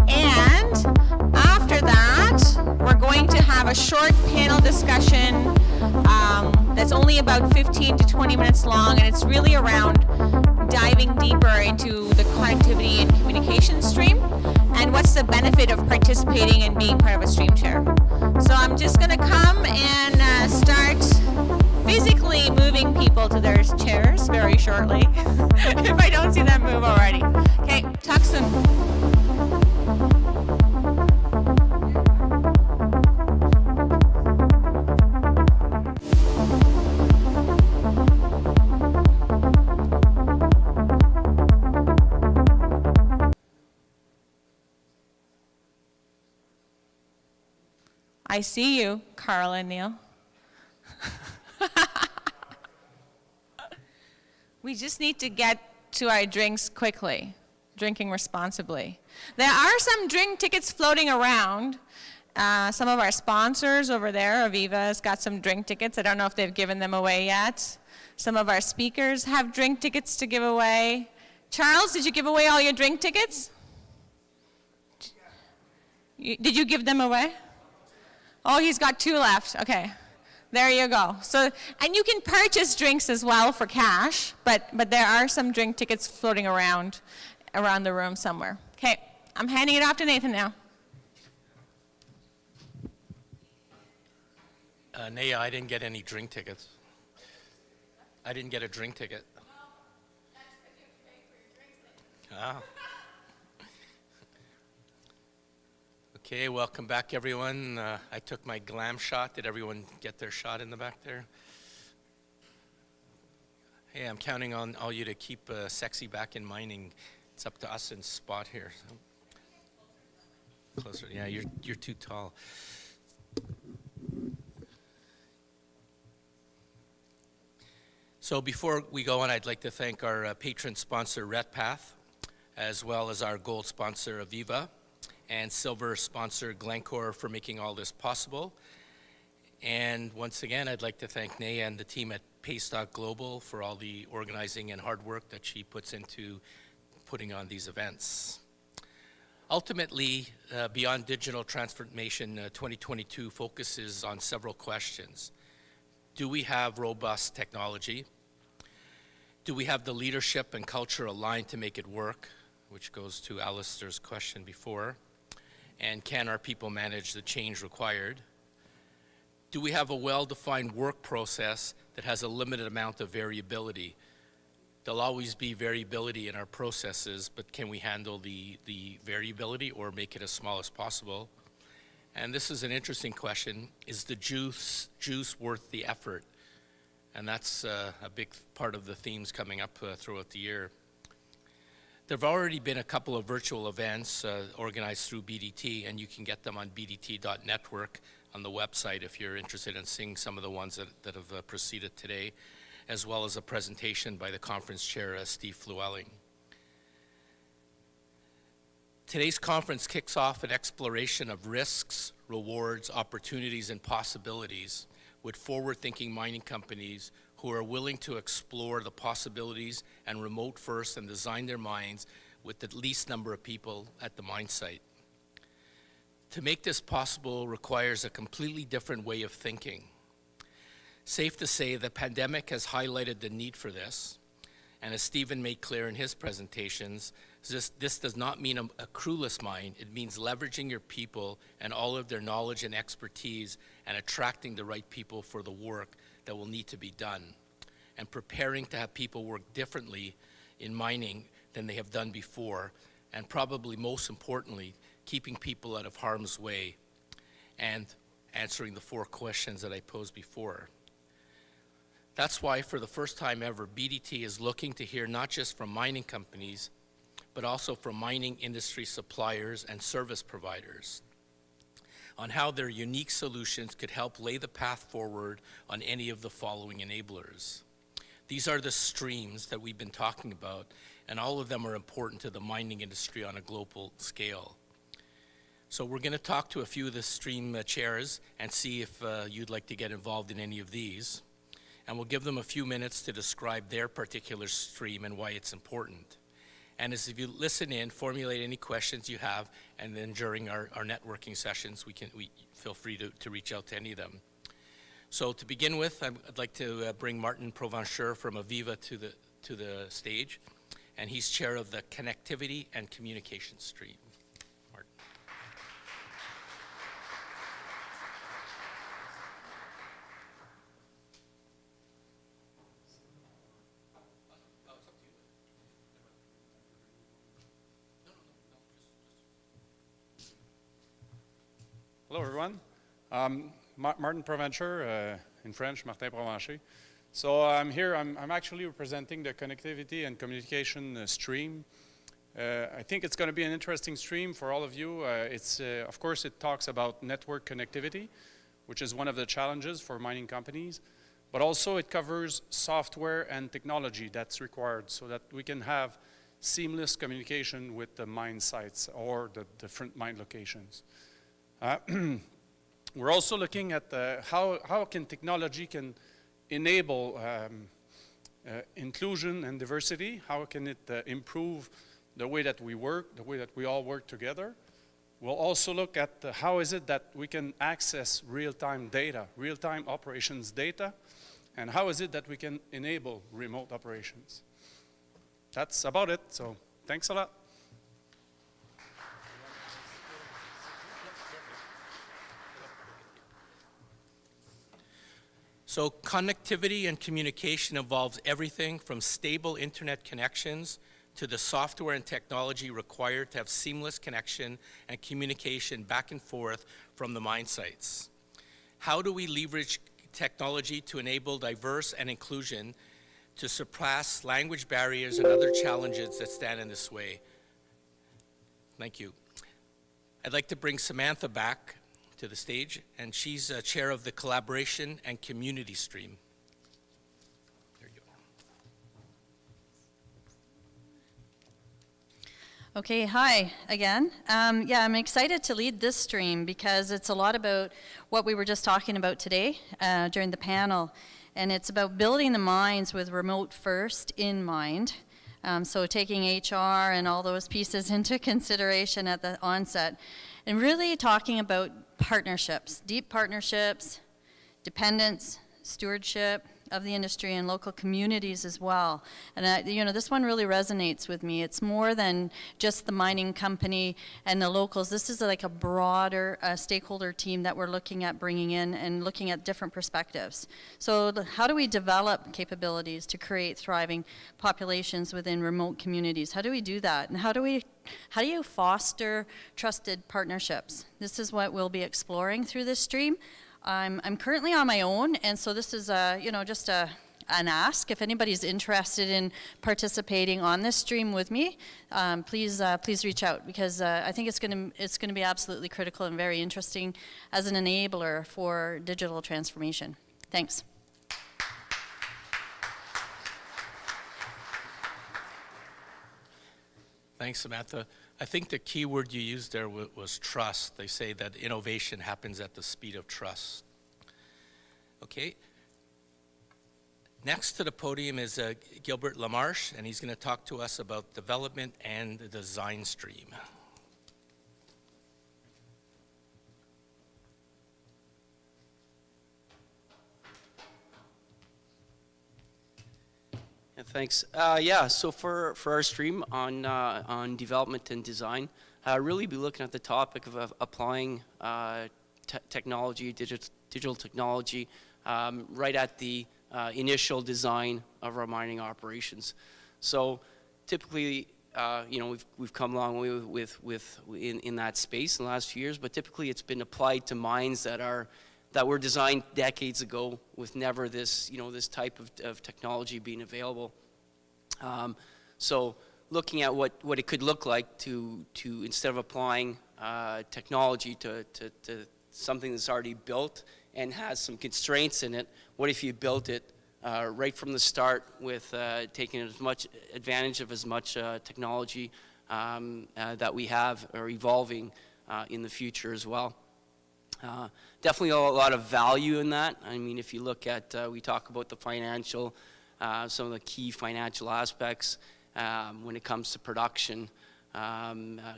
And after that, we're going to have a short panel discussion that's only about 15 to 20 minutes long, and it's really around diving deeper into the connectivity and communication stream, and what's the benefit of participating and being part of a stream chair. So I'm just going to come and start physically moving people to their chairs very shortly, if I don't see them move already. Okay, talk soon. I see you, Carl and Neil. We just need to get to our drinks quickly, drinking responsibly. There are some drink tickets floating around. Some of our sponsors over there, Aviva, has got some drink tickets. I don't know if they've given them away yet. Some of our speakers have drink tickets to give away. Charles, did you give away all your drink tickets? Did you give them away? Oh, he's got 2 left. Okay, there you go. So, and you can purchase drinks as well for cash, but there are some drink tickets floating around the room somewhere. Okay, I'm handing it off to Nathan now. Naya, I didn't get any drink tickets. I didn't get a drink ticket. Well, that's because you paid for your drinks. Ah. Okay, welcome back, everyone. I took my glam shot. Did everyone get their shot in the back there? Hey, I'm counting on all you to keep Sexy back in mining. It's up to us in spot here. So. Closer, yeah, you're too tall. So before we go on, I'd like to thank our patron sponsor, Redpath, as well as our gold sponsor, Aviva, and silver sponsor Glencore for making all this possible. And once again, I'd like to thank Naya and the team at Paystock Global for all the organizing and hard work that she puts into putting on these events. Ultimately, Beyond Digital Transformation 2022 focuses on several questions. Do we have robust technology? Do we have the leadership and culture aligned to make it work? Which goes to Alistair's question before. And can our people manage the change required? Do we have a well-defined work process that has a limited amount of variability? There'll always be variability in our processes, but can we handle the variability or make it as small as possible? And this is an interesting question. Is the juice worth the effort? And that's a big part of the themes coming up throughout the year. There have already been a couple of virtual events organized through BDT, and you can get them on bdt.network on the website if you're interested in seeing some of the ones that have proceeded today, as well as a presentation by the conference chair, Steve Flewelling. Today's conference kicks off an exploration of risks, rewards, opportunities, and possibilities with forward-thinking mining companies who are willing to explore the possibilities and remote first and design their mines with the least number of people at the mine site. To make this possible requires a completely different way of thinking. Safe to say the pandemic has highlighted the need for this, and as Stephen made clear in his presentations, this does not mean a crewless mine. It means leveraging your people and all of their knowledge and expertise and attracting the right people for the work that will need to be done, and preparing to have people work differently in mining than they have done before, and probably most importantly, keeping people out of harm's way and answering the 4 questions that I posed before. That's why, for the first time ever, BDT is looking to hear not just from mining companies, but also from mining industry suppliers and service providers on how their unique solutions could help lay the path forward on any of the following enablers. These are the streams that we've been talking about, and all of them are important to the mining industry on a global scale. So we're going to talk to a few of the stream chairs and see if you'd like to get involved in any of these. and we'll give them a few minutes to describe their particular stream and why it's important. And as if you listen in, formulate any questions you have, and then during our networking sessions, we feel free to reach out to any of them. So to begin with, I'd like to bring Martin Provencher from Aviva to the stage, and he's chair of the Connectivity and Communication Stream. Martin. Hello, everyone. Martin Provencher, in French, Martin Provencher. So I'm here, I'm actually representing the Connectivity and Communication stream. I think it's going to be an interesting stream for all of you. Of course, it talks about network connectivity, which is one of the challenges for mining companies, but also it covers software and technology that's required so that we can have seamless communication with the mine sites or the different mine locations. We're also looking at how can technology can enable inclusion and diversity. How can it improve the way that we work, the way that we all work together. We'll also look at how is it that we can access real-time data, real-time operations data, and how is it that we can enable remote operations. That's about it, so thanks a lot. So connectivity and communication involves everything from stable internet connections to the software and technology required to have seamless connection and communication back and forth from the mine sites. How do we leverage technology to enable diverse and inclusion to surpass language barriers and other challenges that stand in this way? Thank you. I'd like to bring Samantha back to the stage, and she's chair of the Collaboration and Community Stream. There you go. Okay, hi again. Yeah, I'm excited to lead this stream because it's a lot about what we were just talking about today during the panel, and it's about building the mines with remote first in mind. So taking HR and all those pieces into consideration at the onset, and really talking about partnerships, deep partnerships, dependence, stewardship of the industry and local communities as well. And this one really resonates with me. It's more than just the mining company and the locals. This is like a broader stakeholder team that we're looking at bringing in and looking at different perspectives. So how do we develop capabilities to create thriving populations within remote communities? How do we do that? And how do you foster trusted partnerships? This is what we'll be exploring through this stream. I'm currently on my own, and so this is just an ask. If anybody's interested in participating on this stream with me, please reach out, because I think it's going to be absolutely critical and very interesting as an enabler for digital transformation. Thanks. Thanks, Samantha. I think the key word you used there was trust. They say that innovation happens at the speed of trust. Okay. Next to the podium is Gilbert Lamarche, and he's going to talk to us about development and the design stream. Thanks. So for our stream on development and design, really be looking at the topic of applying technology, digital technology, right at the initial design of our mining operations. So typically, we've come a long way in that space in the last few years, but typically it's been applied to mines that were designed decades ago with never this type of technology being available. So looking at what it could look like to instead of applying technology to something that's already built and has some constraints in it, what if you built it right from the start with taking as much advantage of as much technology that we have or evolving in the future as well. Definitely a lot of value in that. I mean, if you look at, we talk about the financial, some of the key financial aspects when it comes to production,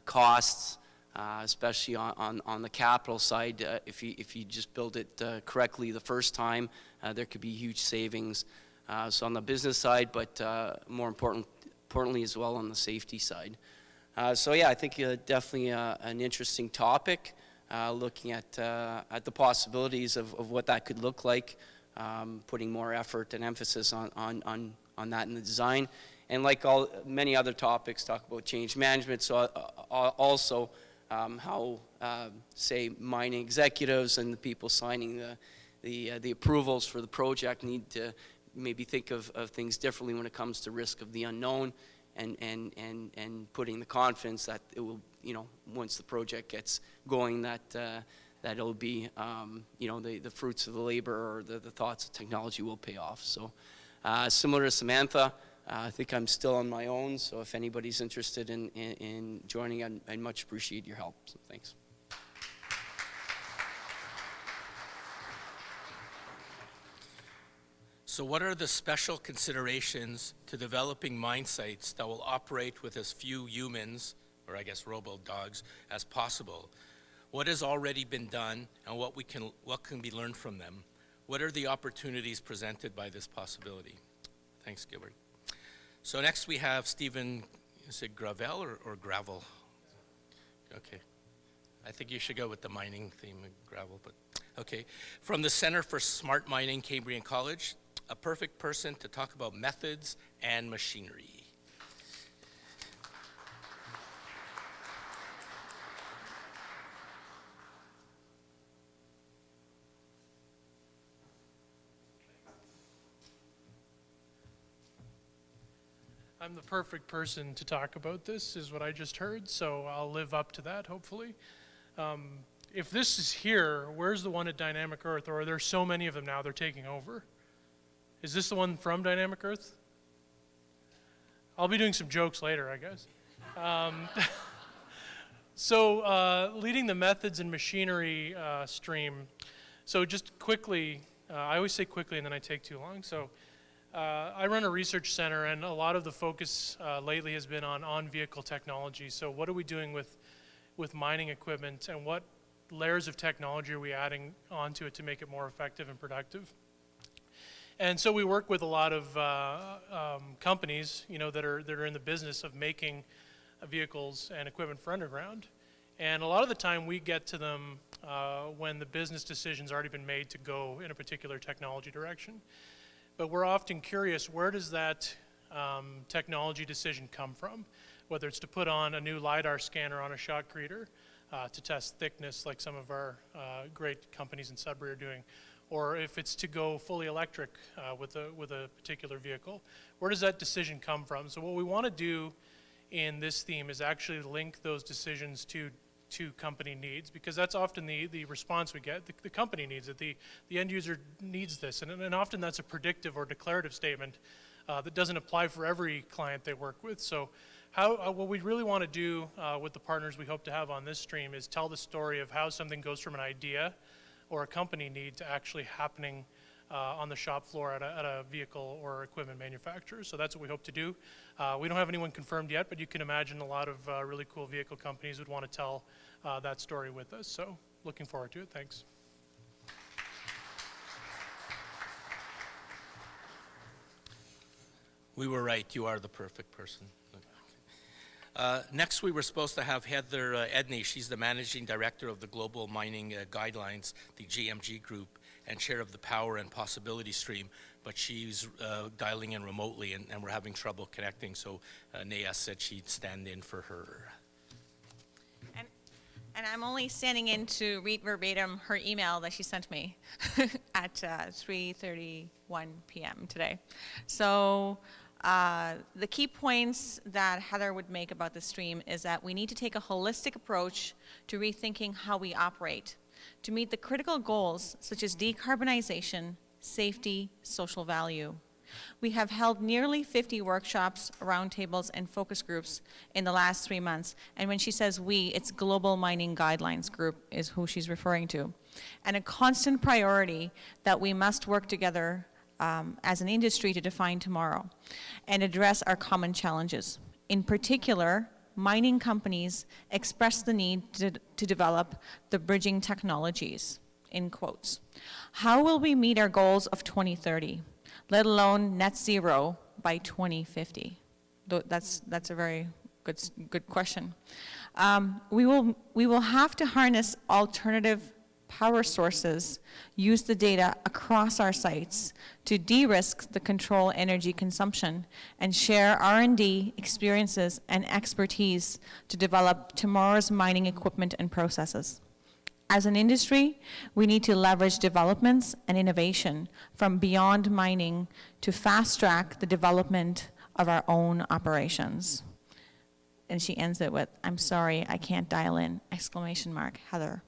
costs, especially on the capital side. If you just build it correctly the first time, there could be huge savings. So on the business side, but more importantly as well on the safety side. So yeah, I think definitely an interesting topic, looking at the possibilities of what that could look like, putting more effort and emphasis on that in the design. And like many other topics, talk about change management, so also how, say, mining executives and the people signing the approvals for the project need to maybe think of things differently when it comes to risk of the unknown, and putting the confidence that it will, once the project gets going, that it'll be, the fruits of the labor or the thoughts of technology will pay off. So similar to Samantha, I think I'm still on my own, so if anybody's interested in joining, I'd much appreciate your help, so thanks. So what are the special considerations to developing mine sites that will operate with as few humans, or I guess robo-dogs, as possible? What has already been done, and what can be learned from them? What are the opportunities presented by this possibility? Thanks, Gilbert. So next we have Stephen, is it Gravel or Gravel? Okay. I think you should go with the mining theme, gravel, but okay. From the Center for Smart Mining, Cambrian College, a perfect person to talk about methods and machinery. I'm the perfect person to talk about this, is what I just heard, so I'll live up to that, hopefully. If this is here, where's the one at Dynamic Earth? Or are there so many of them now they're taking over? Is this the one from Dynamic Earth? I'll be doing some jokes later, I guess. So leading the methods and machinery stream. So just quickly, I always say quickly and then I take too long. So I run a research center, and a lot of the focus lately has been on vehicle technology. So what are we doing with mining equipment, and what layers of technology are we adding onto it to make it more effective and productive? And so we work with a lot of companies, that are in the business of making vehicles and equipment for underground. And a lot of the time we get to them when the business decision's already been made to go in a particular technology direction. But we're often curious, where does that technology decision come from? Whether it's to put on a new LiDAR scanner on a shotcreter to test thickness, like some of our great companies in Sudbury are doing, or if it's to go fully electric with a particular vehicle. Where does that decision come from? So what we want to do in this theme is actually link those decisions to company needs, because that's often the response we get. The company needs it, the end user needs this, and often that's a predictive or declarative statement that doesn't apply for every client they work with. So what we really want to do with the partners we hope to have on this stream is tell the story of how something goes from an idea or a company need to actually happening on the shop floor at a vehicle or equipment manufacturer. So that's what we hope to do. We don't have anyone confirmed yet, but you can imagine a lot of really cool vehicle companies would want to tell that story with us. So looking forward to it. Thanks. We were right. You are the perfect person. Next, we were supposed to have Heather Edney. She's the managing director of the Global Mining Guidelines, the GMG group, and chair of the Power and Possibility stream, but she's dialing in remotely, and we're having trouble connecting, so Naya said she'd stand in for her. And I'm only standing in to read verbatim her email that she sent me at 3:31 p.m. today. So the key points that Heather would make about this stream is that we need to take a holistic approach to rethinking how we operate to meet the critical goals such as decarbonization, safety, social value. We have held nearly 50 workshops, roundtables, and focus groups in the last 3 months. And when she says we, it's Global Mining Guidelines Group is who she's referring to. And a constant priority that we must work together as an industry to define tomorrow and address our common challenges. In particular, mining companies express the need to develop the bridging technologies, in quotes. How will we meet our goals of 2030, let alone net zero by 2050? That's a very good question. We will have to harness alternative power sources, use the data across our sites to de-risk the control energy consumption, and share R&D experiences and expertise to develop tomorrow's mining equipment and processes. As an industry, we need to leverage developments and innovation from beyond mining to fast-track the development of our own operations. And she ends it with, "I'm sorry, I can't dial in," exclamation mark, Heather.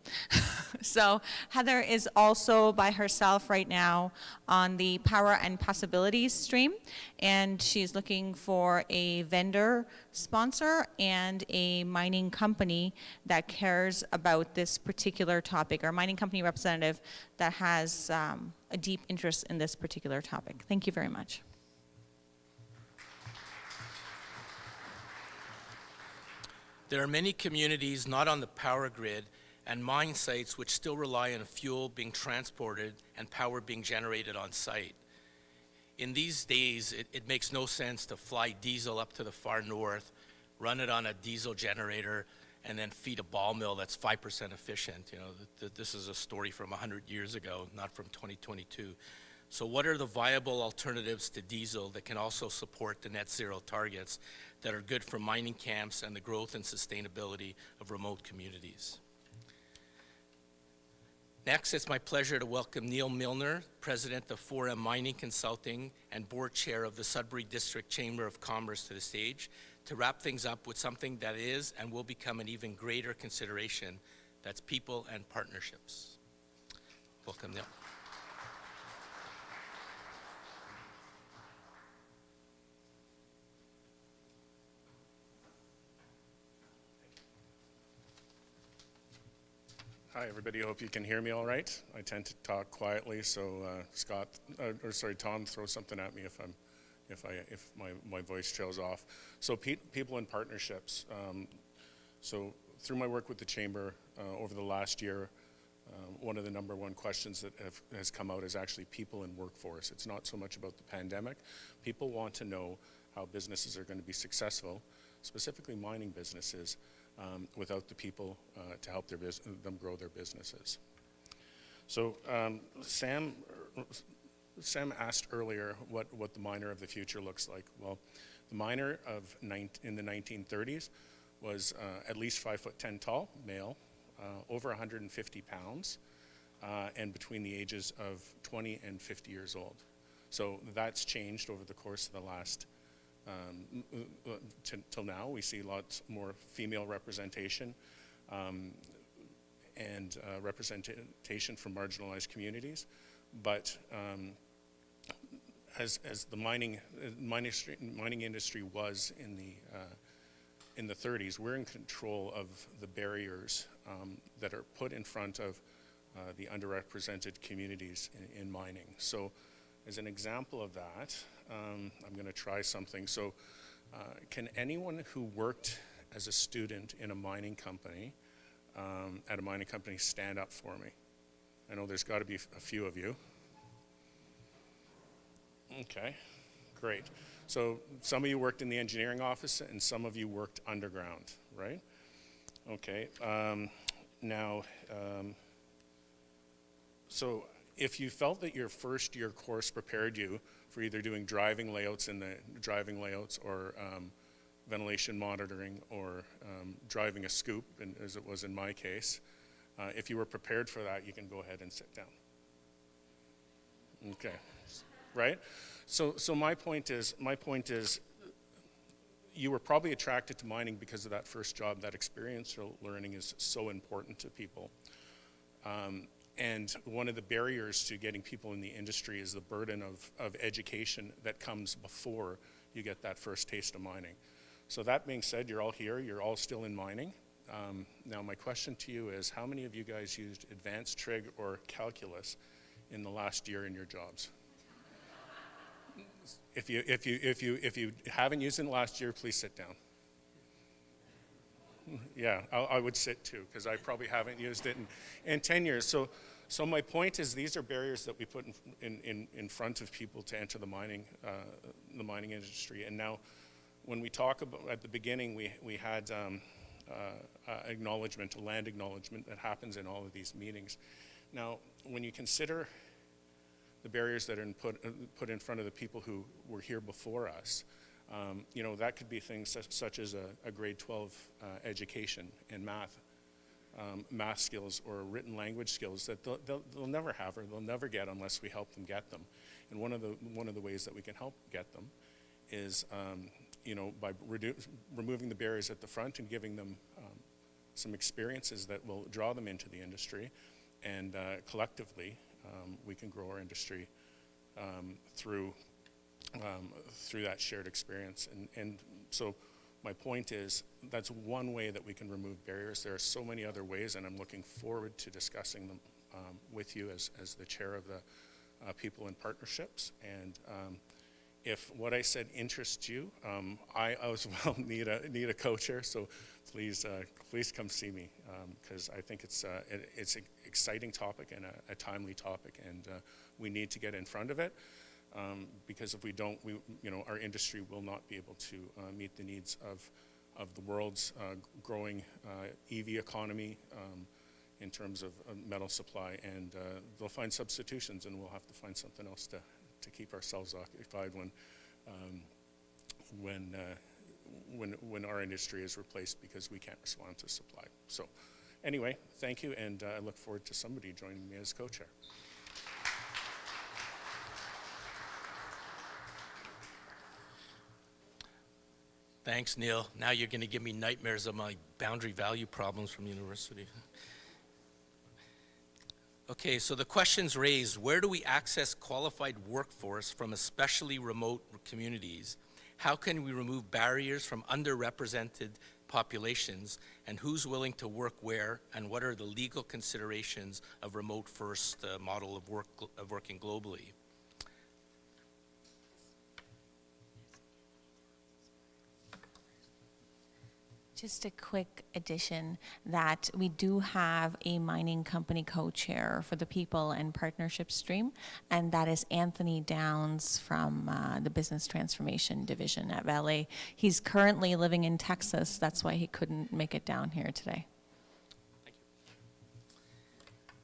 So Heather is also by herself right now on the Power and Possibilities stream, and she's looking for a vendor sponsor and a mining company that cares about this particular topic, or a mining company representative that has a deep interest in this particular topic. Thank you very much. There are many communities not on the power grid and mine sites which still rely on fuel being transported and power being generated on site. In these days, it makes no sense to fly diesel up to the far north, run it on a diesel generator, and then feed a ball mill that's 5% efficient. You know, this is a story from 100 years ago, not from 2022. So what are the viable alternatives to diesel that can also support the net zero targets that are good for mining camps and the growth and sustainability of remote communities? Next, it's my pleasure to welcome Neil Milner, President of 4M Mining Consulting and Board Chair of the Sudbury District Chamber of Commerce, to the stage to wrap things up with something that is and will become an even greater consideration. That's people and partnerships. Welcome, Neil. Hi, everybody. I hope you can hear me all right. I tend to talk quietly, so Tom, throw something at me if my voice trails off. So people and partnerships. So through my work with the Chamber over the last year, one of the number one questions that has come out is actually people and workforce. It's not so much about the pandemic. People want to know how businesses are going to be successful, specifically mining businesses, without the people to help them grow their businesses. So Sam asked earlier what the miner of the future looks like. Well, the miner in the 1930s was at least 5'10" tall, male, over 150 pounds, and between the ages of 20 and 50 years old. So that's changed over the course of the last till now. We see lots more female representation and representation from marginalized communities. But as the mining industry was in the 30s, we're in control of the barriers that are put in front of the underrepresented communities in mining. So as an example of that, I'm going to try something. So can anyone who worked as a student in a mining company, at a mining company, stand up for me? I know there's got to be a few of you. Okay, great. So some of you worked in the engineering office and some of you worked underground, right? Okay, so if you felt that your first year course prepared you for either doing driving layouts or ventilation monitoring or driving a scoop, and as it was in my case, if you were prepared for that, you can go ahead and sit down. Okay, right? So my point is, you were probably attracted to mining because of that first job. That experiential learning is so important to people. And one of the barriers to getting people in the industry is the burden of education that comes before you get that first taste of mining. So that being said, you're all here, you're all still in mining. Now my question to you is, how many of you guys used advanced trig or calculus in the last year in your jobs? If you haven't used it in the last year, please sit down. Yeah, I would sit too, because I probably haven't used it in 10 years. So my point is, these are barriers that we put in front of people to enter the mining industry. And now, when we talk about, at the beginning, we had acknowledgement, a land acknowledgement that happens in all of these meetings. Now, when you consider the barriers that are put in front of the people who were here before us, you know, that could be things such as a grade 12 education in math skills or written language skills that they'll never have, or they'll never get unless we help them get them. And one of the ways that we can help get them is, you know, by removing the barriers at the front and giving them some experiences that will draw them into the industry, and collectively we can grow our industry through that shared experience. And so my point is, that's one way that we can remove barriers. There are so many other ways, and I'm looking forward to discussing them with you as the chair of the People and Partnerships. And if what I said interests you, I as well need a co-chair, so please come see me, because I think it's an exciting topic and a timely topic, and we need to get in front of it. Because if we don't, you know, our industry will not be able to meet the needs of the world's growing EV economy in terms of metal supply, and they'll find substitutions, and we'll have to find something else to keep ourselves occupied when our industry is replaced because we can't respond to supply. So anyway, thank you, and I look forward to somebody joining me as co-chair. Thanks, Neil. Now you're going to give me nightmares of my boundary value problems from university. Okay, so the questions raised: where do we access qualified workforce from especially remote communities? How can we remove barriers from underrepresented populations? And who's willing to work where? And what are the legal considerations of remote first model of working globally? Just a quick addition that we do have a mining company co-chair for the People and Partnership stream, and that is Anthony Downs from the Business Transformation Division at Vale. He's currently living in Texas. That's why he couldn't make it down here today. Thank you.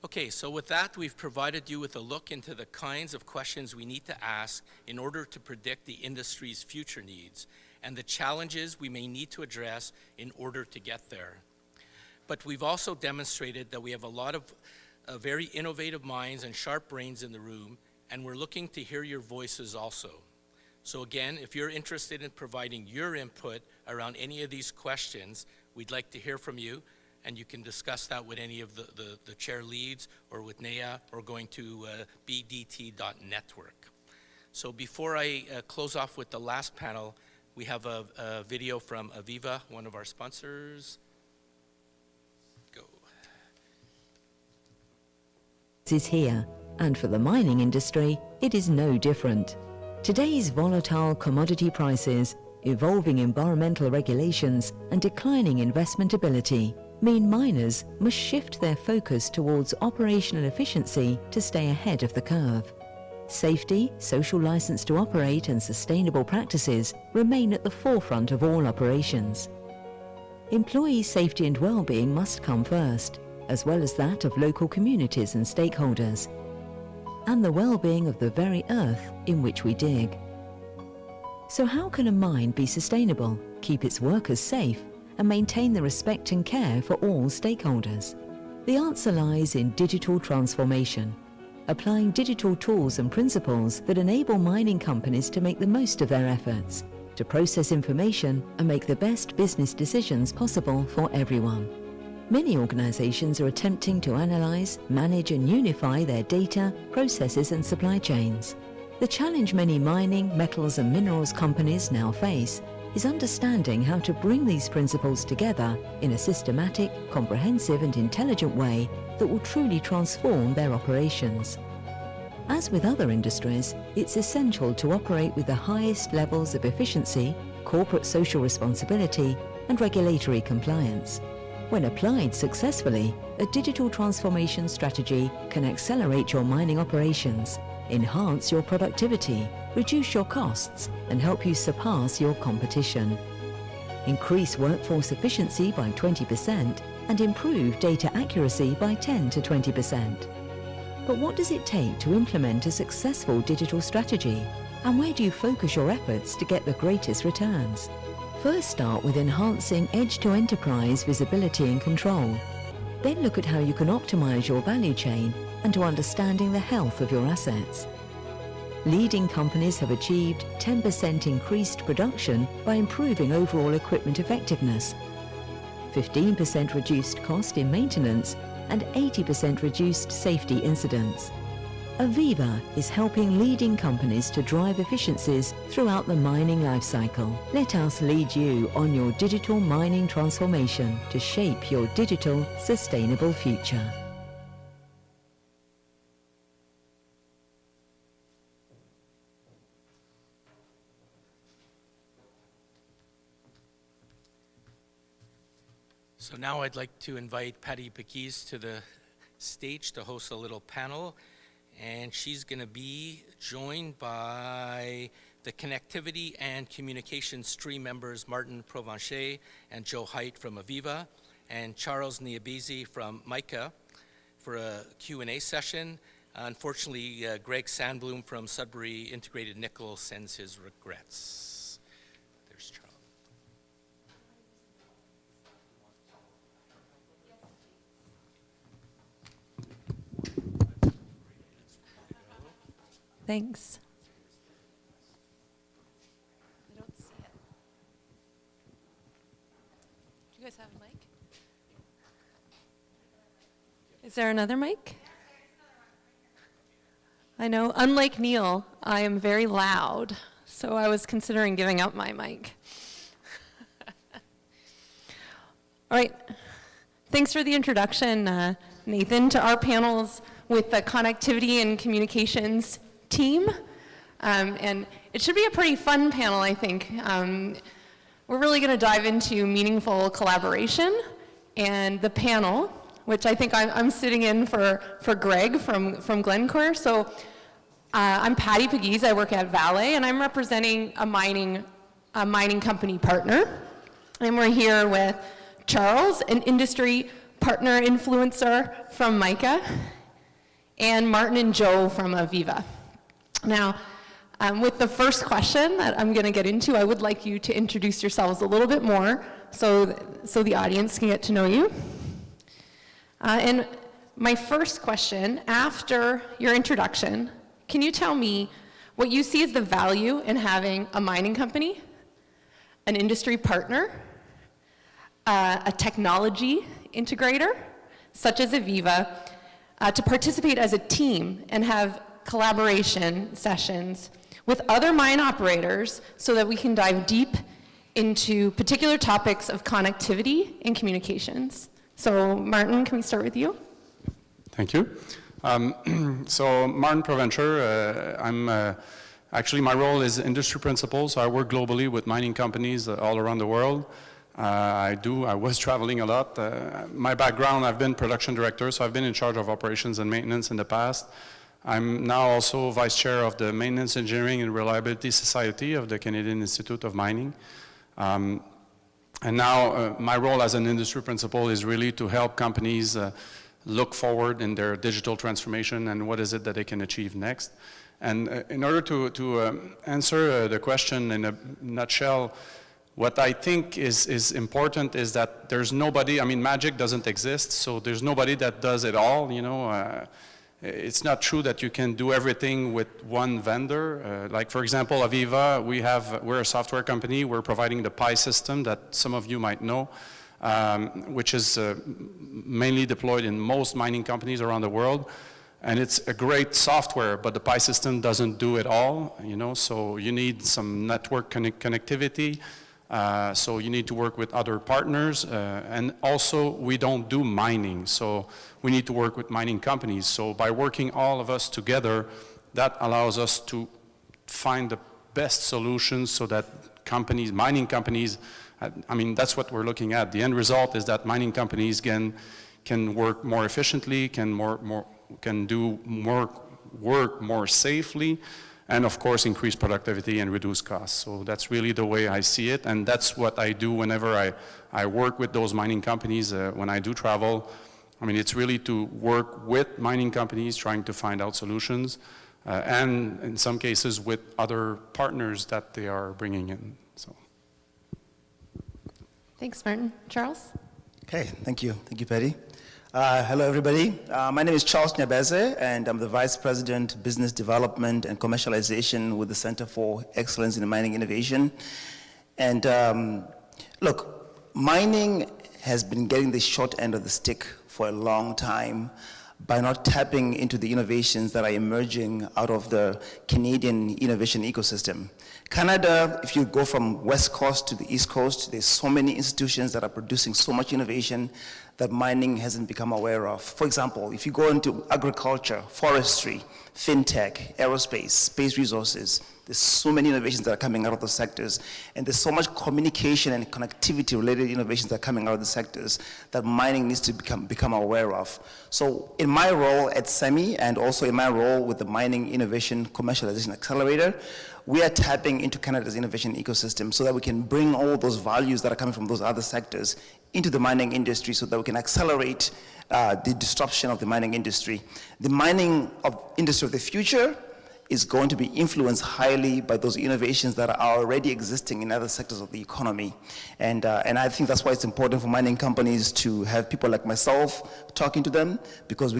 Okay, so with that, we've provided you with a look into the kinds of questions we need to ask in order to predict the industry's future needs and the challenges we may need to address in order to get there. But we've also demonstrated that we have a lot of very innovative minds and sharp brains in the room, and we're looking to hear your voices also. So again, if you're interested in providing your input around any of these questions, we'd like to hear from you, and you can discuss that with any of the chair leads or with NEA or going to bdt.network. So before I close off with the last panel, we have a video from Aviva, one of our sponsors. Go. Is here, and for the mining industry, it is no different. Today's volatile commodity prices, evolving environmental regulations, and declining investment ability mean miners must shift their focus towards operational efficiency to stay ahead of the curve. Safety, social license to operate, and sustainable practices remain at the forefront of all operations. Employee safety and well-being must come first, as well as that of local communities and stakeholders, and the well-being of the very earth in which we dig. So how can a mine be sustainable, keep its workers safe, and maintain the respect and care for all stakeholders? The answer lies in digital transformation, applying digital tools and principles that enable mining companies to make the most of their efforts, to process information and make the best business decisions possible for everyone. Many organizations are attempting to analyze, manage and unify their data, processes and supply chains. The challenge many mining, metals and minerals companies now face is understanding how to bring these principles together in a systematic, comprehensive and intelligent way that will truly transform their operations. As with other industries, it's essential to operate with the highest levels of efficiency, corporate social responsibility and regulatory compliance. When applied successfully, a digital transformation strategy can accelerate your mining operations, enhance your productivity, reduce your costs, and help you surpass your competition. Increase workforce efficiency by 20% and improve data accuracy by 10 to 20%. But what does it take to implement a successful digital strategy? And where do you focus your efforts to get the greatest returns? First, start with enhancing edge-to-enterprise visibility and control. Then look at how you can optimize your value chain and to understanding the health of your assets. Leading companies have achieved 10% increased production by improving overall equipment effectiveness, 15% reduced cost in maintenance, and 80% reduced safety incidents. Aviva is helping leading companies to drive efficiencies throughout the mining lifecycle. Let us lead you on your digital mining transformation to shape your digital, sustainable future. So now I'd like to invite Patty Pequise to the stage to host a little panel. And she's going to be joined by the Connectivity and Communication Stream members Martin Provencher and Joe Height from Aviva, and Charles Niabizi from MICA for a Q&A session. Unfortunately, Greg Sandblum from Sudbury Integrated Nickel sends his regrets. There's Charles. Thanks. I don't see it. Do you guys have a mic? Is there another mic? I know, unlike Neil, I am very loud, so I was considering giving up my mic. All right, thanks for the introduction, Nathan, to our panels with the Connectivity and Communications team. And it should be a pretty fun panel, I think. We're really going to dive into meaningful collaboration, and the panel, which I think I'm sitting in for Greg from Glencore. So I'm Patty Pequise, I work at Vale, and I'm representing a mining company partner. And we're here with Charles, an industry partner influencer from MICA, and Martin and Joe from Aviva. Now, with the first question that I'm going to get into, I would like you to introduce yourselves a little bit more so the audience can get to know you. And my first question, after your introduction, can you tell me what you see as the value in having a mining company, an industry partner, a technology integrator, such as Aviva, to participate as a team and have collaboration sessions with other mine operators so that we can dive deep into particular topics of connectivity and communications. So Martin, can we start with you? Thank you. So Martin Provencher, actually my role is industry principal, so I work globally with mining companies all around the world. I was traveling a lot. My background, I've been production director, so I've been in charge of operations and maintenance in the past. I'm now also vice chair of the Maintenance Engineering and Reliability Society of the Canadian Institute of Mining. And now my role as an industry principal is really to help companies look forward in their digital transformation and what is it that they can achieve next. And in order to answer the question in a nutshell, what I think is important is that there's nobody, I mean, magic doesn't exist, so there's nobody that does it all, you know. It's not true that you can do everything with one vendor. Like for example, Aviva, we're a software company, we're providing the PI system that some of you might know. which is mainly deployed in most mining companies around the world. And it's a great software, but the Pi system doesn't do it all, you know, so you need some network connectivity. So you need to work with other partners, and also we don't do mining, so we need to work with mining companies. So by working all of us together, that allows us to find the best solutions so that companies, mining companies, I mean, that's what we're looking at. The end result is that mining companies can work more efficiently, can do more work more safely, and of course increase productivity and reduce costs. So that's really the way I see it, and that's what I do whenever I work with those mining companies. When I do travel, I mean, it's really to work with mining companies trying to find out solutions, and in some cases with other partners that they are bringing in. So. Thanks, Martin. Charles? Okay, thank you. Thank you, Patty. Hello, everybody. My name is Charles Nyabeze, and I'm the Vice President, Business Development and Commercialization with the Center for Excellence in Mining Innovation. And look, mining has been getting the short end of the stick for a long time by not tapping into the innovations that are emerging out of the Canadian innovation ecosystem. Canada, if you go from West Coast to the East Coast, there's so many institutions that are producing so much innovation that mining hasn't become aware of. For example, if you go into agriculture, forestry, fintech, aerospace, space resources, there's so many innovations that are coming out of those sectors, and there's so much communication and connectivity related innovations that are coming out of the sectors that mining needs to become aware of. So in my role at SEMI, and also in my role with the Mining Innovation Commercialization Accelerator, we are tapping into Canada's innovation ecosystem so that we can bring all those values that are coming from those other sectors into the mining industry so that we can accelerate the disruption of the mining industry. The mining industry of the future is going to be influenced highly by those innovations that are already existing in other sectors of the economy. And I think that's why it's important for mining companies to have people like myself talking to them, because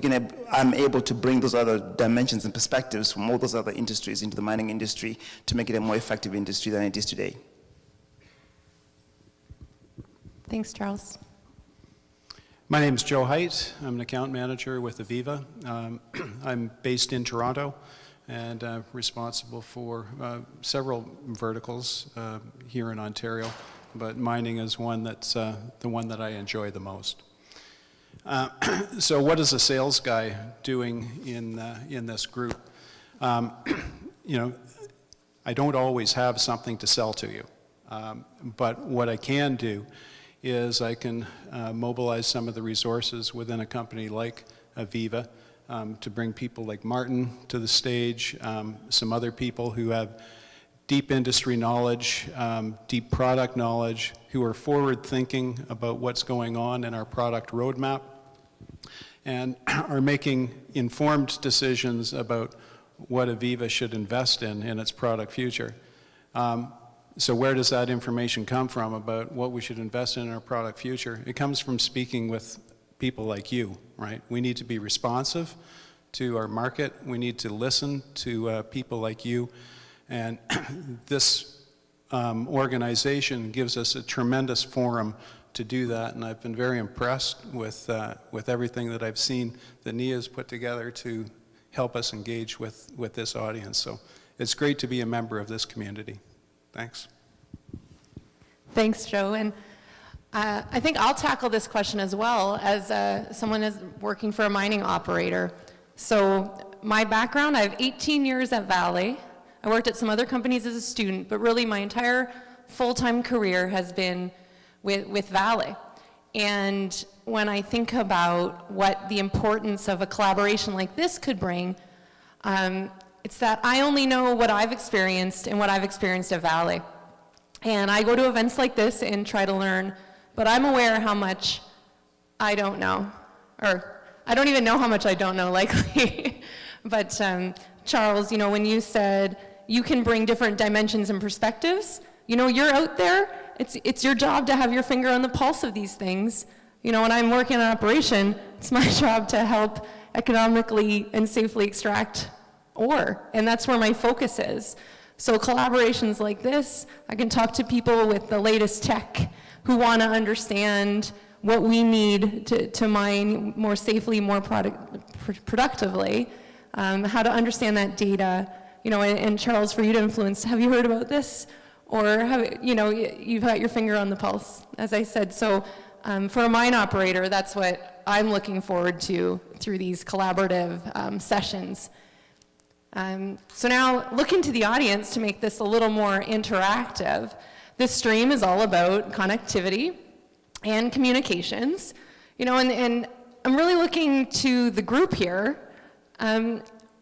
I'm able to bring those other dimensions and perspectives from all those other industries into the mining industry to make it a more effective industry than it is today. Thanks, Charles. My name is Joe Height. I'm an account manager with Aviva. I'm based in Toronto and responsible for several verticals here in Ontario, but mining is one that's the one that I enjoy the most. So what is a sales guy doing in this group? You know, I don't always have something to sell to you, but what I can do is I can mobilize some of the resources within a company like Aviva to bring people like Martin to the stage, some other people who have deep industry knowledge, deep product knowledge, who are forward thinking about what's going on in our product roadmap, and are making informed decisions about what Aviva should invest in its product future. So where does that information come from about what we should invest in our product future? It comes from speaking with people like you, right? We need to be responsive to our market. We need to listen to people like you. And this organization gives us a tremendous forum to do that. And I've been very impressed with everything that I've seen that Nia's put together to help us engage with this audience. So it's great to be a member of this community. Thanks. Thanks, Joe. And I think I'll tackle this question as well as someone is working for a mining operator. So my background, I have 18 years at Vale. I worked at some other companies as a student, but really my entire full-time career has been with Vale. And when I think about what the importance of a collaboration like this could bring, it's that I only know what I've experienced and what I've experienced at Vale. And I go to events like this and try to learn, but I'm aware how much I don't know, or I don't even know how much I don't know, likely. But Charles, you know, when you said you can bring different dimensions and perspectives, you know, you're out there, it's your job to have your finger on the pulse of these things. You know, when I'm working on operation, it's my job to help economically and safely extract ore, and that's where my focus is. So collaborations like this, I can talk to people with the latest tech, who want to understand what we need to mine more safely, more productively, how to understand that data. You know, and Charles, for you to influence, have you heard about this? Or have, you know, you've got your finger on the pulse, as I said. So for a mine operator, that's what I'm looking forward to through these collaborative sessions. So now, looking to the audience to make this a little more interactive, this stream is all about connectivity and communications. You know, and I'm really looking to the group here.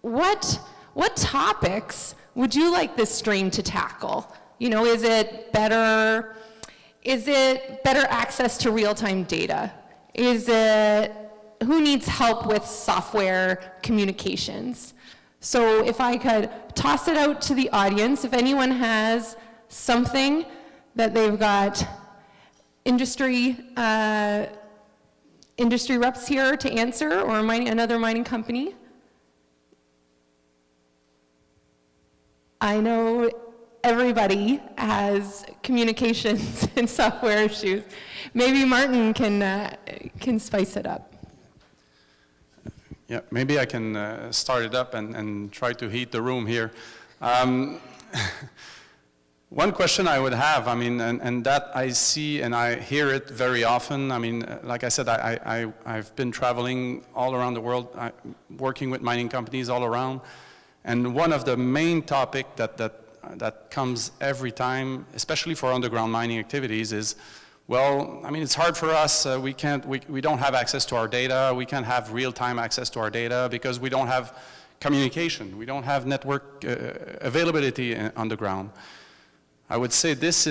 What topics would you like this stream to tackle? You know, is it better access to real-time data? Is it, who needs help with software communications? So if I could toss it out to the audience, if anyone has something that they've got industry reps here to answer, or another mining company. I know everybody has communications and software issues. Maybe Martin can spice it up. Yeah, maybe I can start it up and try to heat the room here. One question I would have, I mean, and that I see and I hear it very often. I mean, like I said, I've been traveling all around the world, working with mining companies all around. And one of the main topic that comes every time, especially for underground mining activities, is, well, I mean, it's hard for us. We don't have access to our data. We can't have real-time access to our data because we don't have communication. We don't have network availability underground. I would say this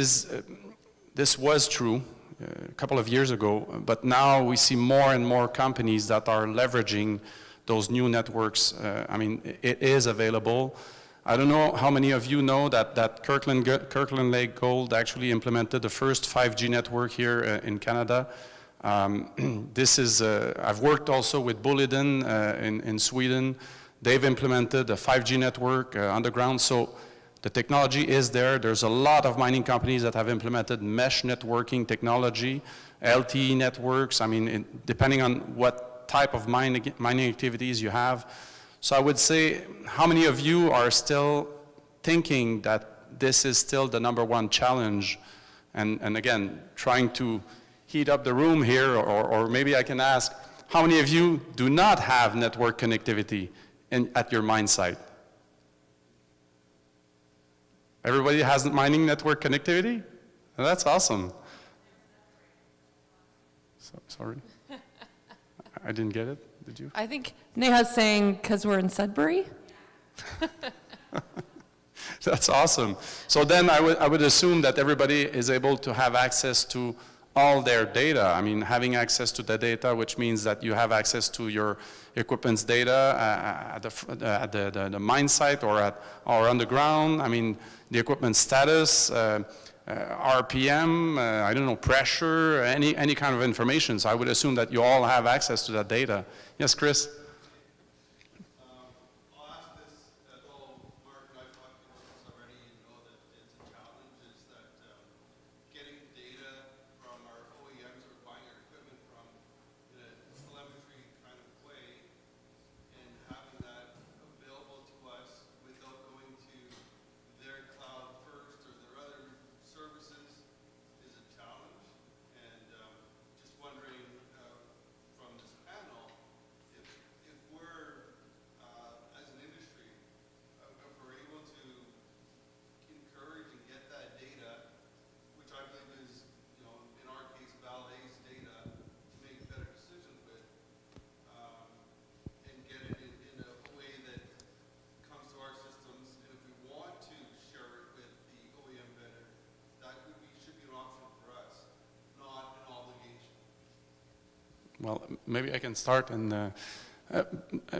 was true a couple of years ago, but now we see more and more companies that are leveraging those new networks. I mean, it is available. I don't know how many of you know that Kirkland Lake Gold actually implemented the first 5G network here in Canada. I've worked also with Boliden in Sweden. They've implemented a 5G network underground. So the technology is there. There's a lot of mining companies that have implemented mesh networking technology, LTE networks. I mean, depending on what type of mining activities you have. So I would say, how many of you are still thinking that this is still the #1 challenge? And again, trying to heat up the room here, or maybe I can ask, how many of you do not have network connectivity at your mine site? Everybody has mining network connectivity? Well, that's awesome. Sorry. I didn't get it. Did you? I think Neha's saying because we're in Sudbury. That's awesome. So then I would assume that everybody is able to have access to all their data. I mean, having access to the data, which means that you have access to your equipment's data at the mine site or underground. I mean, the equipment status, RPM, I don't know, pressure, any kind of information. So I would assume that you all have access to that data. Yes, Chris? Well, maybe I can start, and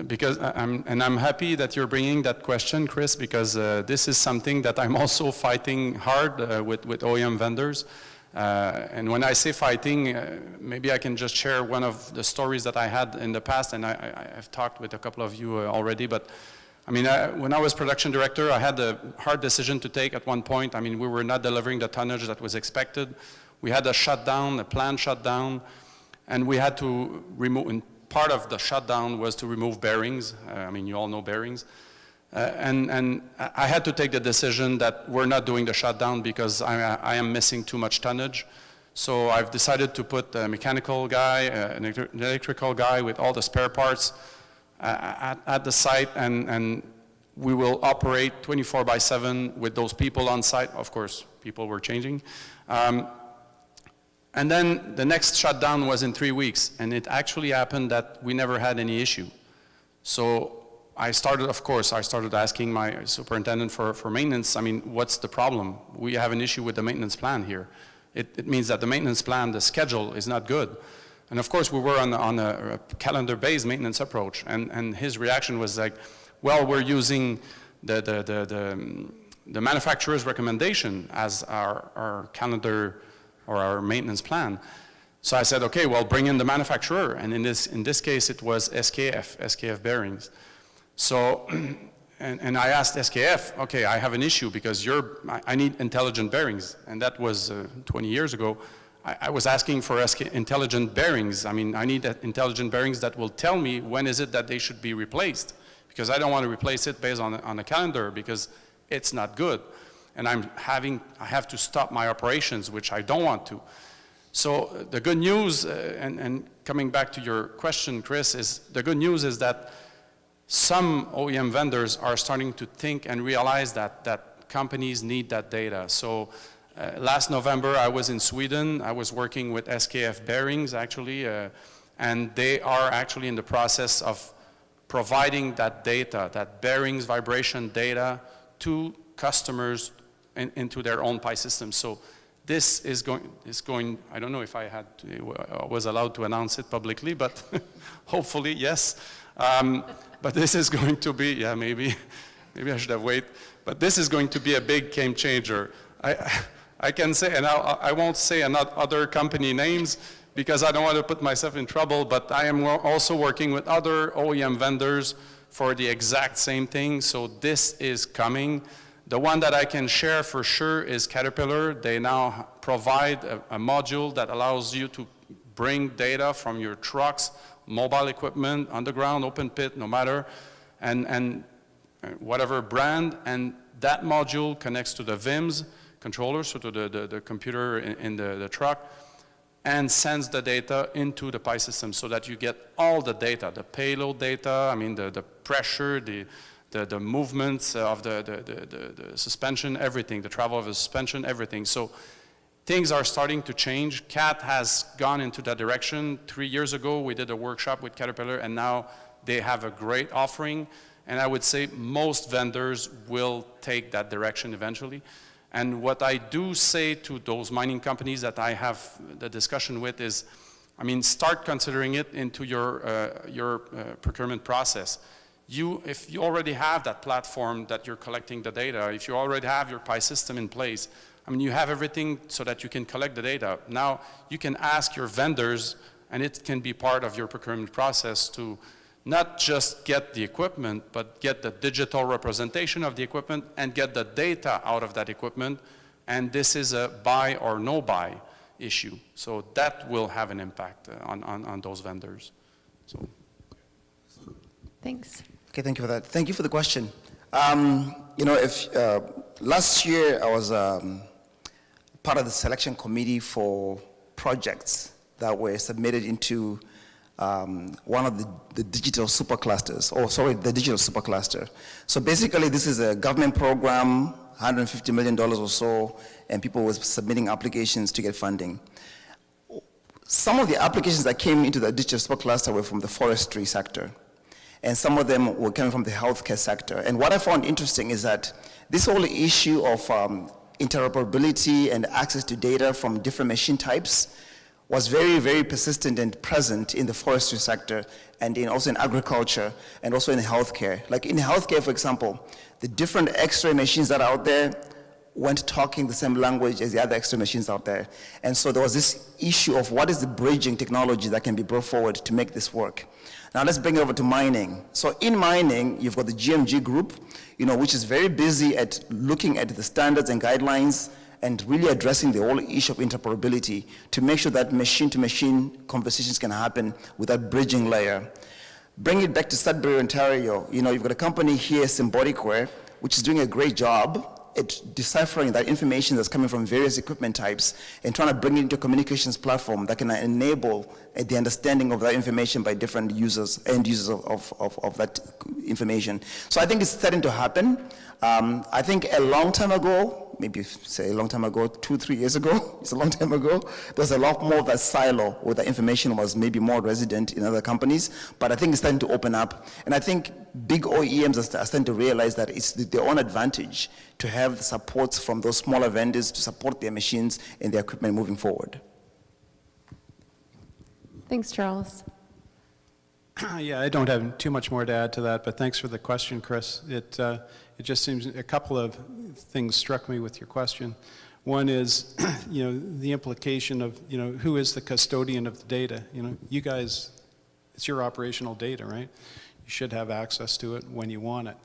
because I'm happy that you're bringing that question, Chris, because this is something that I'm also fighting hard with OEM vendors. And when I say fighting, maybe I can just share one of the stories that I had in the past, and I've talked with a couple of you already. But I mean, when I was production director, I had a hard decision to take at one point. I mean, we were not delivering the tonnage that was expected. We had a shutdown, a planned shutdown, and we had to remove, and part of the shutdown was to remove bearings. I mean, you all know bearings. And I had to take the decision that we're not doing the shutdown because I am missing too much tonnage. So I've decided to put a mechanical guy, an electrical guy with all the spare parts at the site, and we will operate 24/7 with those people on site. Of course, people were changing. And then the next shutdown was in 3 weeks, and it actually happened that we never had any issue. So I started asking my superintendent for maintenance, I mean, what's the problem? We have an issue with the maintenance plan here. It means that the maintenance plan, the schedule is not good. And of course we were on a calendar-based maintenance approach, and his reaction was like, well, we're using the manufacturer's recommendation as our calendar or our maintenance plan. So I said, okay, well, bring in the manufacturer, and in this case it was SKF bearings. So, and I asked SKF, okay, I have an issue because I need intelligent bearings, and that was 20 years ago. I was asking for intelligent bearings. I mean, I need intelligent bearings that will tell me when is it that they should be replaced, because I don't want to replace it based on a calendar because it's not good. And I have to stop my operations, which I don't want to. So the good news, and coming back to your question, Chris, is the good news is that some OEM vendors are starting to think and realize that companies need that data. So last November, I was in Sweden. I was working with SKF bearings, actually, and they are actually in the process of providing that data, that bearings vibration data, to customers into their own PI system. So this is going, I don't know if I was allowed to announce it publicly, but hopefully, yes. But this is going to be, yeah, maybe I should have waited, but this is going to be a big game changer. I can say, and I won't say other company names because I don't want to put myself in trouble, but I am also working with other OEM vendors for the exact same thing, so this is coming. The one that I can share for sure is Caterpillar. They now provide a module that allows you to bring data from your trucks, mobile equipment, underground, open pit, no matter, and whatever brand, and that module connects to the VIMS controller, so to the computer in the truck, and sends the data into the PI system so that you get all the data, the payload data, I mean the pressure, the movements of the suspension, everything, the travel of the suspension, everything. So things are starting to change. CAT has gone into that direction. 3 years ago, we did a workshop with Caterpillar, and now they have a great offering. And I would say most vendors will take that direction eventually. And what I do say to those mining companies that I have the discussion with is, I mean, start considering it into your procurement process. If you already have that platform that you're collecting the data, if you already have your PI system in place, I mean, you have everything so that you can collect the data. Now, you can ask your vendors, and it can be part of your procurement process to not just get the equipment, but get the digital representation of the equipment and get the data out of that equipment. And this is a buy or no buy issue. So that will have an impact on those vendors. So. Thanks. Okay, thank you for that. Thank you for the question. You know, last year I was part of the selection committee for projects that were submitted into one of the digital superclusters, the digital supercluster. So basically this is a government program, $150 million or so, and people were submitting applications to get funding. Some of the applications that came into the digital supercluster were from the forestry sector, and some of them were coming from the healthcare sector. And what I found interesting is that this whole issue of interoperability and access to data from different machine types was very, very persistent and present in the forestry sector, and also in agriculture, and also in healthcare. Like in healthcare, for example, the different X-ray machines that are out there weren't talking the same language as the other X-ray machines out there. And so there was this issue of what is the bridging technology that can be brought forward to make this work. Now let's bring it over to mining. So in mining, you've got the GMG group, which is very busy at looking at the standards and guidelines and really addressing the whole issue of interoperability to make sure that machine-to-machine conversations can happen with that bridging layer. Bring it back to Sudbury, Ontario. You know, you've got a company here, Symboticware, which is doing a great job at deciphering that information that's coming from various equipment types and trying to bring it into a communications platform that can enable the understanding of that information by different users, end users of that information. So I think it's starting to happen. I think a long time ago, maybe say a long time ago, 2-3 years ago, it's a long time ago, there was a lot more of that silo where the information was maybe more resident in other companies, but I think it's starting to open up. And I think big OEMs are starting to realize that it's their own advantage to have the supports from those smaller vendors to support their machines and their equipment moving forward. Thanks, Charles. Yeah, I don't have too much more to add to that, but thanks for the question, Chris. It just seems a couple of things struck me with your question. One is, you know, the implication of, you know, who is the custodian of the data? You know, you guys, it's your operational data, right? You should have access to it when you want it.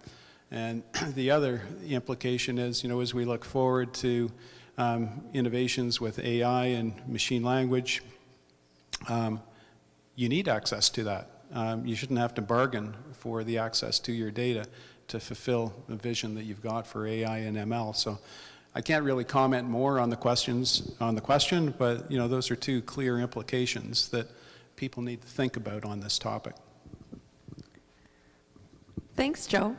And the other implication is, you know, as we look forward to innovations with AI and machine language, you need access to that. You shouldn't have to bargain for the access to your data to fulfill the vision that you've got for AI and ML. So I can't really comment more on the question, but you know, those are two clear implications that people need to think about on this topic. Thanks, Joe.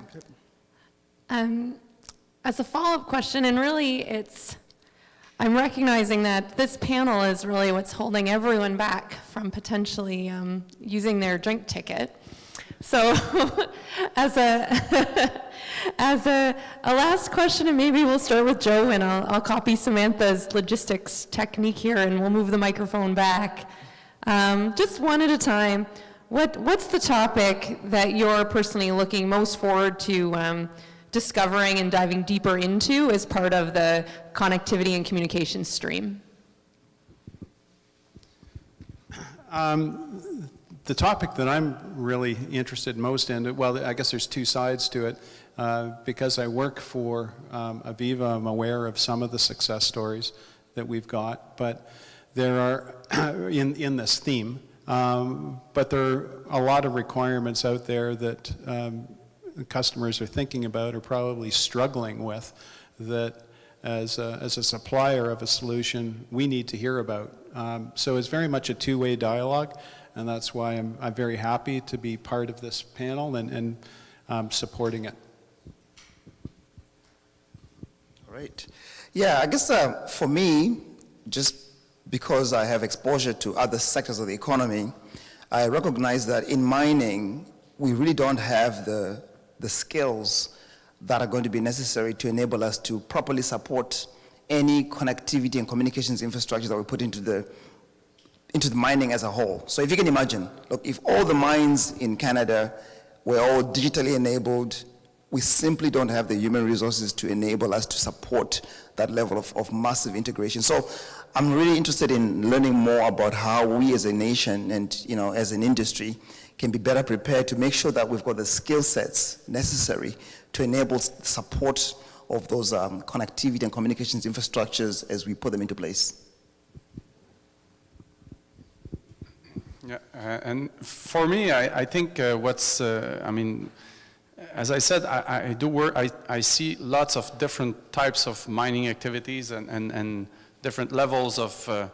As a follow-up question, and really I'm recognizing that this panel is really what's holding everyone back from potentially using their drink ticket. So as a last question, and maybe we'll start with Joe, and I'll copy Samantha's logistics technique here, and we'll move the microphone back. Just one at a time. What's the topic that you're personally looking most forward to discovering and diving deeper into as part of the connectivity and communication stream? The topic that I'm really interested most in, well, I guess there's two sides to it. Because I work for Aviva, I'm aware of some of the success stories that we've got, but there are, in this theme, but there are a lot of requirements out there that customers are thinking about or probably struggling with that as a supplier of a solution we need to hear about. So it's very much a two-way dialogue, and that's why I'm very happy to be part of this panel and supporting it. All right. Yeah, I guess for me, just because I have exposure to other sectors of the economy, I recognize that in mining, we really don't have the skills that are going to be necessary to enable us to properly support any connectivity and communications infrastructure that we put into the mining as a whole. So if you can imagine, look, if all the mines in Canada were all digitally enabled, we simply don't have the human resources to enable us to support that level of massive integration. So I'm really interested in learning more about how we as a nation and, you know, as an industry can be better prepared to make sure that we've got the skill sets necessary to enable support of those connectivity and communications infrastructures as we put them into place. Yeah, and for me, I think I mean, as I said, I do work, I see lots of different types of mining activities and different levels of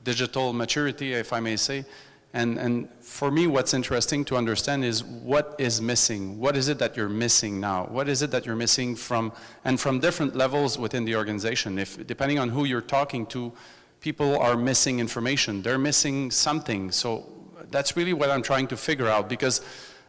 digital maturity, if I may say. And for me, what's interesting to understand is what is missing. What is it that you're missing now? What is it that you're missing from different levels within the organization? Depending on who you're talking to, people are missing information. They're missing something. So that's really what I'm trying to figure out, because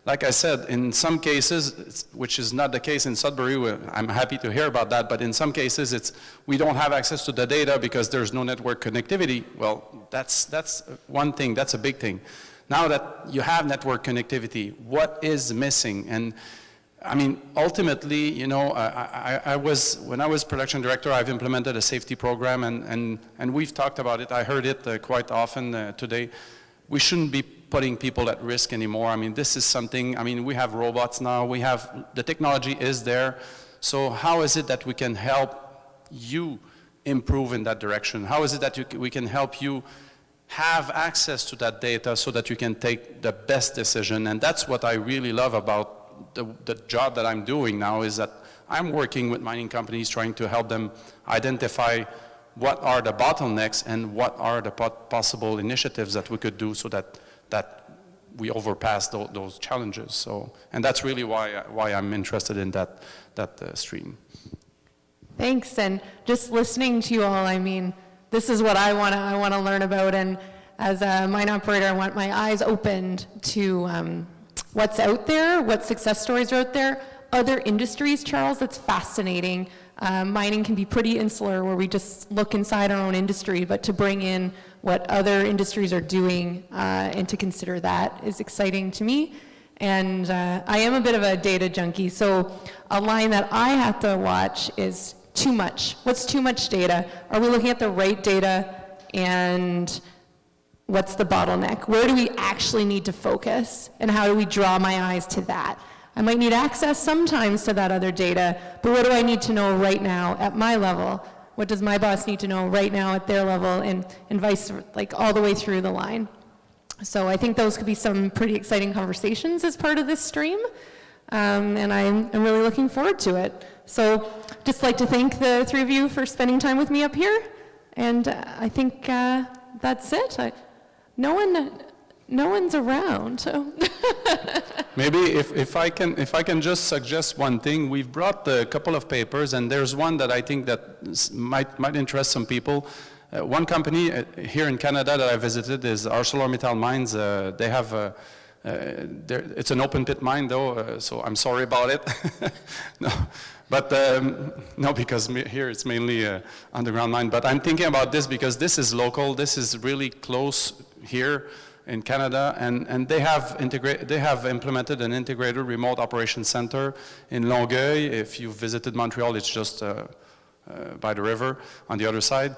like I said, in some cases, which is not the case in Sudbury, I'm happy to hear about that, but in some cases we don't have access to the data because there's no network connectivity. Well, that's one thing, that's a big thing. Now that you have network connectivity, what is missing? And I mean, ultimately, you know, when I was production director, I've implemented a safety program, and we've talked about it. I heard it quite often today. We shouldn't be putting people at risk anymore. I mean, this is something, I mean, we have robots now, the technology is there. So how is it that we can help you improve in that direction? How is it that we can help you have access to that data so that you can take the best decision? And that's what I really love about the job that I'm doing now, is that I'm working with mining companies trying to help them identify what are the bottlenecks and what are the possible initiatives that we could do so that we overpass those challenges. So, and that's really why I'm interested in that stream. Thanks, and just listening to you all, I mean, this is what I want to learn about, and as a mine operator, I want my eyes opened to what's out there, what success stories are out there, other industries, Charles, that's fascinating. Mining can be pretty insular, where we just look inside our own industry, but to bring in what other industries are doing and to consider that is exciting to me. And I am a bit of a data junkie, so a line that I have to watch is too much. What's too much data? Are we looking at the right data, and what's the bottleneck? Where do we actually need to focus, and how do we draw my eyes to that? I might need access sometimes to that other data, but what do I need to know right now at my level? What does my boss need to know right now at their level, and vice, like all the way through the line? So I think those could be some pretty exciting conversations as part of this stream, and I'm really looking forward to it. So just like to thank the three of you for spending time with me up here, and I think that's it. No one's around, so. Maybe if I can just suggest one thing, we've brought a couple of papers, and there's one that I think that might interest some people. One company here in Canada that I visited is ArcelorMittal Mines. They have it's an open pit mine though, so I'm sorry about it. No, but no, because here it's mainly underground mine. But I'm thinking about this because this is local. This is really close here in Canada, and they have implemented an integrated remote operations center in Longueuil. If you've visited Montreal, it's just by the river on the other side.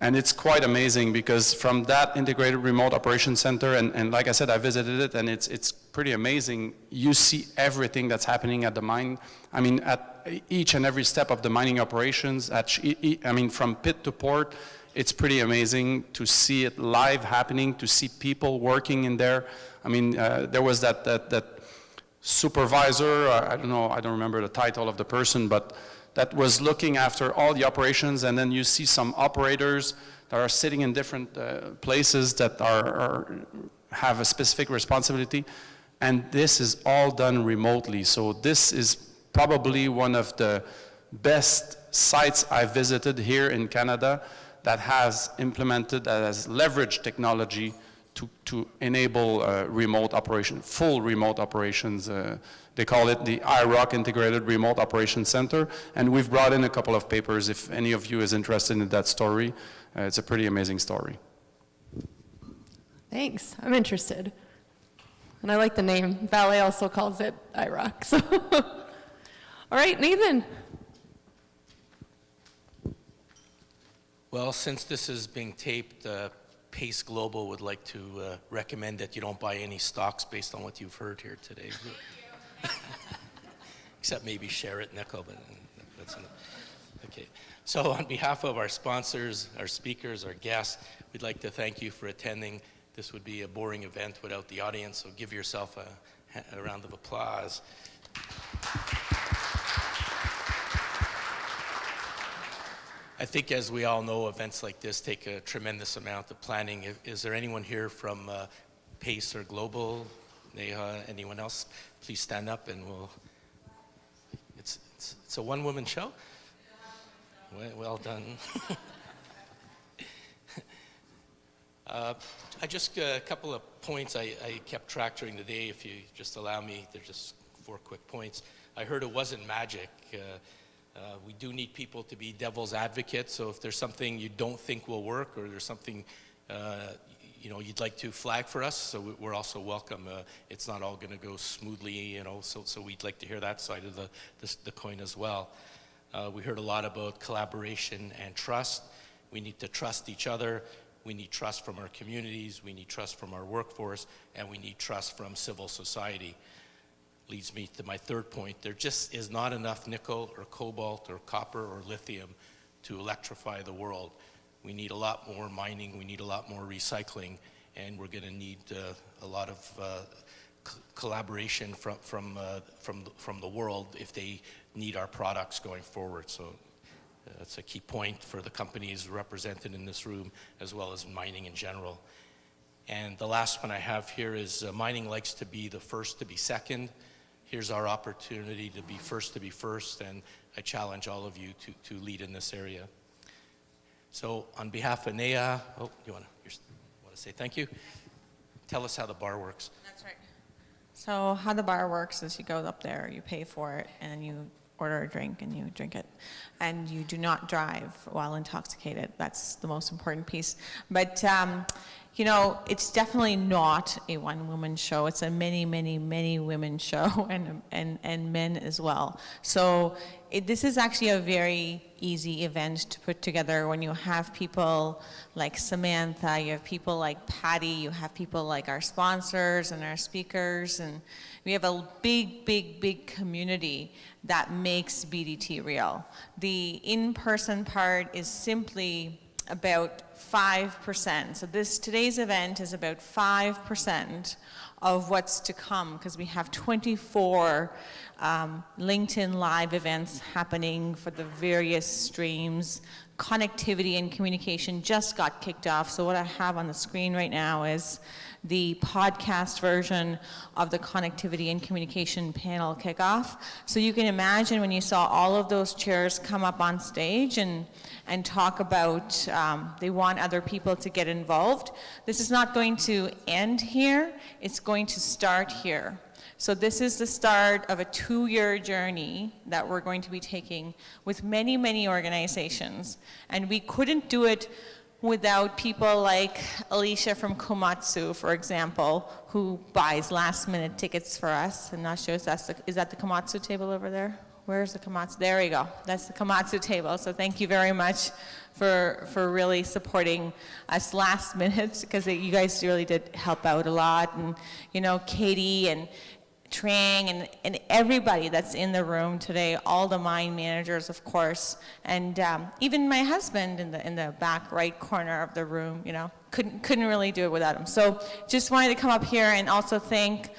And it's quite amazing because from that integrated remote operations center, and like I said, I visited it, and it's pretty amazing. You see everything that's happening at the mine. I mean, at each and every step of the mining operations, I mean, from pit to port, it's pretty amazing to see it live happening, to see people working in there. I mean, there was that supervisor, I don't know, I don't remember the title of the person, but that was looking after all the operations, and then you see some operators that are sitting in different places that have a specific responsibility, and this is all done remotely. So this is probably one of the best sites I've visited here in Canada that has implemented, that has leveraged technology to enable remote operation, full remote operations. They call it the IROC Integrated Remote Operations Center, and we've brought in a couple of papers if any of you is interested in that story. It's a pretty amazing story. Thanks, I'm interested. And I like the name. Vale also calls it IROC, so. All right, Nathan. Well, since this is being taped, Pace Global would like to recommend that you don't buy any stocks based on what you've heard here today. Except maybe share it, Nickel, but that's enough. Okay. So on behalf of our sponsors, our speakers, our guests, we'd like to thank you for attending. This would be a boring event without the audience, so give yourself a round of applause. I think, as we all know, events like this take a tremendous amount of planning. Is there anyone here from Pace or Global? Neha, anyone else? Please stand up and we'll... It's a one-woman show? Well done. I just, a couple of points I kept track during the day, if you just allow me. They're just 4 quick points. I heard it wasn't magic. We do need people to be devil's advocates, so if there's something you don't think will work, or there's something you know, you'd like to flag for us, so we're also welcome. It's not all going to go smoothly, you know, so we'd like to hear that side of the coin as well. We heard a lot about collaboration and trust. We need to trust each other. We need trust from our communities. We need trust from our workforce, and we need trust from civil society. Leads me to my third point. There just is not enough nickel or cobalt or copper or lithium to electrify the world. We need a lot more mining, we need a lot more recycling, and we're going to need a lot of collaboration from the world if they need our products going forward. So that's a key point for the companies represented in this room, as well as mining in general. And the last one I have here is mining likes to be the first to be second. Here's our opportunity to be first, and I challenge all of you to lead in this area. So on behalf of NEA, you want to say thank you? Tell us how the bar works. That's right. So how the bar works is you go up there, you pay for it, and you order a drink and you drink it. And you do not drive while intoxicated. That's the most important piece. But you know, it's definitely not a one-woman show. It's a many, many, many women show, and men as well. So this is actually a very easy event to put together when you have people like Samantha, you have people like Patty, you have people like our sponsors and our speakers, and we have a big, big, big community that makes BDT real. The in-person part is simply about 5%. So today's event is about 5% of what's to come, because we have 24 LinkedIn Live events happening for the various streams. Connectivity and communication just got kicked off. So what I have on the screen right now is the podcast version of the connectivity and communication panel kickoff. So you can imagine when you saw all of those chairs come up on stage and talk about they want other people to get involved. This is not going to end here, it's going to start here. So this is the start of a 2-year journey that we're going to be taking with many, many organizations. And we couldn't do it without people like Alicia from Komatsu, for example, who buys last-minute tickets for us. I'm not sure if is that the Komatsu table over there? Where's the Komatsu? There we go. That's the Komatsu table. So thank you very much for really supporting us last minute, because you guys really did help out a lot. And you know, Katie and Trang and everybody that's in the room today, all the mine managers, of course, and even my husband in the back right corner of the room, you know, couldn't really do it without him. So just wanted to come up here and also thank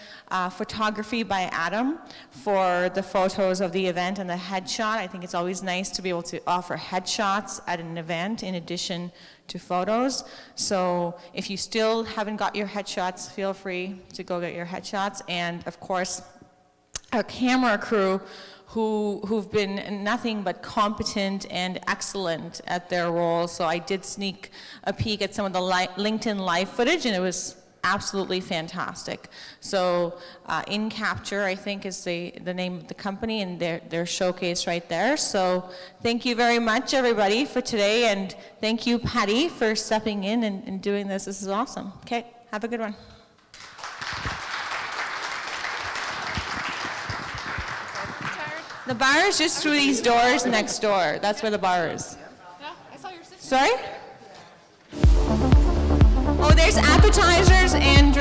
Photography by Adam for the photos of the event and the headshot. I think it's always nice to be able to offer headshots at an event in addition to photos. So if you still haven't got your headshots, feel free to go get your headshots. And of course, our camera crew who've been nothing but competent and excellent at their roles. So I did sneak a peek at some of the LinkedIn Live footage, and it was absolutely fantastic. So In Capture, I think, is the name of the company, and they're showcased right there. So thank you very much, everybody, for today, and thank you, Patty, for stepping in and doing this. This is awesome. Okay, have a good one. The bar is just through these doors next door. That's where the bar is. Yeah, I saw your sister. Sorry? Oh, there's appetizers and